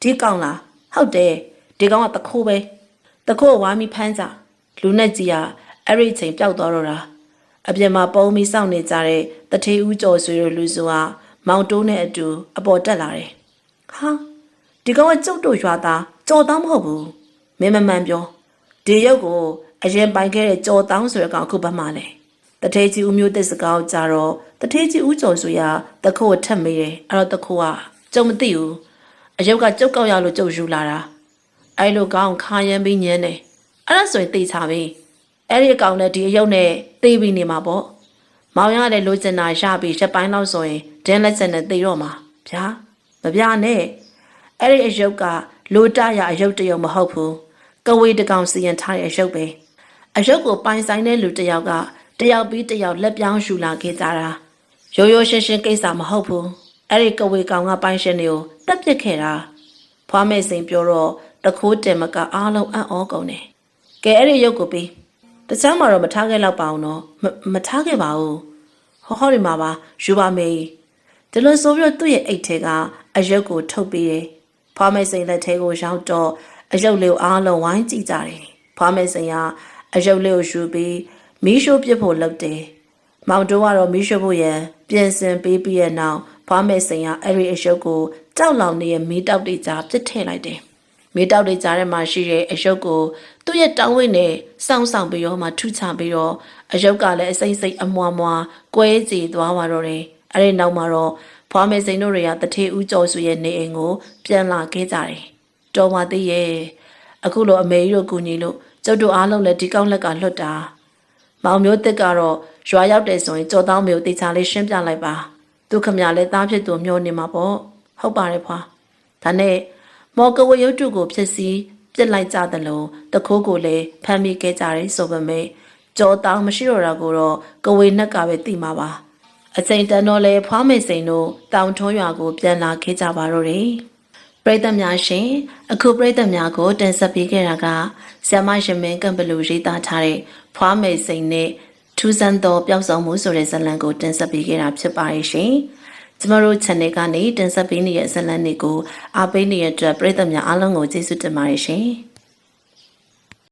ဒီကောင်လားဟုတ်တယ်ဒီကောင်ကတခိုးပဲတခိုးဝါမီဖမ်းကြလူနဲ့ကြီးကအဲ့ဒီချိန်ပျောက်သွားတော့တာအပြင်မှာပုံပြီးစောင့်နေကြတဲ့တထေဦးကျော်ဆွေတို့လူစုကမောင်တိုးနဲ့အတူအပေါ်တက်လာတယ်ဟာဒီကောင်ကကျုပ်တို့ရွာသားကြော်တောင်းမဟုတ်ဘူးမင်းမမှန်ပြောဒီရုပ်ကိုအရင်ပိုင်ခဲ့တဲ့ကြော်တောင်းဆိုတဲ့ကောင်အခုဘာမှလဲတထေကြီးဦးမျိုးတက်စကားကိုကြားတော့တထေကြီးဦးကျော်ဆိုရတခိုးကိုထက်မေးတယ်အဲ့တော့တခိုးကကျုံမသိဘူးအယုတ်ကကျုပ်ကောက်ရလို့ကျုပ်ယူလာတာအဲ့လိုကောင်ခါရမ်းပြီးညင်းတယ်အဲ့ဒါဆိုရင်သိချပြီအဲ့ဒီအကောင်နဲ့ဒီအယုတ်နဲ့သိပြီးနေမှာပေါ့မောင်ရတဲ့လိုချင်တာရပြီးရက်ပိုင်းလောက်ဆိုရင် ဒင်းလက်ချက်နဲ့သိတော့မှာဗျာမပြနဲ့အဲ့ဒီအယုတ်ကလိုတရအယုတ်တရုံမဟုတ်ဘူးကဝေးတကောင်စီရင်ထားတဲ့အယုတ်ပဲအယုတ်ကိုပိုင်ဆိုင်တဲ့လူတယောက်ကတယောက်ပြီးတယောက်လက်ပြောင်းယူလာခဲ့ကြတာရိုးရိုးရှင်းရှင်းကိစ္စမဟုတ်ဘူးအဲ့ဒီကဝေကောင်ကပိုင်ရှင်တွေကိုတက်ပစ်ခဲ့တာဖွားမေစိန်ပြောတော့တခိုးတင်မကအားလုံးအံ့ဩကုန်တယ်ကဲအဲ့ဒီရုပ်ကိုပြီးတခြားမှာတော့မထားခဲ့တော့ပါအောင်နော်မထားခဲ့ပါဘူးဟောဒီမှာပါယူပါမေးဒီလိုဆိုပြီးတော့သူ့ရဲ့အိတ်ထဲကအရုပ်ကိုထုတ်ပြီးတယ်ဖွားမေစိန်လက်ထဲကိုရောက်တော့အရုပ်လေးကိုအားလုံးဝိုင်းကြည့်ကြတယ်ဖွားမေစိန်ကအရုပ်လေးကိုယူပြီးမီးရှို့ပစ်ဖို့လုပ်တယ်မောင်တိုးကတော့မီးရှို့ဖို့ရန်ပြင်ဆင်ပေးပြီးတဲ့နောက်ဖွားမေစိန်ကအဲ့ဒီအရုပ်ကိုကြောက်လောင်နေတဲ့မီးတောက်တွေကြားပစ်ထည့်လိုက်တယ်မီးတောက်တွေကြားထဲမှာရှိတဲ့အရုပ်ကိုသူ့ရဲ့တောင်းဝိတ်နဲ့စောင့်ဆောင်ပြီးတော့မှထုချပြီးတော့အရုပ်ကလည်းအစိမ့်စိမ့်အမွားမွားကွဲကြည်သွားပါတော့တယ်အဲ့ဒီနောက်မှာတော့ဖွားမေစိန်တို့တွေကတထေးဦးကျော်စုရဲ့နေအိမ်ကိုပြန်လာခဲ့ကြတယ်တော်ပါသေးရဲ့အခုလိုအမေကြီးတို့ကူညီလို့ကျုပ်တို့အားလုံးလည်းဒီကောက်လက်ကလွတ်တာမောင်မျိုးတစ်ကတော့ရွာရောက်တယ်ဆိုရင်ကြော်တောင်းမျိုးတေချာလေးရှင်းပြလိုက်ပါသူခမရလည်းသားဖြစ်သူမျောနေမှာပေါ့ဟုတ်ပါတယ်ဖွာဒါနဲ့မော်ကဝရုတ်တုကိုဖြစ်စီပြစ်လိုက်ကြတယ်လို့တခိုးကိုလည်းဖမ်းမိခဲ့ကြတယ်ဆိုပေမဲ့ကြော်တောင်းမရှိတော့တာကိုတော့ကဝေနှက်ကပဲသိမှာပါအချိန်တန်တော့လေဖွားမေစိန်တို့တောင်ထုံးရွာကိုပြန်လာခဲ့ကြပါတော့တယ်ပရိသတ်များရှင်အခုပရိသတ်များကိုတင်ဆက်ပေးခဲ့တာကဆ iam မရှင်မင်းကံဘလူရေးသားထားတဲ့ဖွားမေစိန်နဲ့ထူးဆန်းသောပျောက်ဆုံးမှုဆိုတဲ့ဇာတ်လမ်းကိုတင်ဆက်ပေးခဲ့တာဖြစ်ပါတယ်ရှင်ကျမတို့ channel ကနေတင်ဆက်ပေးနေတဲ့ဇာတ်လမ်းတွေကိုအားပေးနေတဲ့အတွက်ပရိသတ်များအားလုံးကိုကျေးဇူးတင်ပါတယ်ရှင်